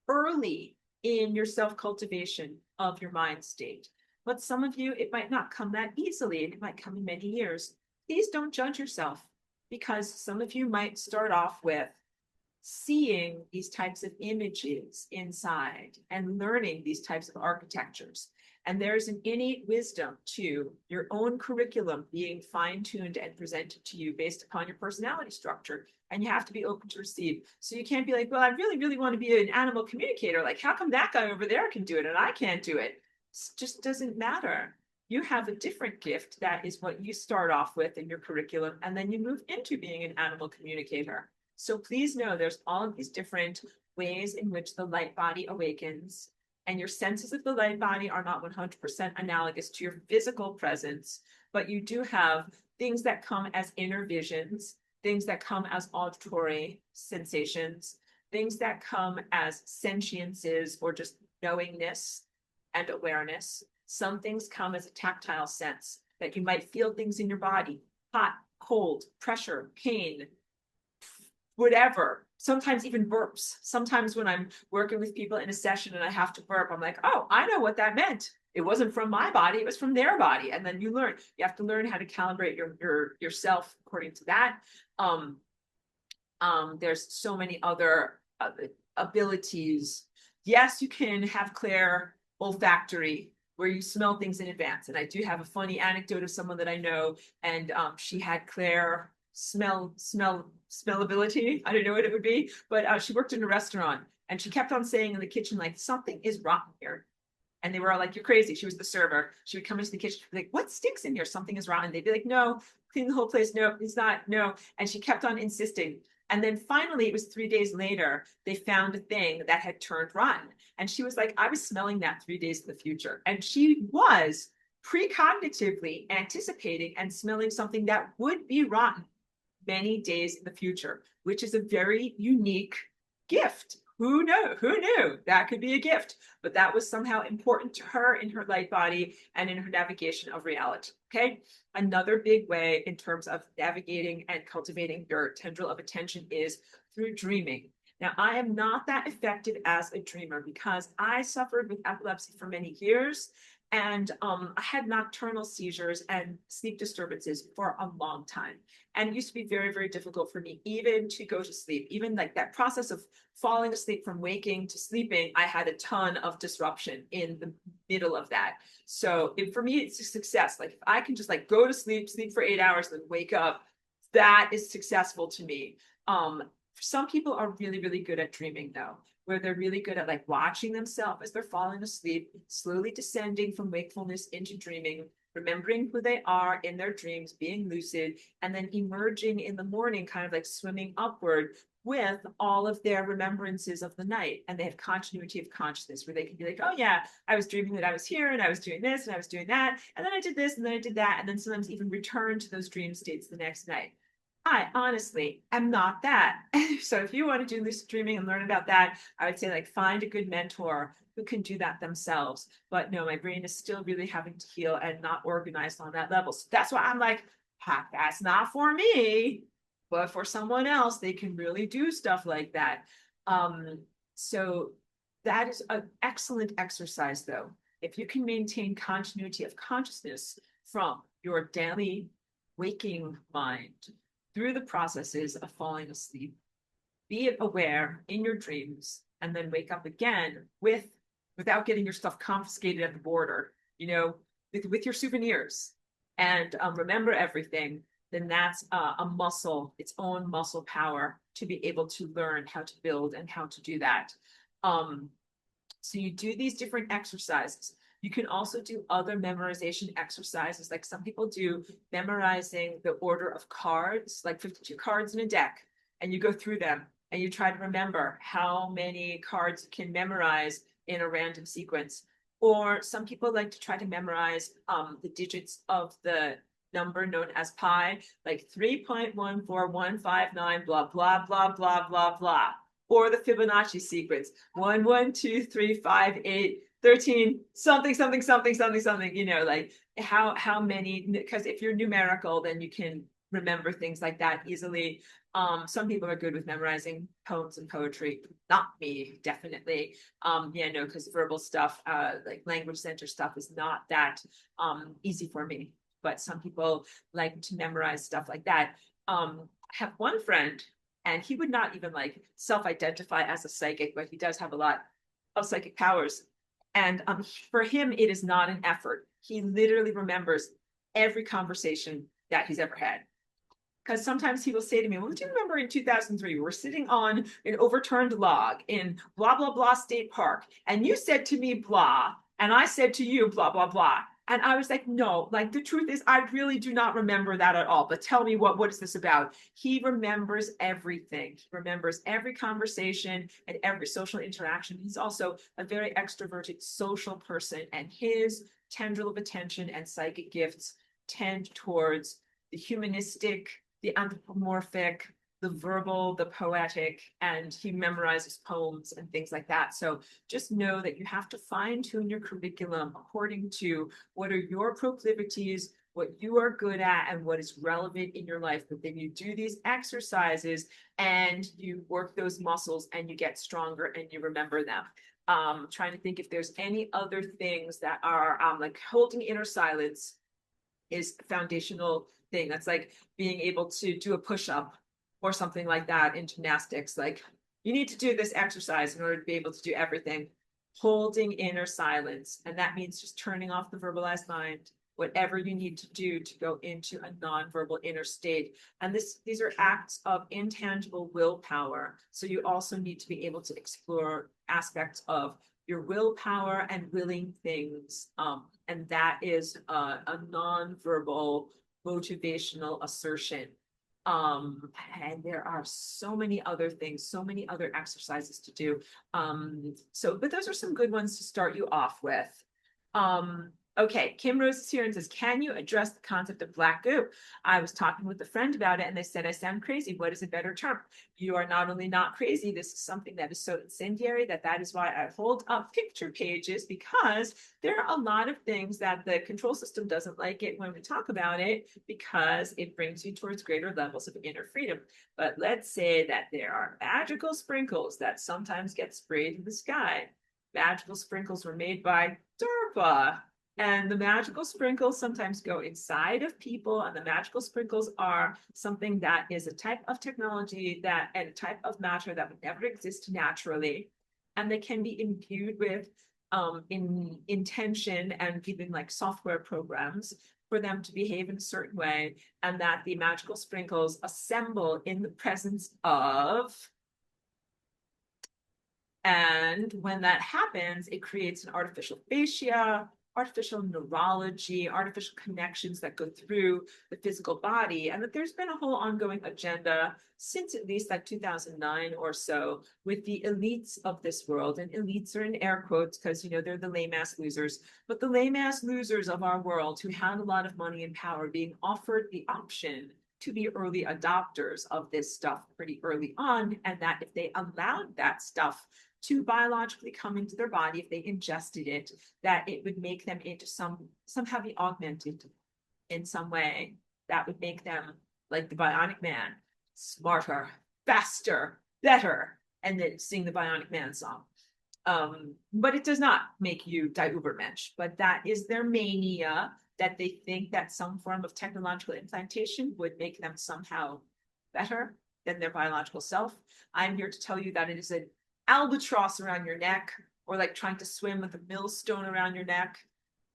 Speaker 1: early in your self-cultivation of your mind state. But some of you, it might not come that easily, and it might come in many years. Please don't judge yourself, because some of you might start off with seeing these types of images inside and learning these types of architectures. And there's an innate wisdom to your own curriculum being fine-tuned and presented to you based upon your personality structure. And you have to be open to receive. So you can't be like, well, I really, really want to be an animal communicator. Like, how come that guy over there can do it and I can't do it? It just doesn't matter. You have a different gift that is what you start off with in your curriculum, and then you move into being an animal communicator. So please know there's all of these different ways in which the light body awakens, and your senses of the light body are not 100% analogous to your physical presence, but you do have things that come as inner visions, things that come as auditory sensations, things that come as sentiences or just knowingness and awareness. Some things come as a tactile sense that you might feel things in your body, hot, cold, pressure, pain, whatever. Sometimes even burps. Sometimes when I'm working with people in a session and I have to burp, I'm like, oh, I know what that meant. It wasn't from my body, it was from their body. And then you have to learn how to calibrate yourself according to that. There's so many other abilities. Yes, you can have clair olfactory, where you smell things in advance. And I do have a funny anecdote of someone that I know, and she had clair smellability. I don't know what it would be, but she worked in a restaurant, and she kept on saying in the kitchen, like, something is rotten here. And they were all like, you're crazy. She was the server. She would come into the kitchen, like, what stinks in here? Something is rotten. They'd be like, no, clean the whole place. No, it's not. No. And she kept on insisting. And then finally, it was 3 days later, they found a thing that had turned rotten. And she was like, I was smelling that 3 days in the future. And she was precognitively anticipating and smelling something that would be rotten many days in the future, which is a very unique gift. Who knew? Who knew that could be a gift? But that was somehow important to her in her light body and in her navigation of reality. Okay. Another big way in terms of navigating and cultivating your tendril of attention is through dreaming. Now, I am not that effective as a dreamer because I suffered with epilepsy for many years, and I had nocturnal seizures and sleep disturbances for a long time. And it used to be very, very difficult for me even to go to sleep. Even like that process of falling asleep from waking to sleeping, I had a ton of disruption in the middle of that. So for me, it's a success. Like if I can just like go to sleep for 8 hours, then wake up, that is successful to me. Some people are really, really good at dreaming though, where they're really good at like watching themselves as they're falling asleep, slowly descending from wakefulness into dreaming, remembering who they are in their dreams, being lucid, and then emerging in the morning, kind of like swimming upward with all of their remembrances of the night. And they have continuity of consciousness where they can be like, oh yeah, I was dreaming that I was here and I was doing this and I was doing that. And then I did this and then I did that. And then sometimes even return to those dream states the next night. I honestly am not that. So if you want to do lucid dreaming and learn about that, I would say like find a good mentor who can do that themselves. But no, my brain is still really having to heal and not organized on that level. So that's why I'm like, that's not for me. But for someone else, they can really do stuff like that. So that is an excellent exercise, though. If you can maintain continuity of consciousness from your daily waking mind through the processes of falling asleep, be aware in your dreams, and then wake up again without getting your stuff confiscated at the border, with your souvenirs, and remember everything, then that's a muscle, its own muscle power to be able to learn how to build and how to do that. So you do these different exercises. You can also do other memorization exercises, like some people do memorizing the order of cards, like 52 cards in a deck, and you go through them and you try to remember how many cards you can memorize in a random sequence. Or some people like to try to memorize the digits of the number known as pi, like 3.14159, blah, blah, blah, blah, blah, blah. Or the Fibonacci sequence, 1, 1, 2, 3, 5, 8, 13, something, something, something, something, something, like how many, because if you're numerical, then you can remember things like that easily. Some people are good with memorizing poems and poetry. Not me, definitely. Because verbal stuff, like language center stuff is not that easy for me. But some people like to memorize stuff like that. I have one friend, and he would not even like self-identify as a psychic, but he does have a lot of psychic powers. And for him, it is not an effort. He literally remembers every conversation that he's ever had. Because sometimes he will say to me, well, do you remember in 2003, we're sitting on an overturned log in blah, blah, blah state park. And you said to me, blah, and I said to you, blah, blah, blah. And I was like, no, like the truth is, I really do not remember that at all. But tell me what is this about? He remembers everything. He remembers every conversation and every social interaction. He's also a very extroverted social person, and his tendril of attention and psychic gifts tend towards the humanistic, the anthropomorphic, the verbal, the poetic, and he memorizes poems and things like that. So just know that you have to fine tune your curriculum according to what are your proclivities, what you are good at, and what is relevant in your life. But then you do these exercises and you work those muscles and you get stronger and you remember them. Trying to think if there's any other things that are like holding inner silence is a foundational thing. That's like being able to do a push-up or something like that in gymnastics. Like you need to do this exercise in order to be able to do everything. Holding inner silence. And that means just turning off the verbalized mind, whatever you need to do to go into a non-verbal inner state. And these are acts of intangible willpower. So you also need to be able to explore aspects of your willpower and willing things. And that is a non-verbal motivational assertion. And there are so many other things, so many other exercises to do. But those are some good ones to start you off with. Okay, Kim Rose is here and says, can you address the concept of black goo? I was talking with a friend about it and they said, I sound crazy. What is a better term? You are not only not crazy, this is something that is so incendiary that is why I hold up picture pages, because there are a lot of things that the control system doesn't like it when we talk about it, because it brings you towards greater levels of inner freedom. But let's say that there are magical sprinkles that sometimes get sprayed in the sky. Magical sprinkles were made by DARPA. And the magical sprinkles sometimes go inside of people, and the magical sprinkles are something that is a type of technology that and a type of matter that would never exist naturally, and they can be imbued with intention and even like software programs for them to behave in a certain way, and that the magical sprinkles assemble in the presence of. And when that happens, it creates an artificial fascia, artificial neurology, artificial connections that go through the physical body. And that there's been a whole ongoing agenda since at least like 2009 or so with the elites of this world. And elites are in air quotes because, you know, they're the lame ass losers. But the lame ass losers of our world who had a lot of money and power being offered the option to be early adopters of this stuff pretty early on. And that if they allowed that stuff to biologically come into their body, if they ingested it, that it would make them into somehow be augmented in some way that would make them like the Bionic Man, smarter, faster, better, and then sing the Bionic Man song. But it does not make you die Ubermensch, but that is their mania, that they think that some form of technological implantation would make them somehow better than their biological self. I'm here to tell you that it is an albatross around your neck, or like trying to swim with a millstone around your neck,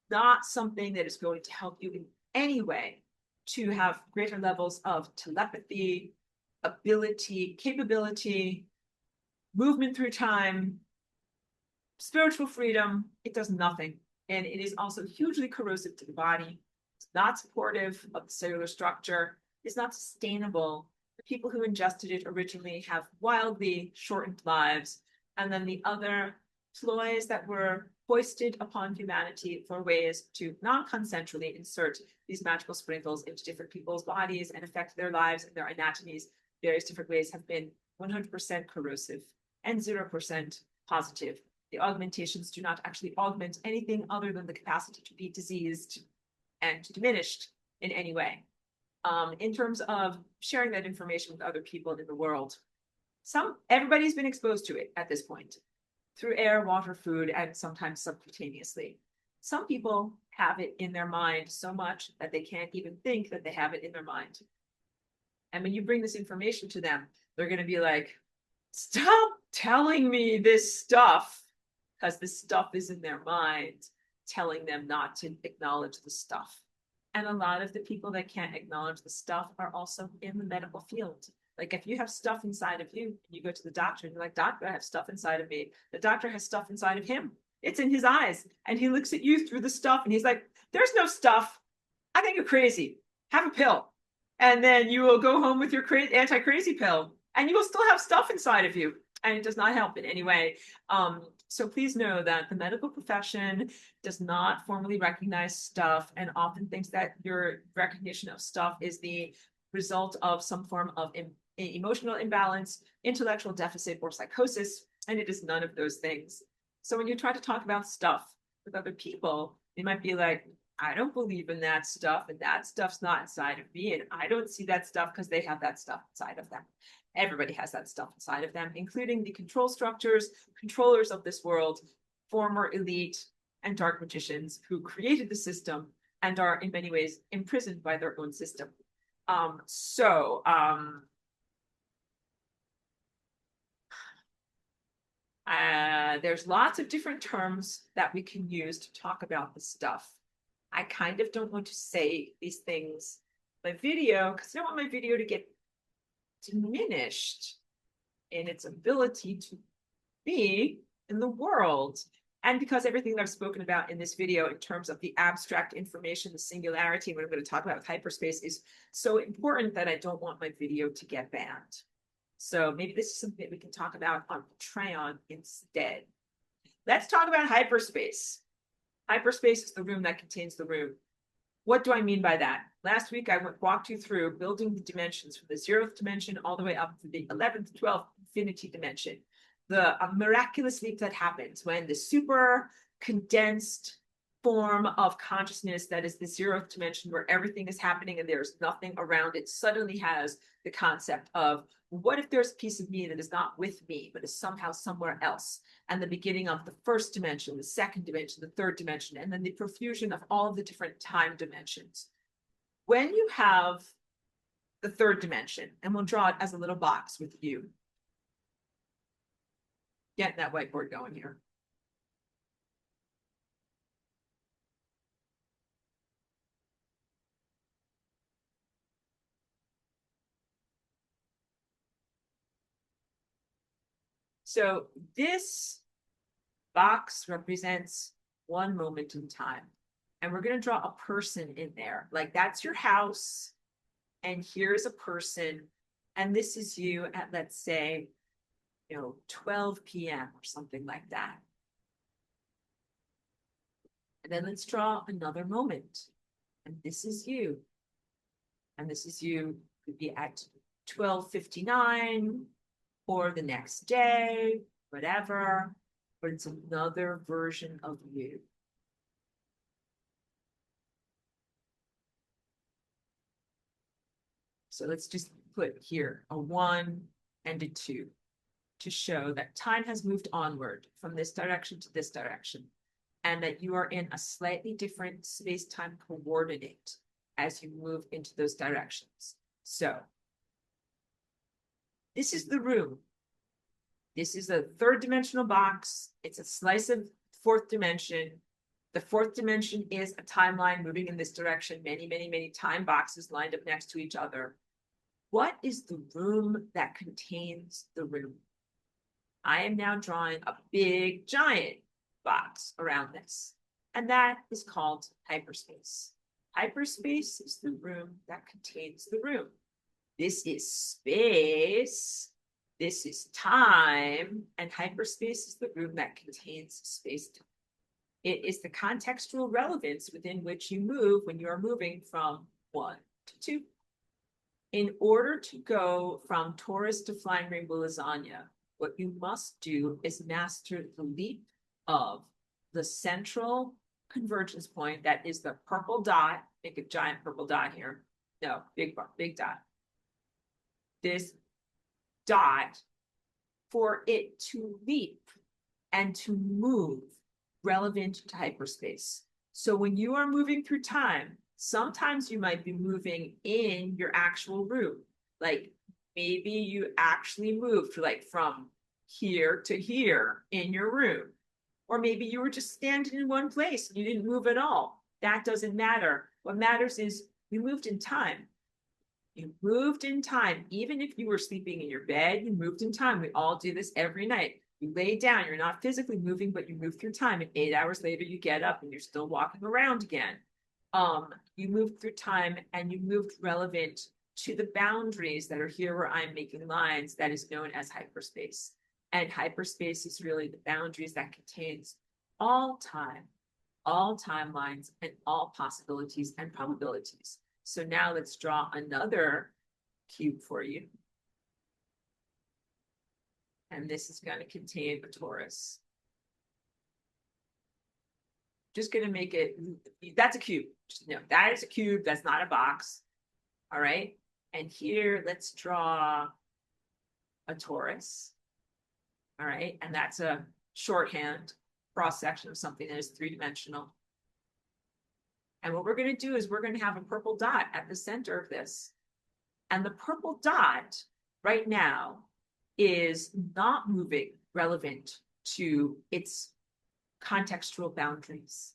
Speaker 1: not something that is going to help you in any way to have greater levels of telepathy, ability, capability, movement through time, spiritual freedom. It does nothing. And it is also hugely corrosive to the body. It's not supportive of the cellular structure. It's not sustainable. The people who ingested it originally have wildly shortened lives. And then the other ploys that were foisted upon humanity for ways to non-consensually insert these magical sprinkles into different people's bodies and affect their lives and their anatomies various different ways have been 100% corrosive and 0% positive. The augmentations do not actually augment anything other than the capacity to be diseased and diminished in any way. In terms of sharing that information with other people in the world, everybody's been exposed to it at this point through air, water, food, and sometimes subcutaneously. Some people have it in their mind so much that they can't even think that they have it in their mind. And when you bring this information to them, they're going to be like, stop telling me this stuff, because this stuff is in their mind, telling them not to acknowledge the stuff. And a lot of the people that can't acknowledge the stuff are also in the medical field. Like if you have stuff inside of you, you go to the doctor and you're like, doctor, I have stuff inside of me. The doctor has stuff inside of him. It's in his eyes. And he looks at you through the stuff and he's like, there's no stuff. I think you're crazy. Have a pill. And then you will go home with your anti-crazy pill and you will still have stuff inside of you. And it does not help in any way. So please know that the medical profession does not formally recognize stuff and often thinks that your recognition of stuff is the result of some form of emotional imbalance, intellectual deficit, or psychosis. And it is none of those things. So when you try to talk about stuff with other people, they might be like, I don't believe in that stuff, and that stuff's not inside of me, and I don't see that stuff because they have that stuff inside of them. Everybody has that stuff inside of them, including the control structures, controllers of this world, former elite and dark magicians who created the system and are in many ways imprisoned by their own system. There's lots of different terms that we can use to talk about this stuff. I kind of don't want to say these things in my video because I don't want my video to get diminished in its ability to be in the world. And because everything that I've spoken about in this video in terms of the abstract information, the singularity, what I'm going to talk about with hyperspace is so important that I don't want my video to get banned. So maybe this is something that we can talk about on Patreon instead. Let's talk about hyperspace. Hyperspace is the room that contains the room. What do I mean by that? Last week, I walked you through building the dimensions from the 0th dimension all the way up to the 11th, 12th infinity dimension. The miraculous leap that happens when the super condensed form of consciousness that is the 0th dimension where everything is happening and there's nothing around it suddenly has the concept of what if there's a piece of me that is not with me but is somehow somewhere else, and the beginning of the 1st dimension, the 2nd dimension, the 3rd dimension, and then the profusion of all of the different time dimensions. When you have the 3rd dimension, and we'll draw it as a little box with you, getting that whiteboard going here. So this box represents one moment in time. And we're going to draw a person in there. Like that's your house. And here's a person. And this is you at, let's say, 12 p.m. or something like that. And then let's draw another moment. And this is you. And this is you. Could be at 12:59 or the next day, whatever. But it's another version of you. So let's just put here a 1 and a 2 to show that time has moved onward from this direction to this direction, and that you are in a slightly different space-time coordinate as you move into those directions. So this is the room. This is a 3rd dimensional box. It's a slice of 4th dimension. The 4th dimension is a timeline moving in this direction, many, many, many time boxes lined up next to each other. What is the room that contains the room? I am now drawing a big, giant box around this, and that is called hyperspace. Hyperspace is the room that contains the room. This is space. This is time, and hyperspace is the room that contains space-time. It is the contextual relevance within which you move when you are moving from 1 to 2. In order to go from Taurus to flying rainbow lasagna, what you must do is master the leap of the central convergence point that is the purple dot. Make a giant purple dot here. No, big dot. This dot, for it to leap and to move relevant to hyperspace. So when you are moving through time, sometimes you might be moving in your actual room. Like maybe you actually moved like from here to here in your room. Or maybe you were just standing in one place and you didn't move at all. That doesn't matter. What matters is you moved in time. You moved in time. Even if you were sleeping in your bed, you moved in time. We all do this every night. You lay down, you're not physically moving, but you move through time. And 8 hours later, you get up and you're still walking around again. You moved through time and you moved relevant to the boundaries that are here where I'm making lines that is known as hyperspace. And hyperspace is really the boundaries that contains all time, all timelines, and all possibilities and probabilities. So now let's draw another cube for you. And this is going to contain a torus. Just going to make it, that's a cube. Just know that is a cube. That's not a box. All right. And here, let's draw a torus. All right. And that's a shorthand cross section of something that is three-dimensional. And what we're going to do is we're going to have a purple dot at the center of this. And the purple dot right now is not moving relevant to its contextual boundaries.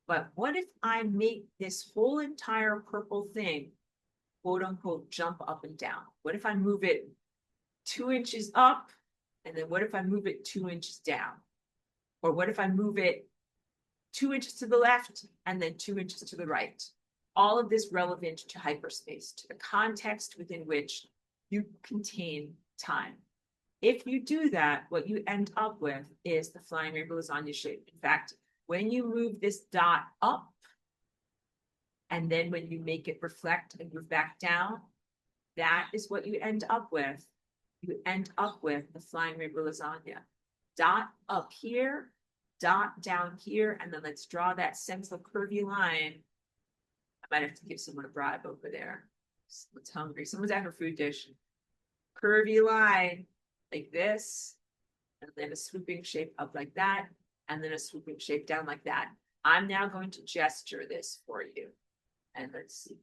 Speaker 1: But what if I make this whole entire purple thing, quote unquote, jump up and down? What if I move it 2 inches up? And then what if I move it 2 inches down? Or what if I move it 2 inches to the left and then 2 inches to the right? All of this relevant to hyperspace, to the context within which you contain time. If you do that, what you end up with is the flying rainbow lasagna shape. In fact, when you move this dot up, and then when you make it reflect and move back down, that is what you end up with. You end up with the flying rainbow lasagna. Dot up here, dot down here, and then let's draw that central curvy line. I might have to give someone a bribe over there. Someone's hungry. Someone's at her food dish. Curvy line like this, and then a swooping shape up like that, and then a swooping shape down like that. I'm now going to gesture this for you. And let's see.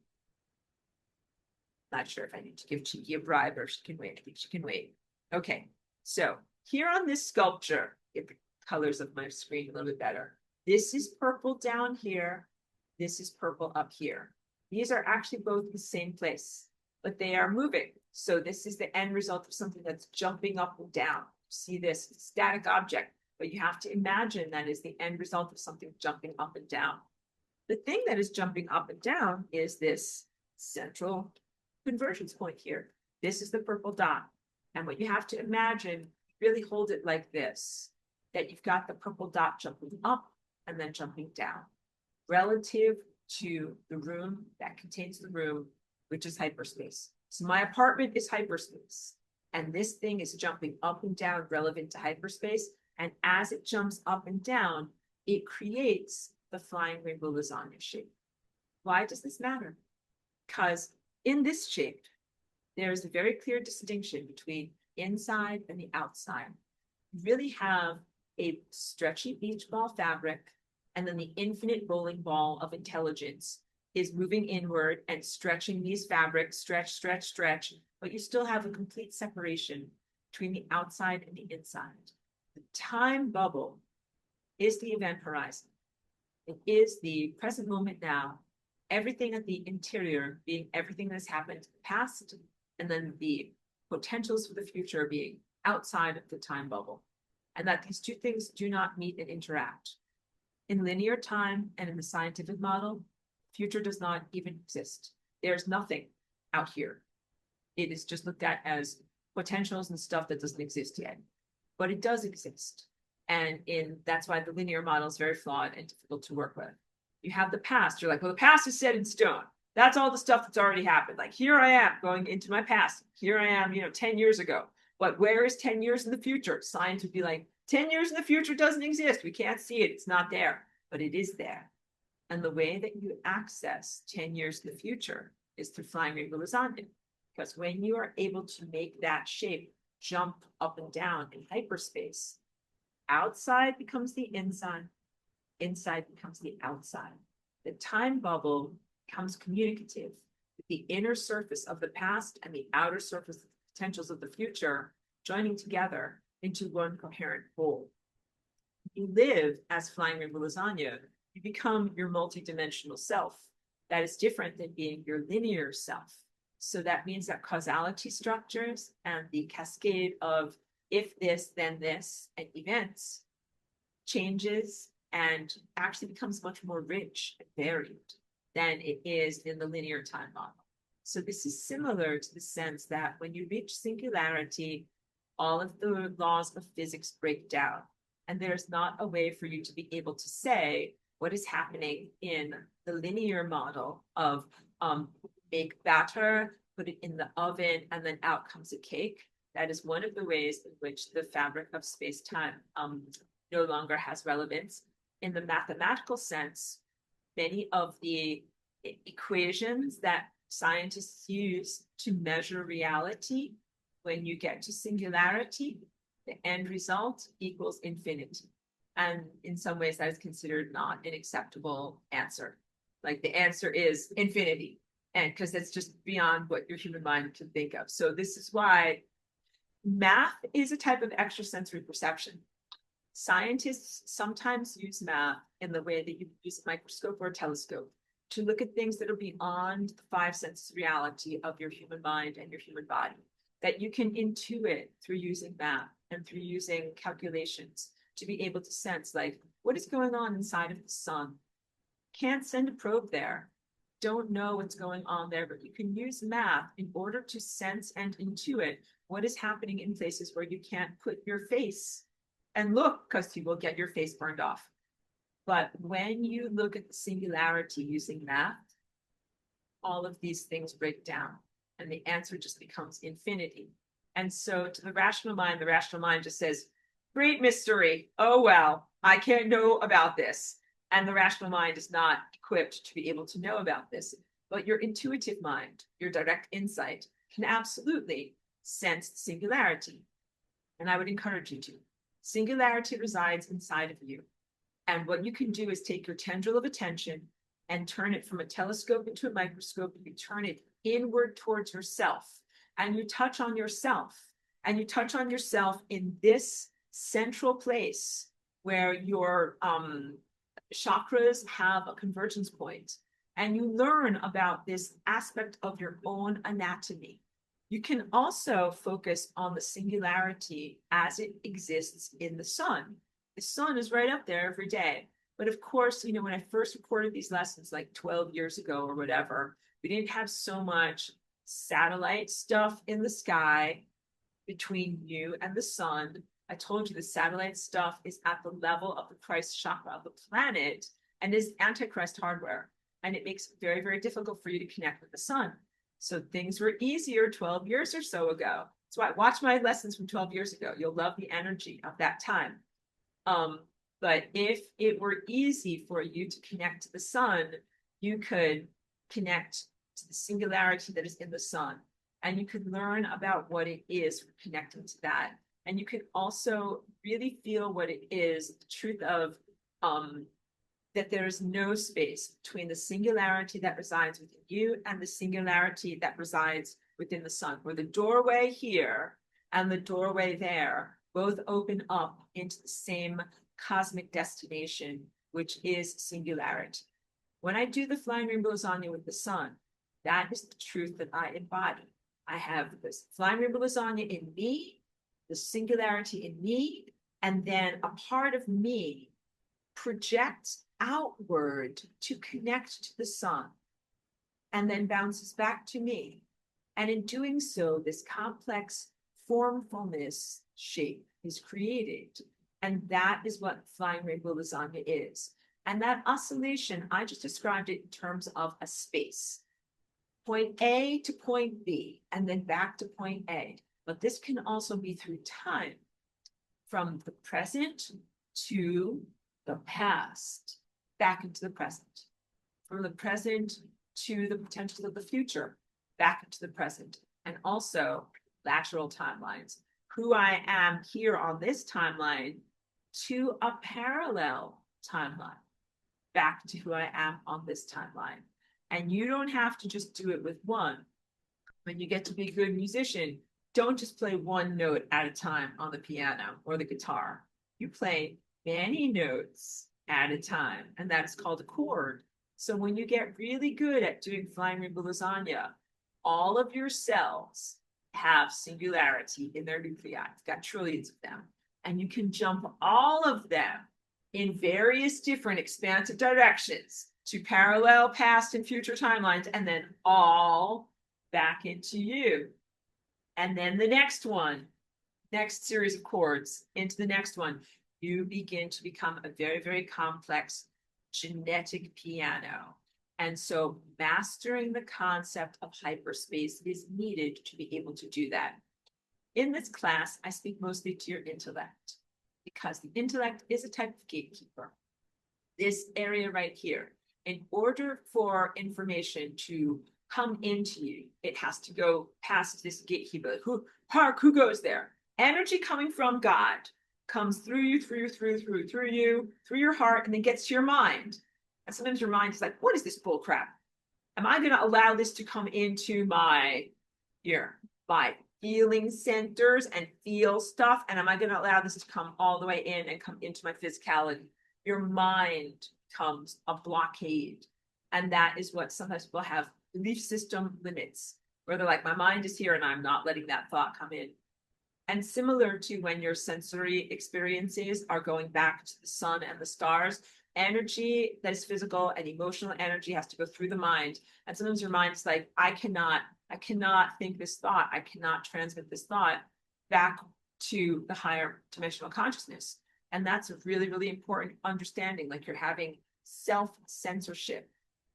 Speaker 1: Not sure if I need to give Cheeky a bribe or she can wait. I think she can wait. Okay, so here on this sculpture, get the colors of my screen a little bit better. This is purple down here. This is purple up here. These are actually both the same place, but they are moving. So this is the end result of something that's jumping up and down. See this static object, but you have to imagine that is the end result of something jumping up and down. The thing that is jumping up and down is this central convergence point here. This is the purple dot. And what you have to imagine, really hold it like this, that you've got the purple dot jumping up and then jumping down relative to the room that contains the room, which is hyperspace. So my apartment is hyperspace, and this thing is jumping up and down relevant to hyperspace. And as it jumps up and down, it creates the flying rainbow lasagna shape. Why does this matter? Because in this shape, there's a very clear distinction between inside and the outside. You really have a stretchy beach ball fabric, and then the infinite rolling ball of intelligence is moving inward and stretching these fabrics, stretch, stretch, stretch, but you still have a complete separation between the outside and the inside. The time bubble is the event horizon. It is the present moment now, everything at the interior being everything that's happened in the past, and then the potentials for the future being outside of the time bubble. And that these two things do not meet and interact. In linear time and in the scientific model, future does not even exist. There's nothing out here. It is just looked at as potentials and stuff that doesn't exist yet. But it does exist. And that's why the linear model is very flawed and difficult to work with. You have the past. You're like, well, the past is set in stone. That's all the stuff that's already happened. Like, here I am going into my past. Here I am, 10 years ago. But where is 10 years in the future? Science would be like, 10 years in the future doesn't exist. We can't see it. It's not there. But it is there. And the way that you access 10 years in the future is through flying rainbow lasagna. Because when you are able to make that shape jump up and down in hyperspace, outside becomes the inside, inside becomes the outside. The time bubble becomes communicative with the inner surface of the past and the outer surface of the potentials of the future joining together into one coherent whole. You live as flying rainbow lasagna, you become your multidimensional self. That is different than being your linear self. So that means that causality structures and the cascade of if this, then this, and events, changes and actually becomes much more rich and varied than it is in the linear time model. So this is similar to the sense that when you reach singularity, all of the laws of physics break down. And there's not a way for you to be able to say what is happening in the linear model of make batter, put it in the oven, and then out comes a cake. That is one of the ways in which the fabric of space-time no longer has relevance. In the mathematical sense, many of the equations that scientists use to measure reality, when you get to singularity, the end result equals infinity. And in some ways, that is considered not an acceptable answer. Like the answer is infinity, and because it's just beyond what your human mind can think of. So this is why math is a type of extrasensory perception. Scientists sometimes use math in the way that you use a microscope or a telescope to look at things that are beyond the five senses reality of your human mind and your human body, that you can intuit through using math and through using calculations to be able to sense, like, what is going on inside of the sun? Can't send a probe there. Don't know what's going on there, but you can use math in order to sense and intuit what is happening in places where you can't put your face and look, because you will get your face burned off. But when you look at the singularity using math, all of these things break down and the answer just becomes infinity. And so to the rational mind just says, great mystery. Oh, well, I can't know about this. And the rational mind is not equipped to be able to know about this. But your intuitive mind, your direct insight, can absolutely sense singularity. And I would encourage you to. Singularity resides inside of you. And what you can do is take your tendril of attention and turn it from a telescope into a microscope. You turn it inward towards yourself. And you touch on yourself. And you touch on yourself in this central place where your chakras have a convergence point. And you learn about this aspect of your own anatomy. You can also focus on the singularity as it exists in the sun. The sun is right up there every day. But of course, you know, when I first recorded these lessons like 12 years ago or whatever, we didn't have so much satellite stuff in the sky between you and the sun. I told you the satellite stuff is at the level of the Christ chakra of the planet and is Antichrist hardware. And it makes it very, very difficult for you to connect with the sun. So things were easier 12 years or so ago. That's why watch my lessons from 12 years ago. You'll love the energy of that time. But if it were easy for you to connect to the sun, you could connect to the singularity that is in the sun. And you could learn about what it is for connecting to that. And you could also really feel what it is, the truth of that there is no space between the singularity that resides within you and the singularity that resides within the sun, where the doorway here and the doorway there both open up into the same cosmic destination, which is singularity. When I do the flying rainbow lasagna with the sun, that is the truth that I embody. I have this flying rainbow lasagna in me, the singularity in me, and then a part of me projects outward to connect to the sun and then bounces back to me. And in doing so, this complex formfulness shape is created. And that is what flying rainbow lasagna is. And that oscillation, I just described it in terms of a space. Point A to point B, and then back to point A. But this can also be through time, from the present to the past, back into the present, from the present to the potential of the future, back into the present, and also lateral timelines. Who I am here on this timeline to a parallel timeline, back to who I am on this timeline. And you don't have to just do it with one. When you get to be a good musician, don't just play one note at a time on the piano or the guitar. You play many notes at a time, and that is called a chord. So when you get really good at doing flying rainbow lasagna, all of your cells have singularity in their nuclei. It's got trillions of them. And you can jump all of them in various different expansive directions to parallel past and future timelines, and then all back into you. And then the next one, next series of chords into the next one, you begin to become a very, very complex genetic piano. And so mastering the concept of hyperspace is needed to be able to do that. In this class, I speak mostly to your intellect, because the intellect is a type of gatekeeper. This area right here, in order for information to come into you, it has to go past this gatekeeper. Who goes there? Energy coming from God comes through you, through your heart, and then gets to your mind. And sometimes your mind is like, what is this bull crap? Am I going to allow this to come into my feeling centers and feel stuff? And am I going to allow this to come all the way in and come into my physicality? Your mind becomes a blockade. And that is what sometimes people have belief system limits, where they're like, my mind is here and I'm not letting that thought come in. And similar to when your sensory experiences are going back to the sun and the stars, energy that is physical and emotional energy has to go through the mind. And sometimes your mind is like, I cannot think this thought. I cannot transmit this thought back to the higher dimensional consciousness. And that's a really, really important understanding. Like you're having self-censorship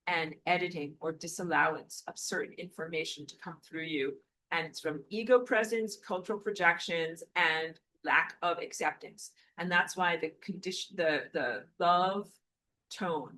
Speaker 1: and editing or disallowance of certain information to come through you. And it's from ego presence, cultural projections, and lack of acceptance. And that's why the love tone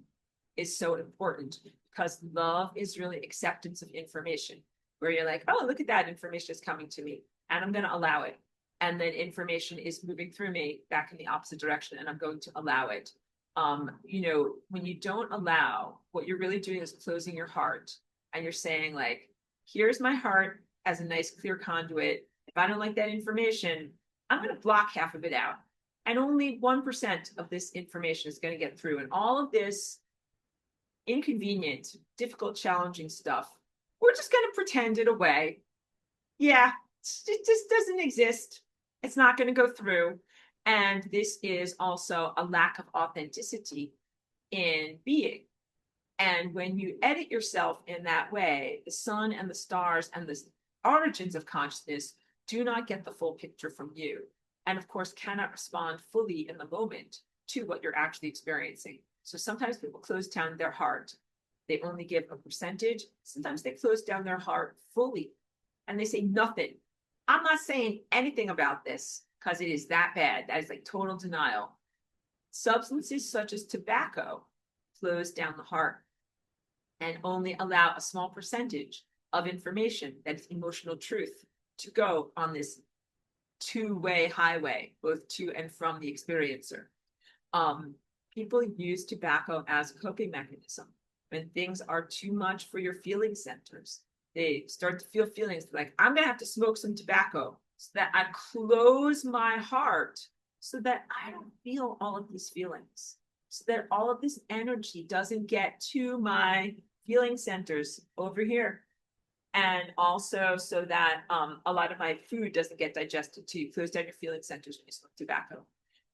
Speaker 1: is so important, because love is really acceptance of information, where you're like, oh, look at that information is coming to me and I'm going to allow it. And then information is moving through me back in the opposite direction and I'm going to allow it. When you don't allow, what you're really doing is closing your heart, and you're saying like, here's my heart as a nice clear conduit. If I don't like that information, I'm going to block half of it out. And only 1% of this information is going to get through. And all of this inconvenient, difficult, challenging stuff, we're just going to pretend it away. Yeah, it just doesn't exist. It's not going to go through. And this is also a lack of authenticity in being. And when you edit yourself in that way, the sun and the stars and the origins of consciousness do not get the full picture from you. And of course, cannot respond fully in the moment to what you're actually experiencing. So sometimes people close down their heart. They only give a percentage. Sometimes they close down their heart fully and they say nothing. I'm not saying anything about this because it is that bad. That is like total denial. Substances such as tobacco close down the heart and only allow a small percentage of information, that is emotional truth, to go on this two-way highway, both to and from the experiencer. People use tobacco as a coping mechanism. When things are too much for your feeling centers, they start to feel feelings like, I'm gonna have to smoke some tobacco so that I close my heart so that I don't feel all of these feelings, so that all of this energy doesn't get to my feeling centers over here. And also so that a lot of my food doesn't get digested too. Close down your feeling centers when you smoke tobacco.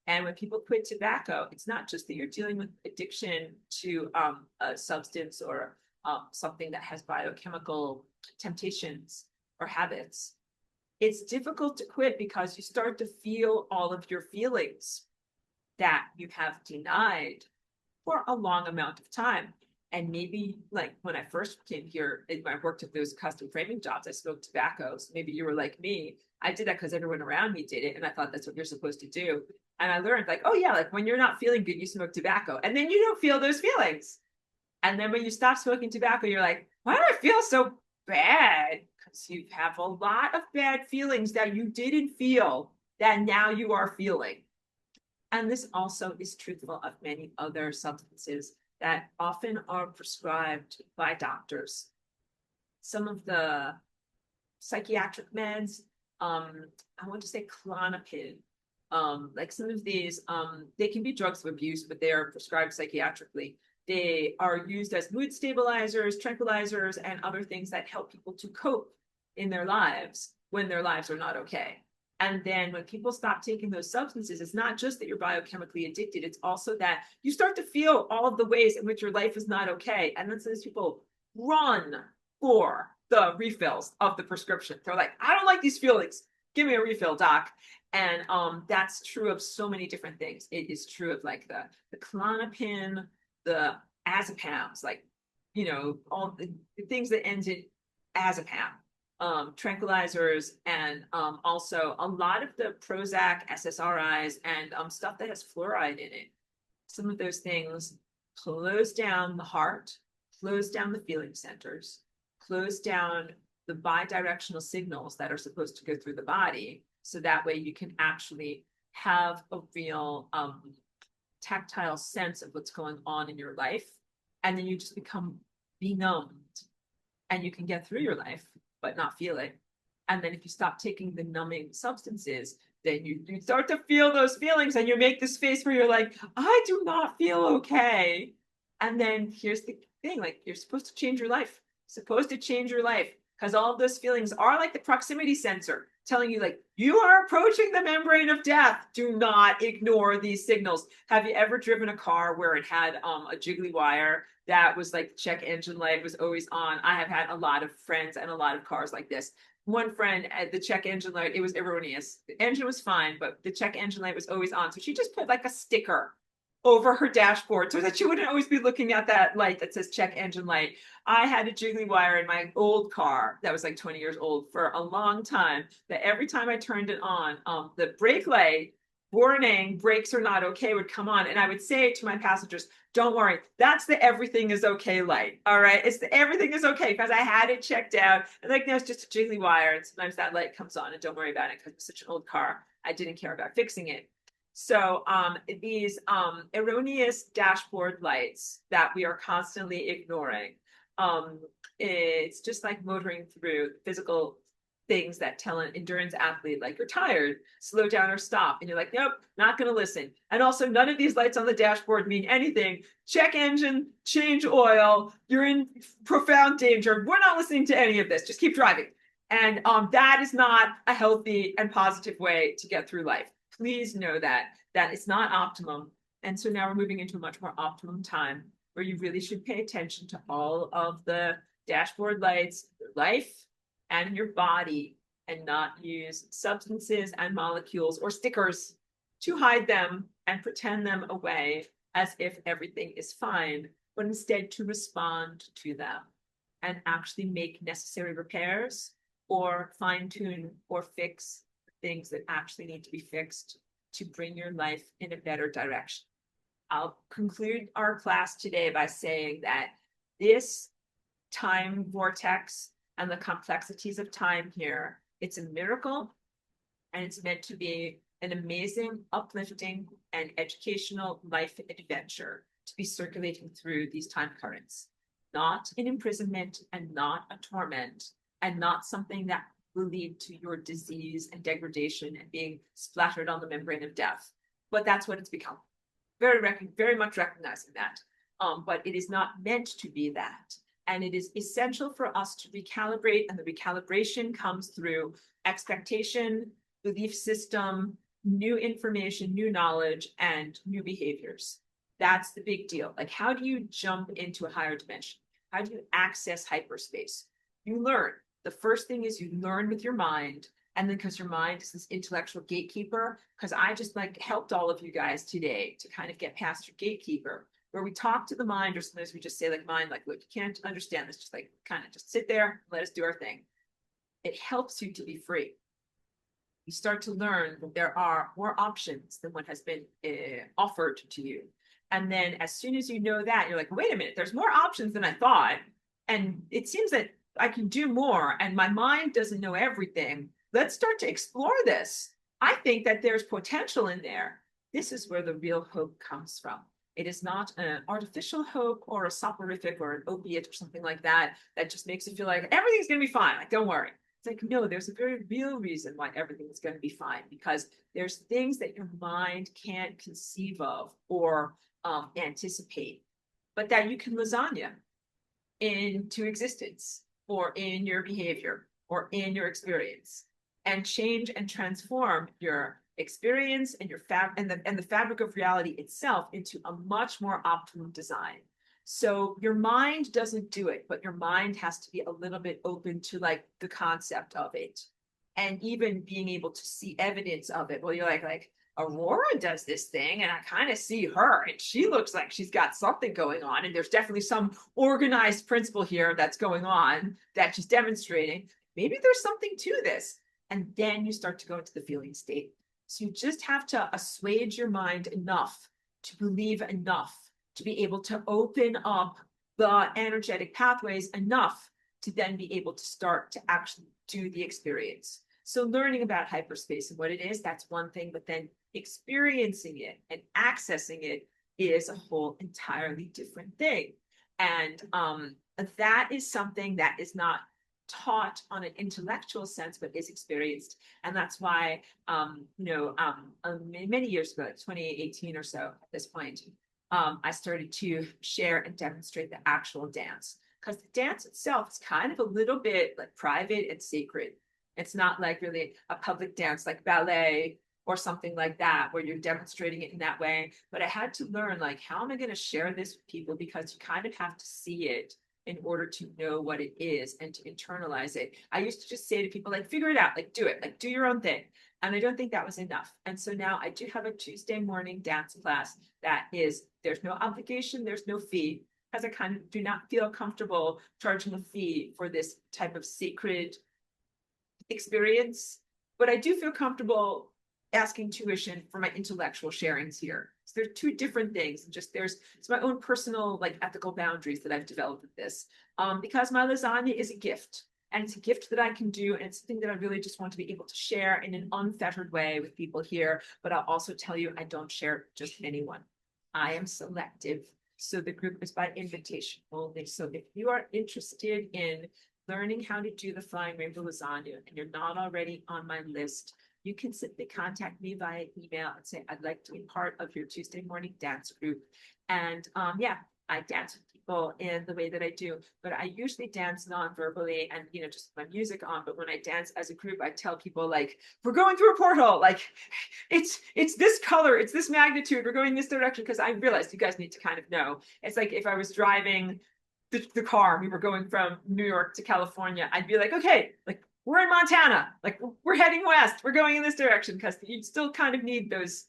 Speaker 1: And when people quit tobacco, it's not just that you're dealing with addiction to a substance or something that has biochemical temptations or habits. It's difficult to quit because you start to feel all of your feelings that you have denied for a long amount of time. And maybe like when I first came here, I worked at those custom framing jobs, I smoked tobacco. So maybe you were like me. I did that because everyone around me did it. And I thought that's what you're supposed to do. And I learned like, oh yeah, like when you're not feeling good, you smoke tobacco. And then you don't feel those feelings. And then when you stop smoking tobacco, you're like, why do I feel so bad? Because you have a lot of bad feelings that you didn't feel that now you are feeling. And this also is truthful of many other substances that often are prescribed by doctors. Some of the psychiatric meds, I want to say Klonopin, like some of these, they can be drugs of abuse, but they are prescribed psychiatrically. They are used as mood stabilizers, tranquilizers, and other things that help people to cope in their lives. when their lives are not okay. And then when people stop taking those substances, it's not just that you're biochemically addicted, it's also that you start to feel all of the ways in which your life is not okay. And then those people run for the refills of the prescription. They're like, I don't like these feelings. Give me a refill, doc. And that's true of so many different things. It is true of like the Klonopin, the azepams, like, you know, all the things that end in azepam, tranquilizers, and also a lot of the Prozac, SSRIs, and stuff that has fluoride in it. Some of those things close down the heart, close down the feeling centers, close down the bidirectional signals that are supposed to go through the body. So that way you can actually have a real tactile sense of what's going on in your life. And then you just become benumbed and you can get through your life, but not feel it. And then if you stop taking the numbing substances, then you start to feel those feelings and you make this face where you're like, I do not feel okay. And then here's the thing, like you're supposed to change your life, supposed to change your life, because all of those feelings are like the proximity sensor telling you like, you are approaching the membrane of death. Do not ignore these signals. Have you ever driven a car where it had a jiggly wire that was like check engine light was always on? I have had a lot of friends and a lot of cars like this. One friend at the check engine light, it was erroneous. The engine was fine, but the check engine light was always on. So she just put like a sticker over her dashboard so that she wouldn't always be looking at that light that says check engine light. I had a jiggly wire in my old car that was like 20 years old for a long time, that every time I turned it on, the brake light warning, brakes are not okay, would come on. And I would say to my passengers, don't worry, that's the everything is okay light. All right. It's the everything is okay, because I had it checked out. And like, no, it's just a jiggly wire. And sometimes that light comes on and don't worry about it because it's such an old car. I didn't care about fixing it. So these erroneous dashboard lights that we are constantly ignoring, it's just like motoring through physical things that tell an endurance athlete, like, you're tired, slow down or stop. And you're like, nope, not going to listen. And also, none of these lights on the dashboard mean anything. Check engine, change oil, you're in profound danger. We're not listening to any of this. Just keep driving. And that is not a healthy and positive way to get through life. Please know that it's not optimum. And so now we're moving into a much more optimum time where you really should pay attention to all of the dashboard lights, your life and your body, and not use substances and molecules or stickers to hide them and pretend them away as if everything is fine, but instead to respond to them and actually make necessary repairs or fine tune or fix things that actually need to be fixed to bring your life in a better direction. I'll conclude our class today by saying that this time vortex and the complexities of time here, it's a miracle, and it's meant to be an amazing, uplifting, and educational life adventure to be circulating through these time currents, not an imprisonment and not a torment, and not something that will lead to your disease and degradation and being splattered on the membrane of death. But that's what it's become. Very much recognizing that. But it is not meant to be that. And it is essential for us to recalibrate, and the recalibration comes through expectation, belief system, new information, new knowledge, and new behaviors. That's the big deal. Like, how do you jump into a higher dimension? How do you access hyperspace? You learn. The first thing is you learn with your mind. And then because your mind is this intellectual gatekeeper, because I just like helped all of you guys today to kind of get past your gatekeeper, where we talk to the mind, or sometimes we just say like, mind, like, look, you can't understand this, just like kind of just sit there, let us do our thing. It helps you to be free. You start to learn that there are more options than what has been offered to you. And then as soon as you know that, you're like, wait a minute, there's more options than I thought. And it seems that I can do more, and my mind doesn't know everything. Let's start to explore this. I think that there's potential in there. This is where the real hope comes from. It is not an artificial hope or a soporific or an opiate or something like that that just makes it feel like everything's going to be fine. Like, don't worry. It's like, no, there's a very real reason why everything is going to be fine, because there's things that your mind can't conceive of or anticipate, but that you can lasagna into existence, or in your behavior, or in your experience. and change and transform your experience and your and the fabric of reality itself into a much more optimum design. So your mind doesn't do it, but your mind has to be a little bit open to like the concept of it, and even being able to see evidence of it. Well, you're like Aurora does this thing, and I kind of see her, and she looks like she's got something going on, and there's definitely some organized principle here that's going on that she's demonstrating. Maybe there's something to this. And then you start to go into the feeling state. So you just have to assuage your mind enough to believe enough to be able to open up the energetic pathways enough to then be able to start to actually do the experience. So learning about hyperspace and what it is, that's one thing, but then experiencing it and accessing it is a whole entirely different thing. And that is something that is not taught on an intellectual sense, but is experienced. And that's why, many years ago, 2018 or so at this point, I started to share and demonstrate the actual dance, because the dance itself is kind of a little bit like private and sacred. It's not like really a public dance like ballet or something like that, where you're demonstrating it in that way. But I had to learn, like, how am I going to share this with people? Because you kind of have to see it in order to know what it is and to internalize it. I used to just say to people, like, figure it out, like, do it, like, do your own thing. And I don't think that was enough. And so now I do have a Tuesday morning dance class that is, there's no obligation, there's no fee, because I kind of do not feel comfortable charging a fee for this type of sacred experience. But I do feel comfortable asking tuition for my intellectual sharings here. So there's two different things. Just it's my own personal like ethical boundaries that I've developed with this. Because my lasagna is a gift, and it's a gift that I can do, and it's something that I really just want to be able to share in an unfettered way with people here. But I'll also tell you, I don't share just anyone. I am selective. So the group is by invitation only. So if you are interested in learning how to do the Flying Rainbow Lasagna and you're not already on my list, you can simply contact me via email and say, I'd like to be part of your Tuesday morning dance group. And I dance with people in the way that I do, but I usually dance non-verbally and, just my music on. But when I dance as a group, I tell people, like, we're going through a portal, like it's this color, it's this magnitude, we're going this direction. Because I realized you guys need to kind of know. It's like if I was driving the car, we were going from New York to California, I'd be like, okay, like, we're in Montana, like, we're heading west, we're going in this direction, because you still kind of need those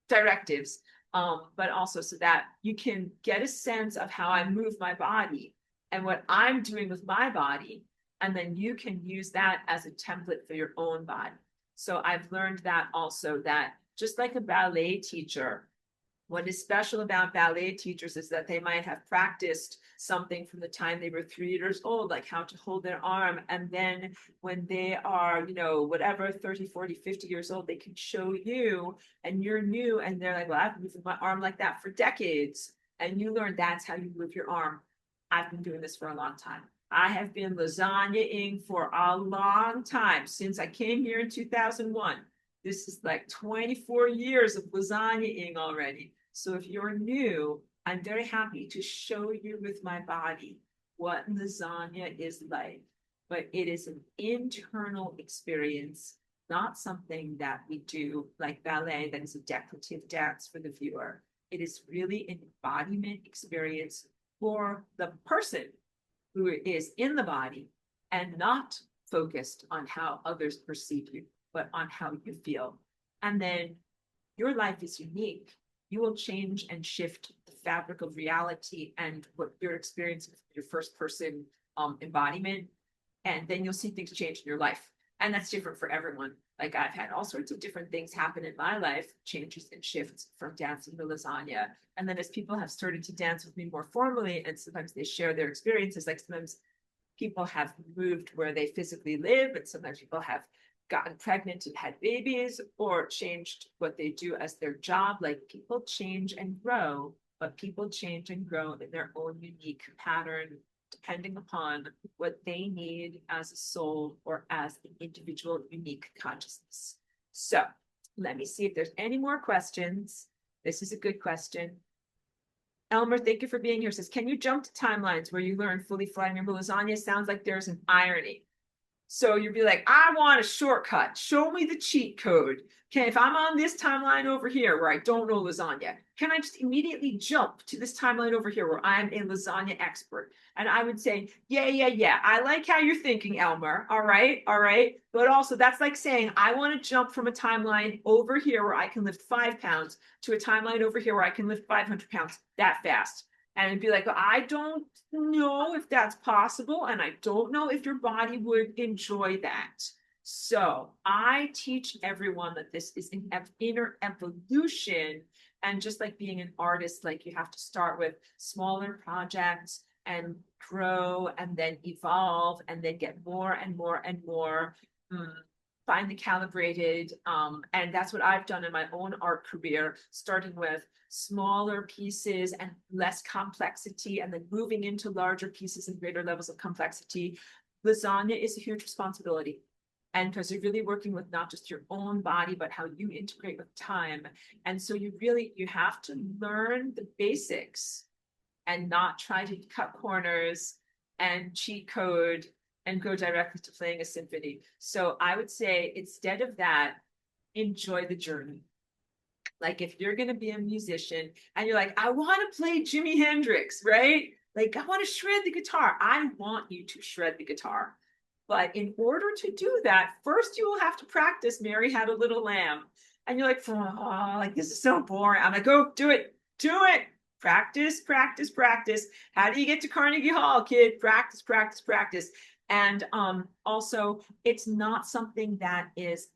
Speaker 1: directives, but also so that you can get a sense of how I move my body and what I'm doing with my body, and then you can use that as a template for your own body. So I've learned that also, that just like a ballet teacher, what is special about ballet teachers is that they might have practiced something from the time they were 3 years old, like how to hold their arm. And then when they are, whatever, 30, 40, 50 years old, they can show you, and you're new. And they're like, well, I've been moving my arm like that for decades. And you learn that's how you move your arm. I've been doing this for a long time. I have been lasagna-ing for a long time, since I came here in 2001. This is like 24 years of lasagna-ing already. So if you're new, I'm very happy to show you with my body what lasagna is like. But it is an internal experience, not something that we do like ballet, that is a decorative dance for the viewer. It is really an embodiment experience for the person who is in the body, and not focused on how others perceive you, but on how you feel. And then your life is unique. You will change and shift the fabric of reality and what you're experiencing, your first person embodiment. And then you'll see things change in your life. And that's different for everyone. Like, I've had all sorts of different things happen in my life, changes and shifts from dancing to lasagna. And then as people have started to dance with me more formally, and sometimes they share their experiences, like sometimes people have moved where they physically live, and sometimes people have gotten pregnant and had babies, or changed what they do as their job. Like, people change and grow, but people change and grow in their own unique pattern, depending upon what they need as a soul or as an individual unique consciousness. So let me see if there's any more questions. This is a good question. Elmer, thank you for being here. Says, can you jump to timelines where you learn fully flying rainbow lasagna? Sounds like there's an irony. So you'd be like, I want a shortcut. Show me the cheat code. Okay, if I'm on this timeline over here where I don't know lasagna, can I just immediately jump to this timeline over here where I'm a lasagna expert? And I would say, yeah. I like how you're thinking, Elmer. All right, all right. But also, that's like saying, I want to jump from a timeline over here where I can lift 5 pounds to a timeline over here where I can lift 500 pounds that fast. And it'd be like, well, I don't know if that's possible, and I don't know if your body would enjoy that. So I teach everyone that this is an inner evolution. And just like being an artist, like you have to start with smaller projects and grow and then evolve and then get more and more and more finely calibrated. And that's what I've done in my own art career, starting with smaller pieces and less complexity, and then moving into larger pieces and greater levels of complexity. Lasagna is a huge responsibility. And because you're really working with not just your own body, but how you integrate with time. And so you have to learn the basics and not try to cut corners and cheat code and go directly to playing a symphony. So I would say instead of that, enjoy the journey. Like if you're going to be a musician and you're like, I want to play Jimi Hendrix, right? Like I want to shred the guitar. I want you to shred the guitar. But in order to do that, first you will have to practice Mary Had a Little Lamb. And you're like, oh, like this is so boring. I'm like, go do it. Practice. How do you get to Carnegie Hall, kid? Practice. And also, it's not something that is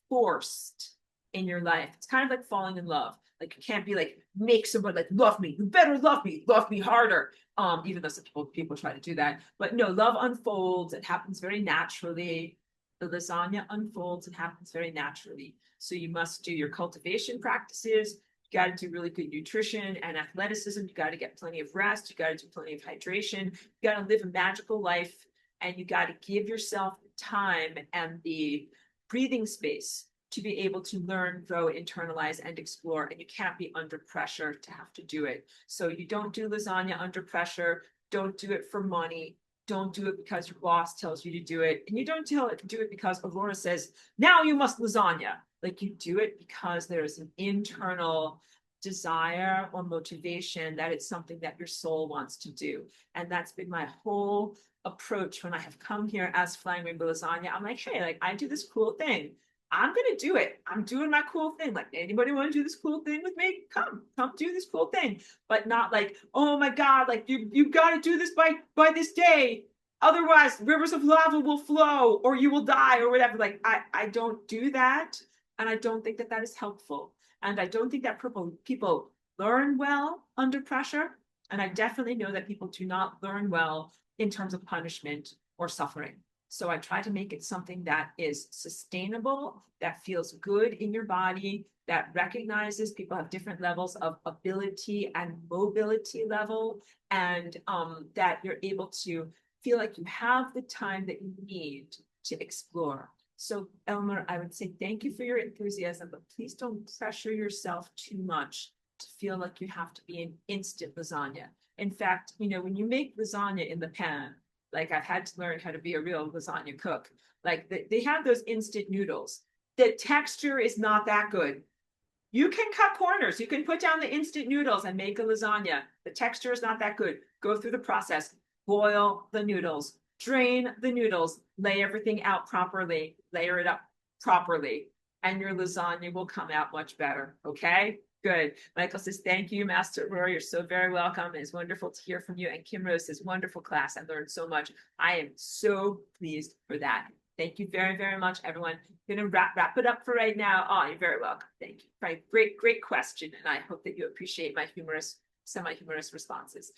Speaker 1: forced in your life. It's kind of like falling in love. Like you can't be like, make someone like love me. You better love me harder. Even though some people try to do that. But no, love unfolds. It happens very naturally. The lasagna unfolds and happens very naturally. So you must do your cultivation practices. You got to do really good nutrition and athleticism. You got to get plenty of rest. You got to do plenty of hydration. You got to live a magical life, and you got to give yourself the time and the breathing space to be able to learn, grow, internalize, and explore. And you can't be under pressure to have to do it. So you don't do lasagna under pressure. Don't do it for money. Don't do it because your boss tells you to do it. And you don't do it because Aurora says, now you must lasagna. Like you do it because there's an internal desire or motivation that it's something that your soul wants to do. And that's been my whole approach when I have come here as Flying Rainbow Lasagna. I'm like, hey, like I do this cool thing. I'm going to do it. I'm doing my cool thing. Like, anybody want to do this cool thing with me? Come do this cool thing. But not like, oh my God, like you've got to do this by this day. Otherwise, rivers of lava will flow or you will die or whatever. Like, I don't do that. And I don't think that that is helpful. And I don't think that people learn well under pressure. And I definitely know that people do not learn well in terms of punishment or suffering. So I try to make it something that is sustainable, that feels good in your body, that recognizes people have different levels of ability and mobility level, and that you're able to feel like you have the time that you need to explore. So Elmer, I would say thank you for your enthusiasm, but please don't pressure yourself too much to feel like you have to be an instant lasagna. In fact, when you make lasagna in the pan, like I've had to learn how to be a real lasagna cook. Like they have those instant noodles. The texture is not that good. You can cut corners. You can put down the instant noodles and make a lasagna. The texture is not that good. Go through the process. Boil the noodles. Drain the noodles. Lay everything out properly. Layer it up properly. And your lasagna will come out much better. Okay? Good. Michael says, thank you, Master Aurora. You're so very welcome. It's wonderful to hear from you. And Kim Rose says, wonderful class. I learned so much. I am so pleased for that. Thank you very, very much, everyone. I'm going to wrap it up for right now. Oh, you're very welcome. Thank you. Right. Great question. And I hope that you appreciate my semi-humorous responses.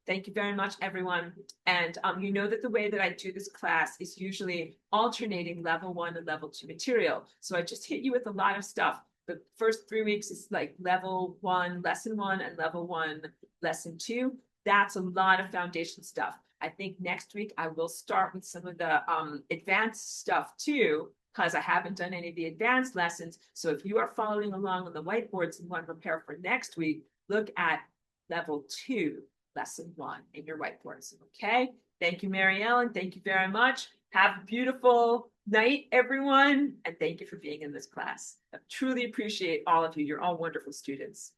Speaker 1: Thank you very much, everyone. And you know that the way that I do this class is usually alternating level 1 and level 2 material. So I just hit you with a lot of stuff. The first 3 weeks is like level 1, lesson 1, and level 1, lesson 2. That's a lot of foundation stuff. I think next week I will start with some of the advanced stuff too, because I haven't done any of the advanced lessons. So if you are following along on the whiteboards and want to prepare for next week, look at level 2, lesson 1 in your whiteboards. Okay. Thank you, Mary Ellen. Thank you very much. Have a beautiful night, everyone, and thank you for being in this class. I truly appreciate all of you. You're all wonderful students.